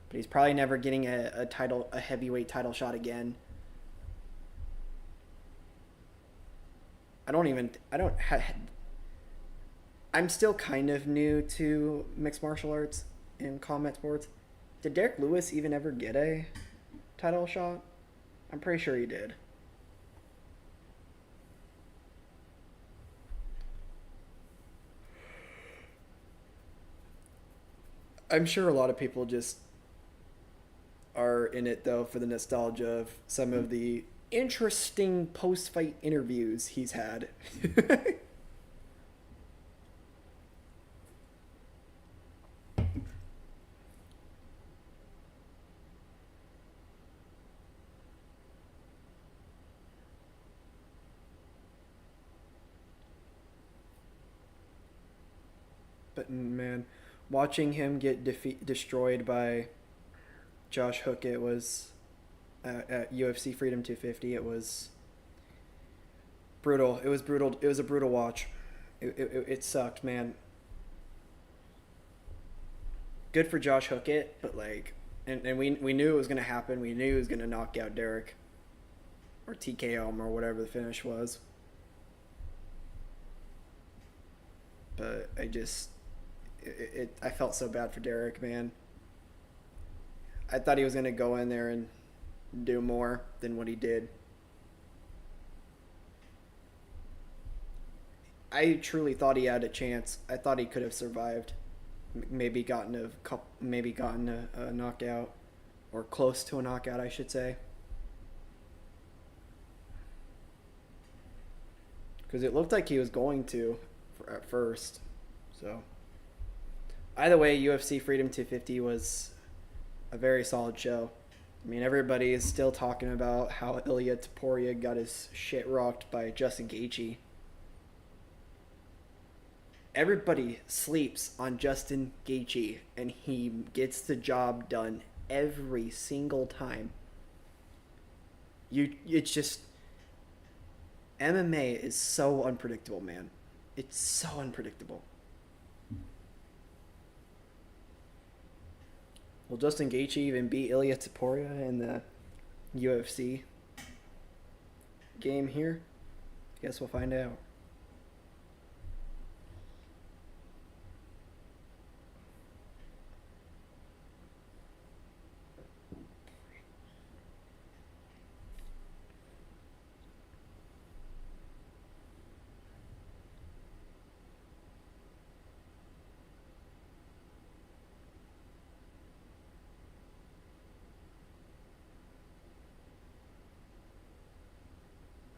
[SPEAKER 1] But he's probably never getting a heavyweight title shot again. I'm still kind of new to mixed martial arts and combat sports. Did Derek Lewis even ever get a title shot? I'm pretty sure he did. I'm sure a lot of people just are in it though for the nostalgia of some of the interesting post-fight interviews he's had. But man, watching him get destroyed by Josh Hookett was at UFC Freedom 250. It was brutal. It was brutal. It was a brutal watch. It sucked, man. Good for Josh Hookett, but like, and we knew it was gonna happen. We knew he was gonna knock out Derek or TKO him or whatever the finish was. But I felt so bad for Derek, man. I thought he was gonna go in there and do more than what he did. I truly thought he had a chance. I thought he could have survived. Maybe gotten a knockout, or close to a knockout, I should say. Because it looked like he was going to at first. So either way, UFC Freedom 250 was a very solid show. I mean, everybody is still talking about how Ilya Taporia got his shit rocked by Justin Gaethje. Everybody sleeps on Justin Gaethje, and he gets the job done every single time. It's just MMA is so unpredictable, man. It's so unpredictable. Will Justin Gaethje even beat Ilya Taporia in the UFC game here? Guess we'll find out.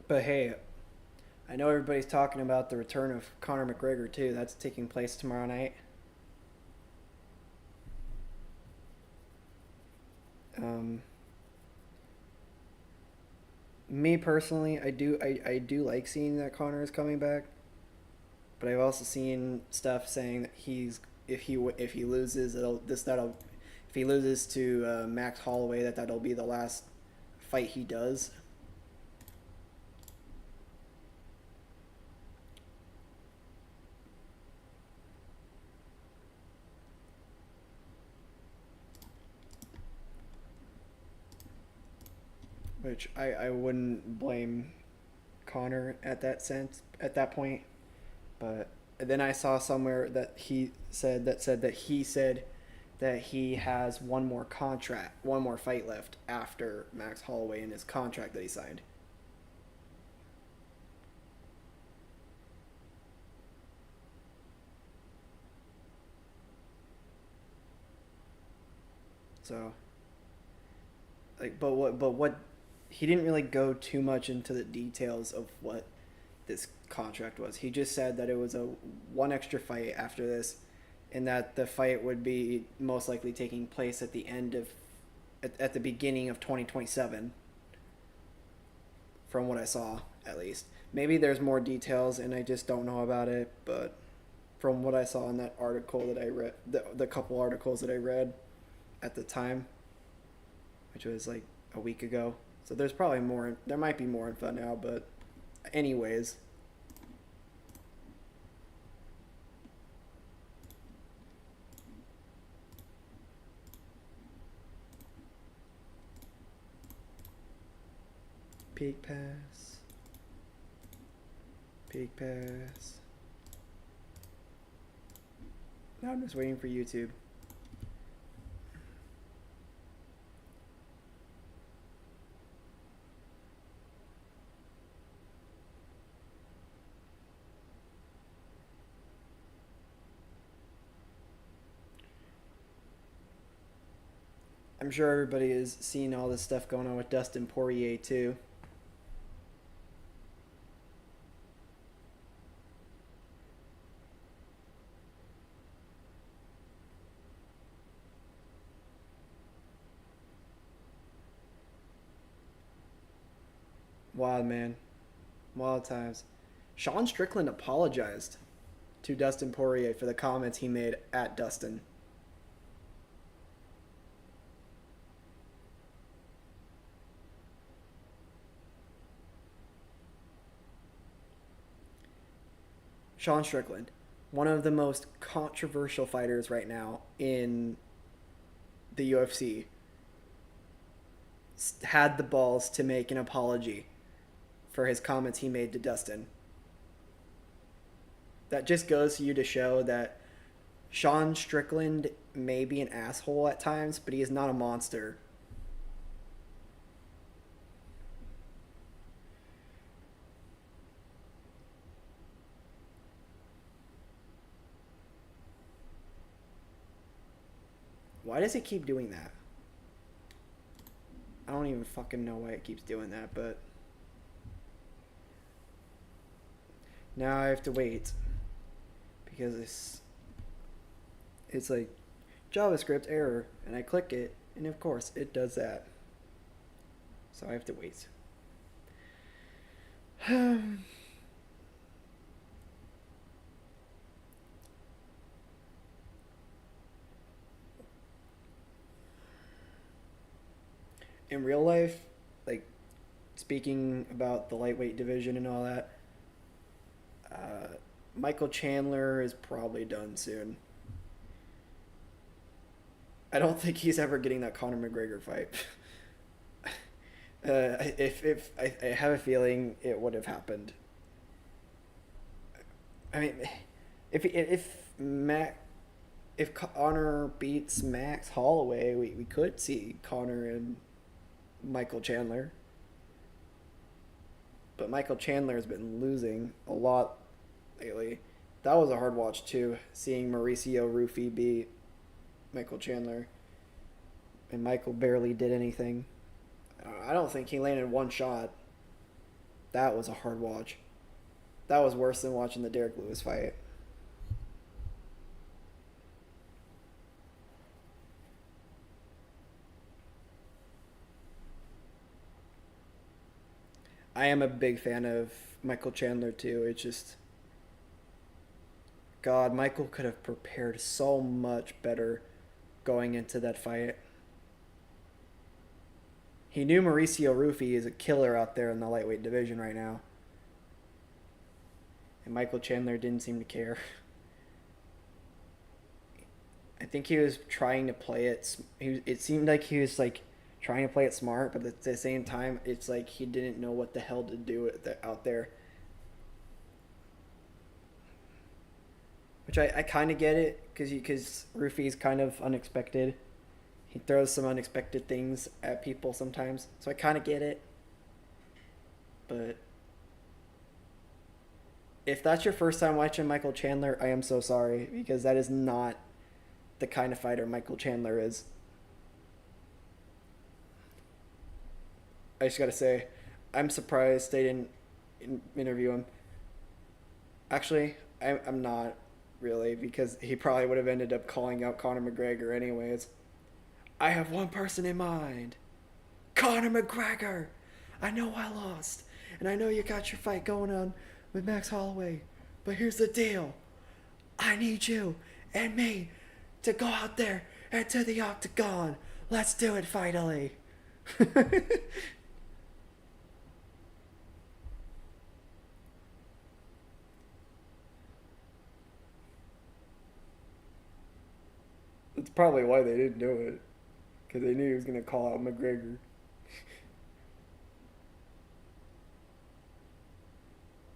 [SPEAKER 1] But hey, I know everybody's talking about the return of Conor McGregor too. That's taking place tomorrow night. Um, Me personally, I do like seeing that Conor is coming back, but I've also seen stuff saying that if he loses, that'll if he loses to Max Holloway, that'll be the last fight he does. Which I wouldn't blame Connor at that point. But then I saw somewhere that he said that he has one more fight left after Max Holloway in his contract that he signed. So like, but what he didn't really go too much into the details of what this contract was. He just said that it was a one extra fight after this, and that the fight would be most likely taking place at the beginning of 2027. From what I saw, at least. Maybe there's more details and I just don't know about it, but from what I saw in that article that I read, the couple articles that I read at the time, which was like a week ago. So there's probably more. There might be more info now, but anyways. Peak pass. Peak pass. Now I'm just waiting for YouTube. I'm sure everybody is seeing all this stuff going on with Dustin Poirier too. Wild, man. Wild times. Sean Strickland apologized to Dustin Poirier for the comments he made at Dustin. Sean Strickland, one of the most controversial fighters right now in the UFC, had the balls to make an apology for his comments he made to Dustin. That just goes to you to show that Sean Strickland may be an asshole at times, but he is not a monster. Why does it keep doing that? I don't even fucking know why it keeps doing that, but now I have to wait because it's like JavaScript error, and I click it, and of course it does that. So I have to wait. In real life, like speaking about the lightweight division and all that, Michael Chandler is probably done soon. I don't think he's ever getting that Conor McGregor fight. If I have a feeling it would have happened. I mean, if Conor beats Max Holloway, we could see Conor and Michael Chandler. But Michael Chandler has been losing a lot lately. That was a hard watch too, seeing Mauricio Rufy beat Michael Chandler. And Michael barely did anything. I don't think he landed one shot. That was a hard watch. That was worse than watching the Derek Lewis fight. I am a big fan of Michael Chandler too. It's just, God, Michael could have prepared so much better going into that fight. He knew Mauricio Rufy is a killer out there in the lightweight division right now. And Michael Chandler didn't seem to care. I think he was trying to play it. It seemed like he was like trying to play it smart, but at the same time, it's like he didn't know what the hell to do out there. Which I kind of get it, because Rufy's kind of unexpected. He throws some unexpected things at people sometimes, so I kind of get it. But if that's your first time watching Michael Chandler, I am so sorry, because that is not the kind of fighter Michael Chandler is. I just gotta say, I'm surprised they didn't interview him. Actually, I'm not really, because he probably would have ended up calling out Conor McGregor anyways. I have one person in mind. Conor McGregor! I know I lost, and I know you got your fight going on with Max Holloway, but here's the deal. I need you and me to go out there and to the octagon. Let's do it finally. That's probably why they didn't do it. Because they knew he was going to call out McGregor.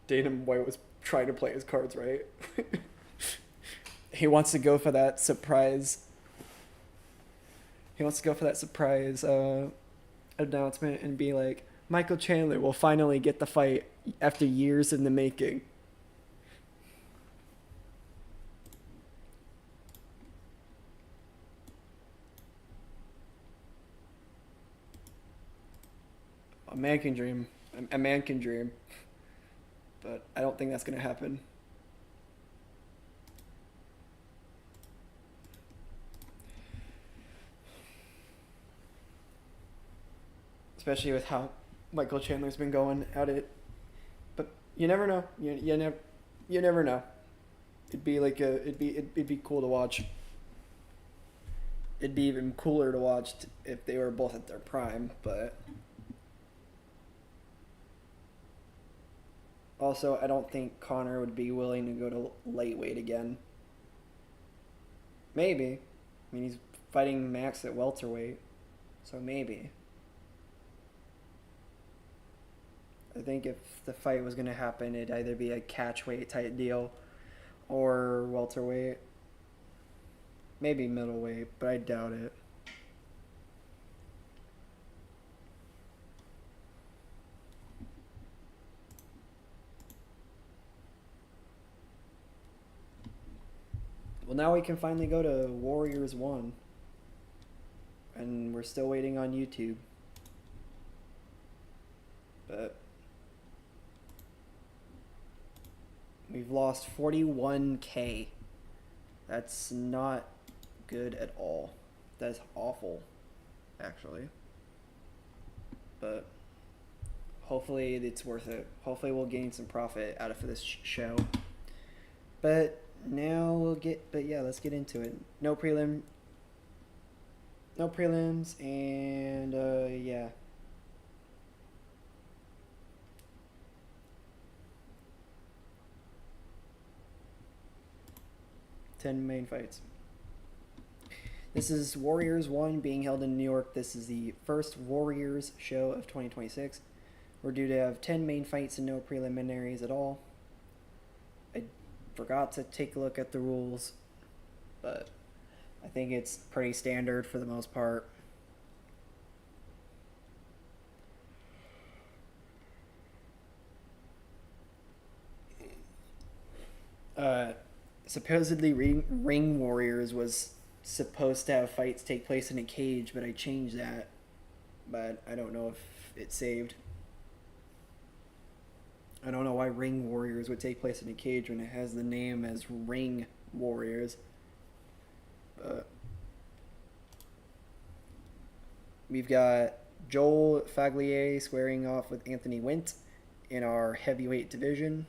[SPEAKER 1] Dana White was trying to play his cards right. He wants to go for that surprise. He wants to go for that surprise announcement and be like, Michael Chandler will finally get the fight after years in the making. A man can dream. A man can dream. But I don't think that's going to happen. Especially with how Michael Chandler's been going at it. But you never know. You never know. It'd be cool to watch. It'd be even cooler to watch if they were both at their prime, but Also, I don't think Connor would be willing to go to lightweight again. Maybe. I mean, he's fighting Max at welterweight, so maybe. I think if the fight was going to happen, it'd either be a catchweight type deal or welterweight. Maybe middleweight, but I doubt it. Well, now we can finally go to Warriors 1. And we're still waiting on YouTube. But we've lost 41K. That's not good at all. That's awful, actually. But hopefully it's worth it. Hopefully we'll gain some profit out of this show. But now let's get into it. No prelims, and yeah. Ten main fights. This is Warriors 1 being held in New York. This is the first Warriors show of 2026. We're due to have 10 main fights and no preliminaries at all. I forgot to take a look at the rules, but I think it's pretty standard for the most part. Supposedly Ring Warriors was supposed to have fights take place in a cage, but I changed that. But I don't know if it saved. I don't know why Ring Warriors would take place in a cage when it has the name as Ring Warriors. But we've got Joel Faglier squaring off with Anthony Wint in our heavyweight division.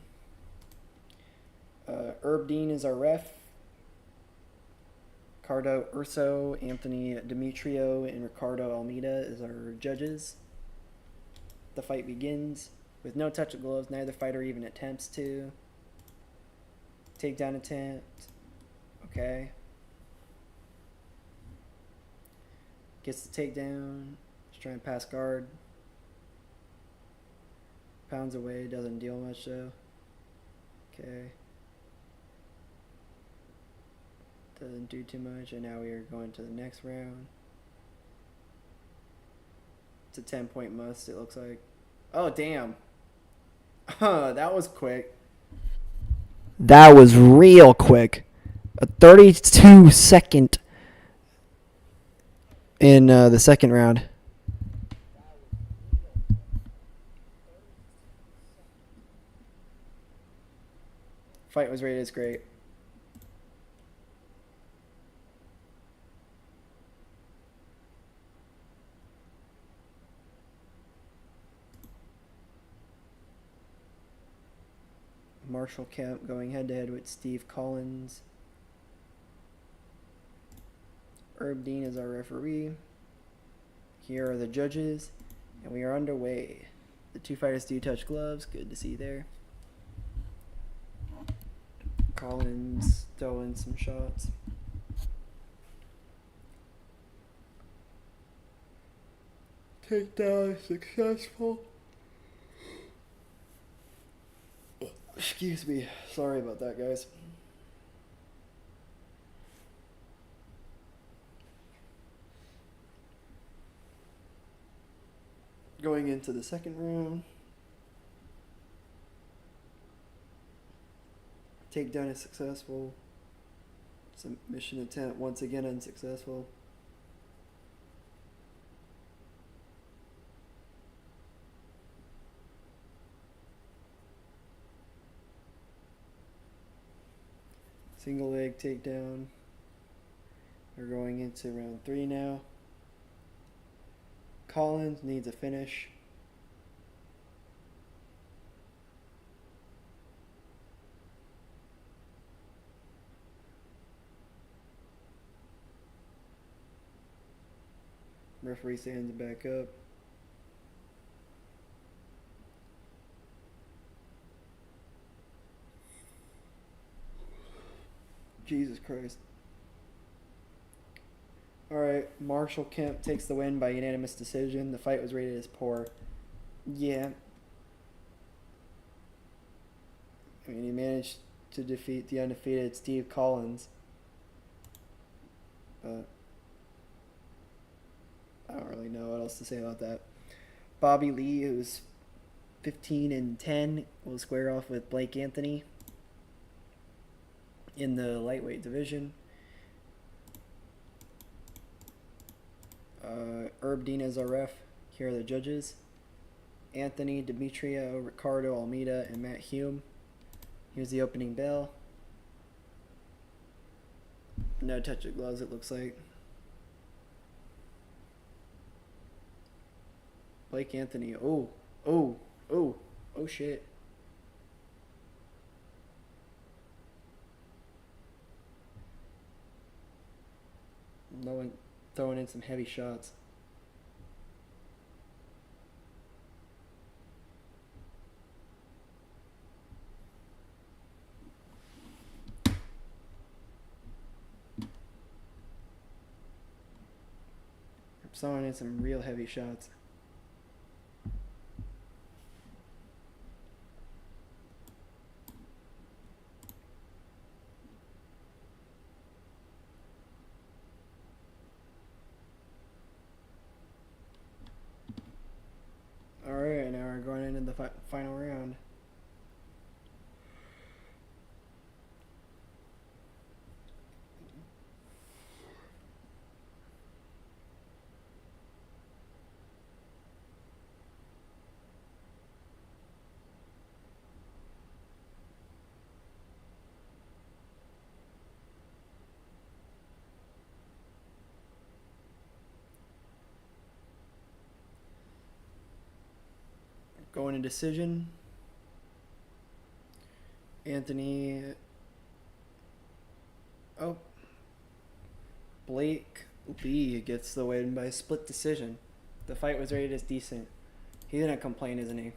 [SPEAKER 1] Herb Dean is our ref. Ricardo Urso, Anthony Demetrio, and Ricardo Almeida is our judges. The fight begins with no touch of gloves. Neither fighter even attempts to. Takedown attempt. Okay. Gets the takedown. Just trying to pass guard. Pounds away. Doesn't deal much though. Okay. Doesn't do too much. And now we are going to the next round. It's a 10-point must, it looks like. Oh, damn. That was quick. That was real quick. A 32-second in the second round. Fight was rated as great. Marshall Kemp going head-to-head with Steve Collins. Herb Dean is our referee. Here are the judges, and we are underway. The two fighters do touch gloves. Good to see there. Collins throwing some shots. Takedown successful. Excuse me. Sorry about that, guys. Going into the second round. Takedown is successful. Submission attempt once again unsuccessful. Single leg takedown. We're going into round 3 now. Collins needs a finish. Referee stands back up. Jesus Christ. Alright, Marshall Kemp takes the win by unanimous decision. The fight was rated as poor. Yeah. I mean, he managed to defeat the undefeated Steve Collins. But I don't really know what else to say about that. Bobby Lee, who's 15-10, will square off with Blake Anthony in the lightweight division. Herb Dean is our ref. Here are the judges: Anthony Demetrio, Ricardo Almeida, and Matt Hume. Here's the opening bell. No touch of gloves, it looks like. Blake Anthony. Oh shit. No one throwing in some heavy shots. Throwing in some real heavy shots. Alright, now we're going into the final round. Going to decision. Anthony. Oh. Blake Lee gets the win by split decision. The fight was rated as decent. He's gonna complain, isn't he?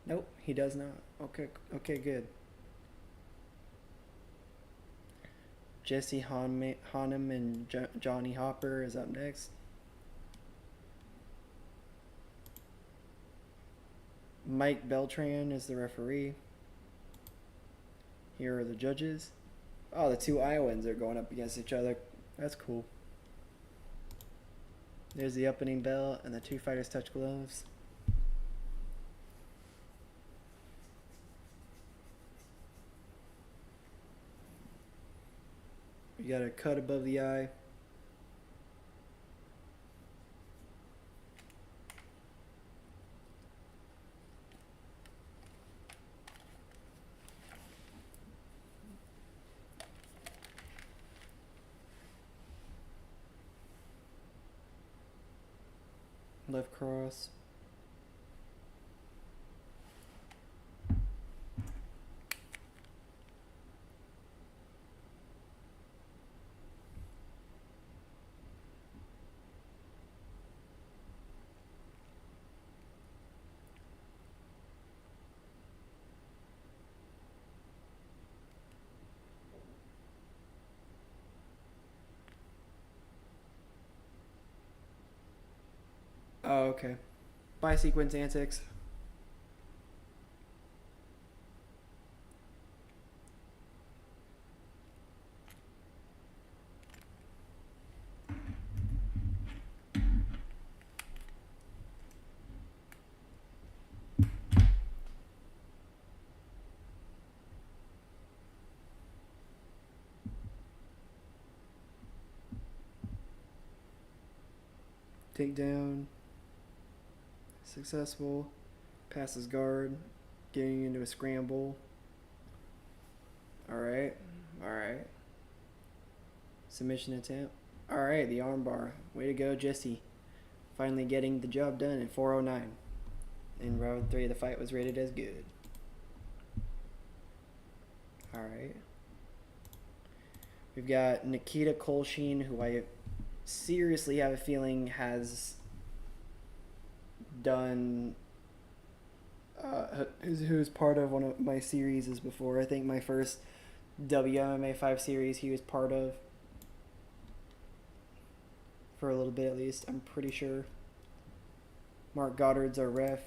[SPEAKER 1] Nope, he does not. Okay, good. Jesse Hanem and Johnny Hopper is up next. Mike Beltran is the referee. Here are the judges. Oh, the two Iowans are going up against each other. That's cool. There's the opening bell, and the two fighters touch gloves. We got a cut above the eye. Left cross. Oh, okay. By sequence antics. Takedown. Successful. Passes guard. Getting into a scramble. Alright. Submission attempt. Alright, the armbar. Way to go, Jesse. Finally getting the job done in 4:09. In round 3, the fight was rated as good. Alright. We've got Nikita Kolshin, who I seriously have a feeling has done who's part of one of my series before. I think my first WMMA5 series he was part of for a little bit at least. I'm pretty sure. Mark Goddard's our ref.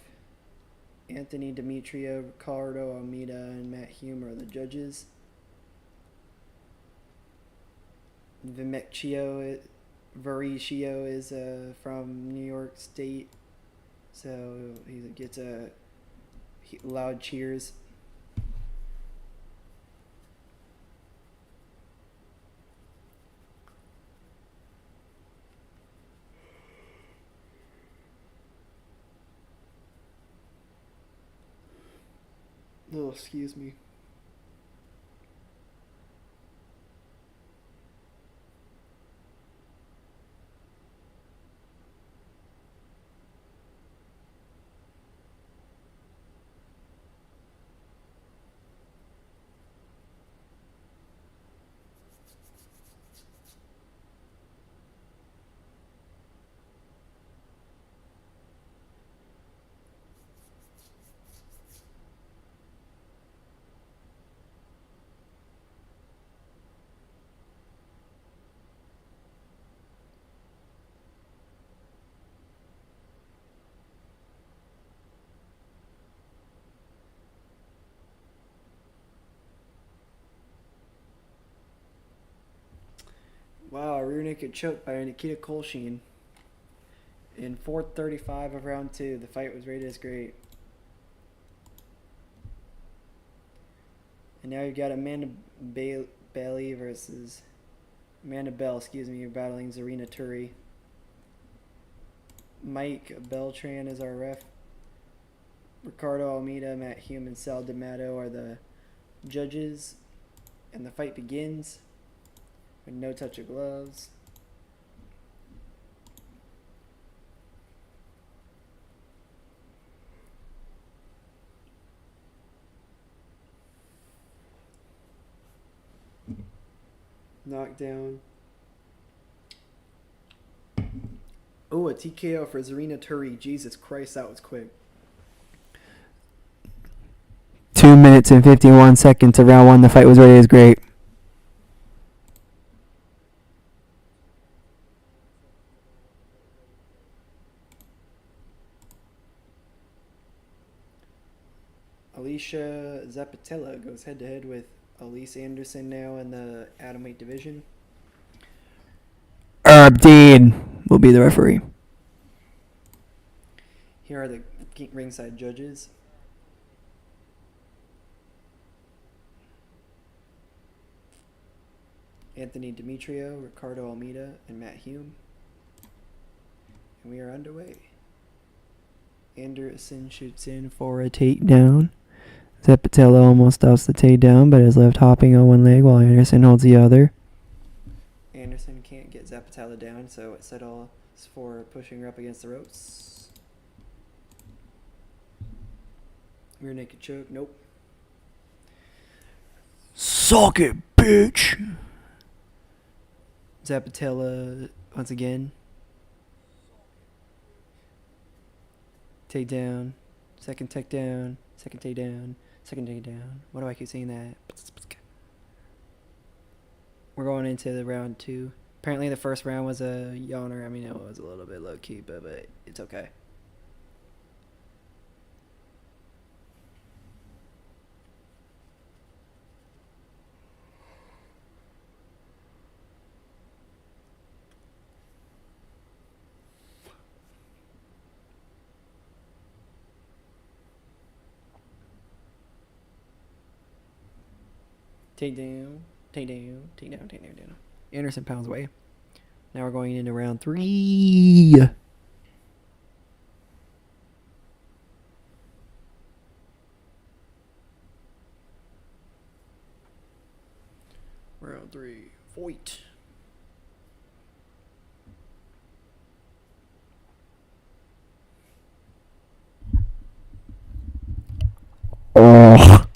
[SPEAKER 1] Anthony Demetrio, Ricardo Almeida, and Matt Hume are the judges. Vimecchio is from New York State, so he gets loud cheers. Oh, excuse me. Wow, a rear naked choke by Nikita Kolshin in 4:35 of round 2. The fight was rated as great. And now you've got Amanda Bailey versus Amanda Bell, battling Zarina Turi. Mike Beltran is our ref. Ricardo Almeida, Matt Hume, and Sal D'Amato are the judges. And the fight begins with no touch of gloves. Knockdown. Oh, a TKO for Zarina Turi. Jesus Christ, that was quick.
[SPEAKER 2] 2 minutes and 51 seconds of round 1. The fight was rated as great.
[SPEAKER 1] Alicia Zapatella goes head-to-head with Elise Anderson now in the atomweight division.
[SPEAKER 2] Herb Dean will be the referee.
[SPEAKER 1] Here are the ringside judges. Anthony Demetrio, Ricardo Almeida, and Matt Hume. And we are underway. Anderson shoots in for a takedown. Zapatella almost stops the takedown, but is left hopping on one leg while Anderson holds the other. Anderson can't get Zapatella down, so it settles for pushing her up against the ropes. Rear naked choke, nope.
[SPEAKER 2] Suck it, bitch!
[SPEAKER 1] Zapatella once again. Takedown. Second takedown. Second takedown. Second takedown. Why do I keep saying that? We're going into the round 2. Apparently the first round was a yawner. I mean, it was a little bit low-key, but it's okay. Takedown, takedown, takedown, takedown, takedown. Anderson pounds away. Now we're going into round 3. Round 3. Fight.
[SPEAKER 2] Oh.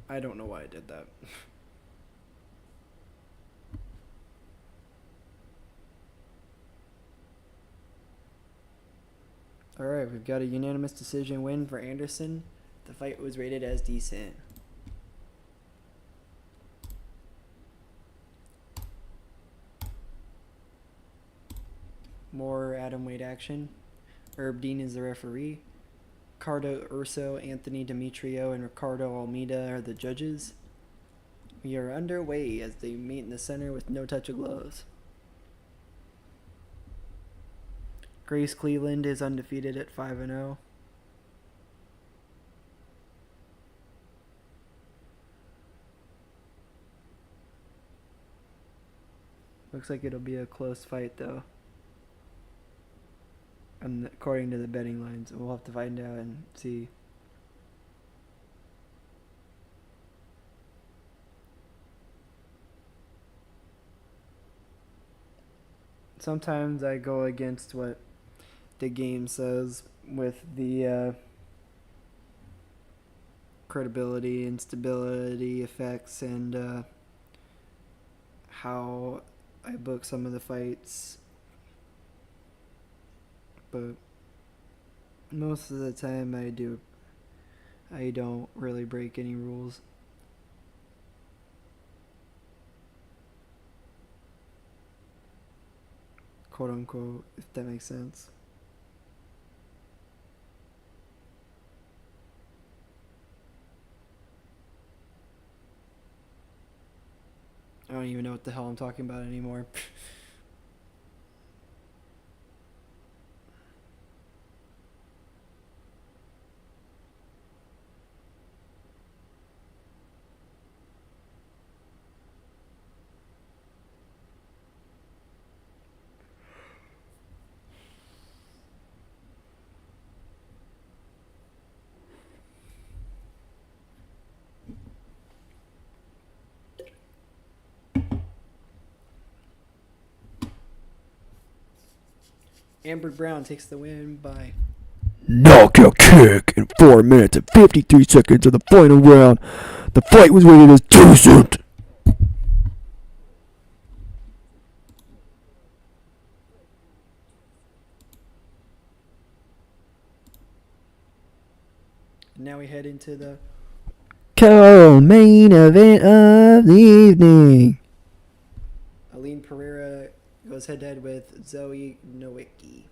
[SPEAKER 1] I don't know why I did that. All right, we've got a unanimous decision win for Anderson. The fight was rated as decent. More atomweight action. Herb Dean is the referee. Ricardo Urso, Anthony Demetrio, and Ricardo Almeida are the judges. We are underway as they meet in the center with no touch of gloves. Grace Cleveland is undefeated at 5-0. Looks like it'll be a close fight though. And according to the betting lines, we'll have to find out and see. Sometimes I go against what the game says with the credibility and stability effects and how I book some of the fights. But most of the time I don't really break any rules. Quote unquote, if that makes sense. I don't even know what the hell I'm talking about anymore. Amber Brown takes the win by
[SPEAKER 2] Knockout kick in 4 minutes and 53 seconds of the final round. The fight was rated as decent.
[SPEAKER 1] now we head into the
[SPEAKER 2] Co-main event of the evening.
[SPEAKER 1] Aline Pereira goes head to head with Zoe Nowicki.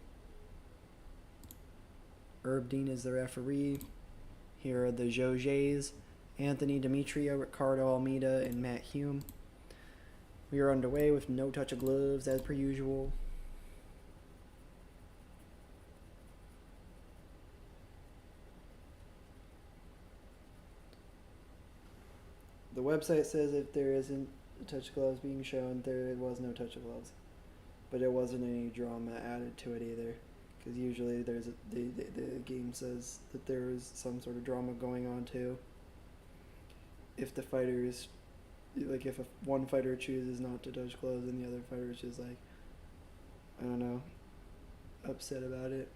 [SPEAKER 1] Herb Dean is the referee. Here are the Jauges, Anthony Demetrio, Ricardo Almeida, and Matt Hume. We are underway with no touch of gloves as per usual. The website says if there isn't a touch of gloves being shown, there was no touch of gloves. But there wasn't any drama added to it either. Because usually the game says that there is some sort of drama going on too. If the fighters, like if one fighter chooses not to touch gloves and the other fighter is just like, I don't know, upset about it.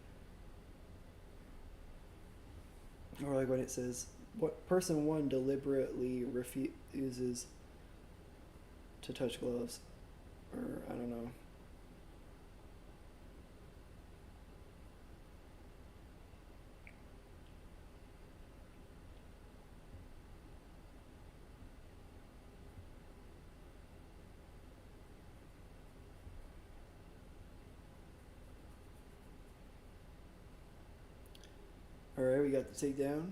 [SPEAKER 1] Or like when it says, what person one deliberately refuses to touch gloves. Or I don't know. Alright, we got the takedown.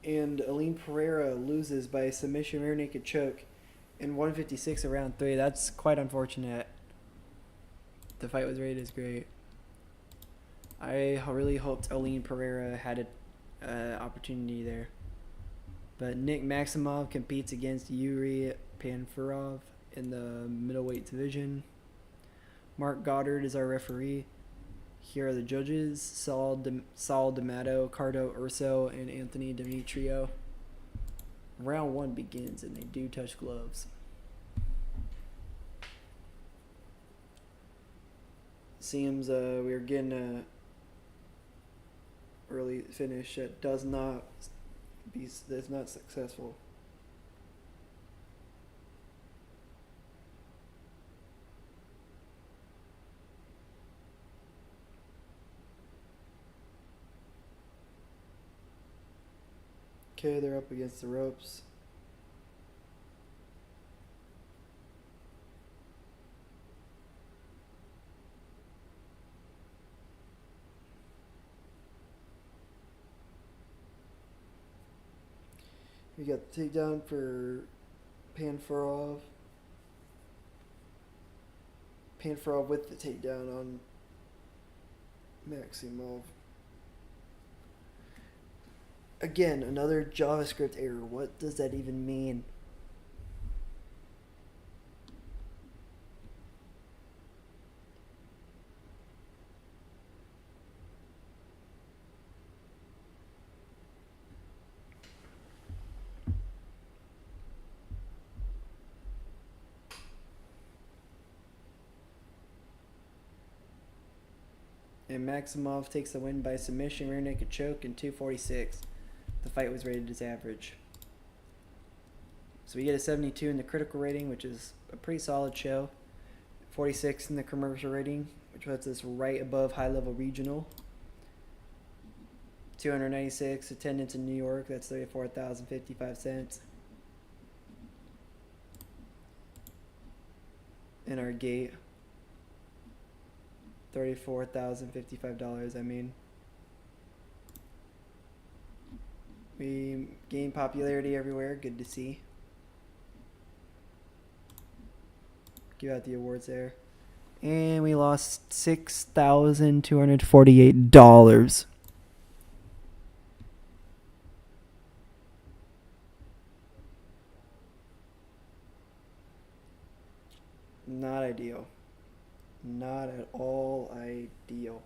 [SPEAKER 1] And Aline Pereira loses by submission rear naked choke in 156 of round 3. That's quite unfortunate. The fight was rated as great. I really hoped Aline Pereira had an opportunity there. But Nick Maximov competes against Yuri Panfurov in the middleweight division. Mark Goddard is our referee. Here are the judges: Saul D'Amato, Ricardo Urso, and Anthony Demetrio. Round 1 begins, and they do touch gloves. Seems we're getting a early finish that that's not successful. Okay, they're up against the ropes. We got the takedown for Panfarov. Panfarov with the takedown on Maximov. Again, another JavaScript error. What does that even mean? And Maximov takes the win by submission, rear naked choke in 2:46. The fight was rated as average. So we get a 72 in the critical rating, which is a pretty solid show. 46 in the commercial rating, which puts us right above high-level regional. 296 attendance in New York, that's 34,055 cents. In our gate, $34,055, I mean. We gain popularity everywhere, good to see. Give out the awards there. And we lost $6,248. Not ideal. Not at all ideal.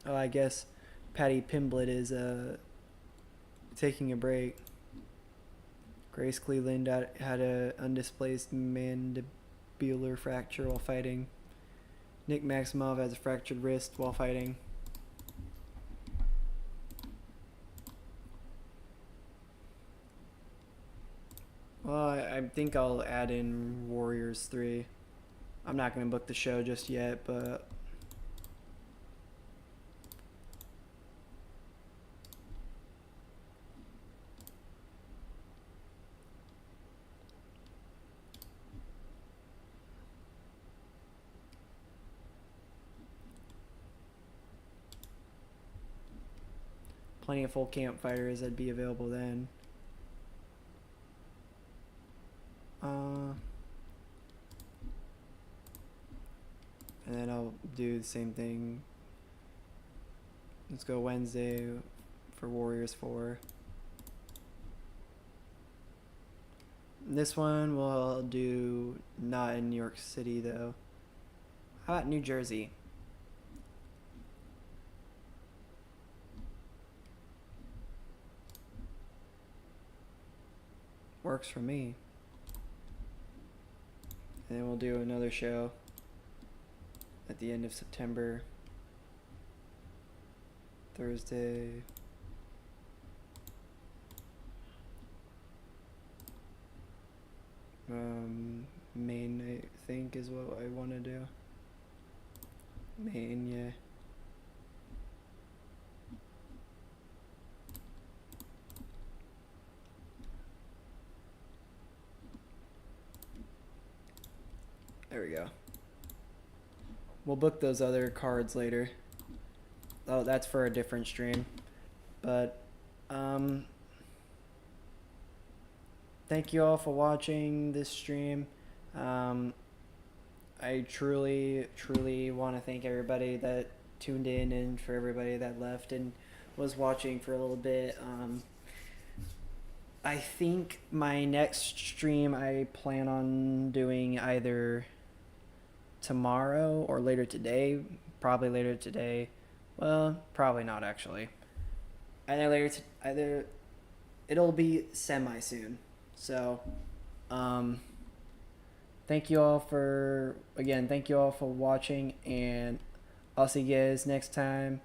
[SPEAKER 1] Oh, I guess Patty Pimblett is taking a break. Grace Cleveland had a undisplaced mandibular fracture while fighting. Nick Maximov has a fractured wrist while fighting. Well, I think I'll add in Warriors 3. I'm not going to book the show just yet, but plenty of full camp fighters that'd be available then. And then I'll do the same thing. Let's go Wednesday for Warriors 4. This one we'll do not in New York City though. How about New Jersey? Works for me. And then we'll do another show at the end of September. Thursday. Maine, I think, is what I want to do. Maine, yeah. There we go. We'll book those other cards later. Oh, that's for a different stream. But, thank you all for watching this stream. I truly want to thank everybody that tuned in and for everybody that left and was watching for a little bit. I think my next stream I plan on doing either tomorrow or later today. Probably later today. Well, probably not actually. Either it'll be semi soon. So, thank you all for watching, and I'll see you guys next time.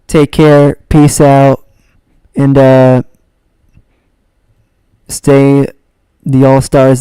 [SPEAKER 2] Take care. Peace out. And stay the All Stars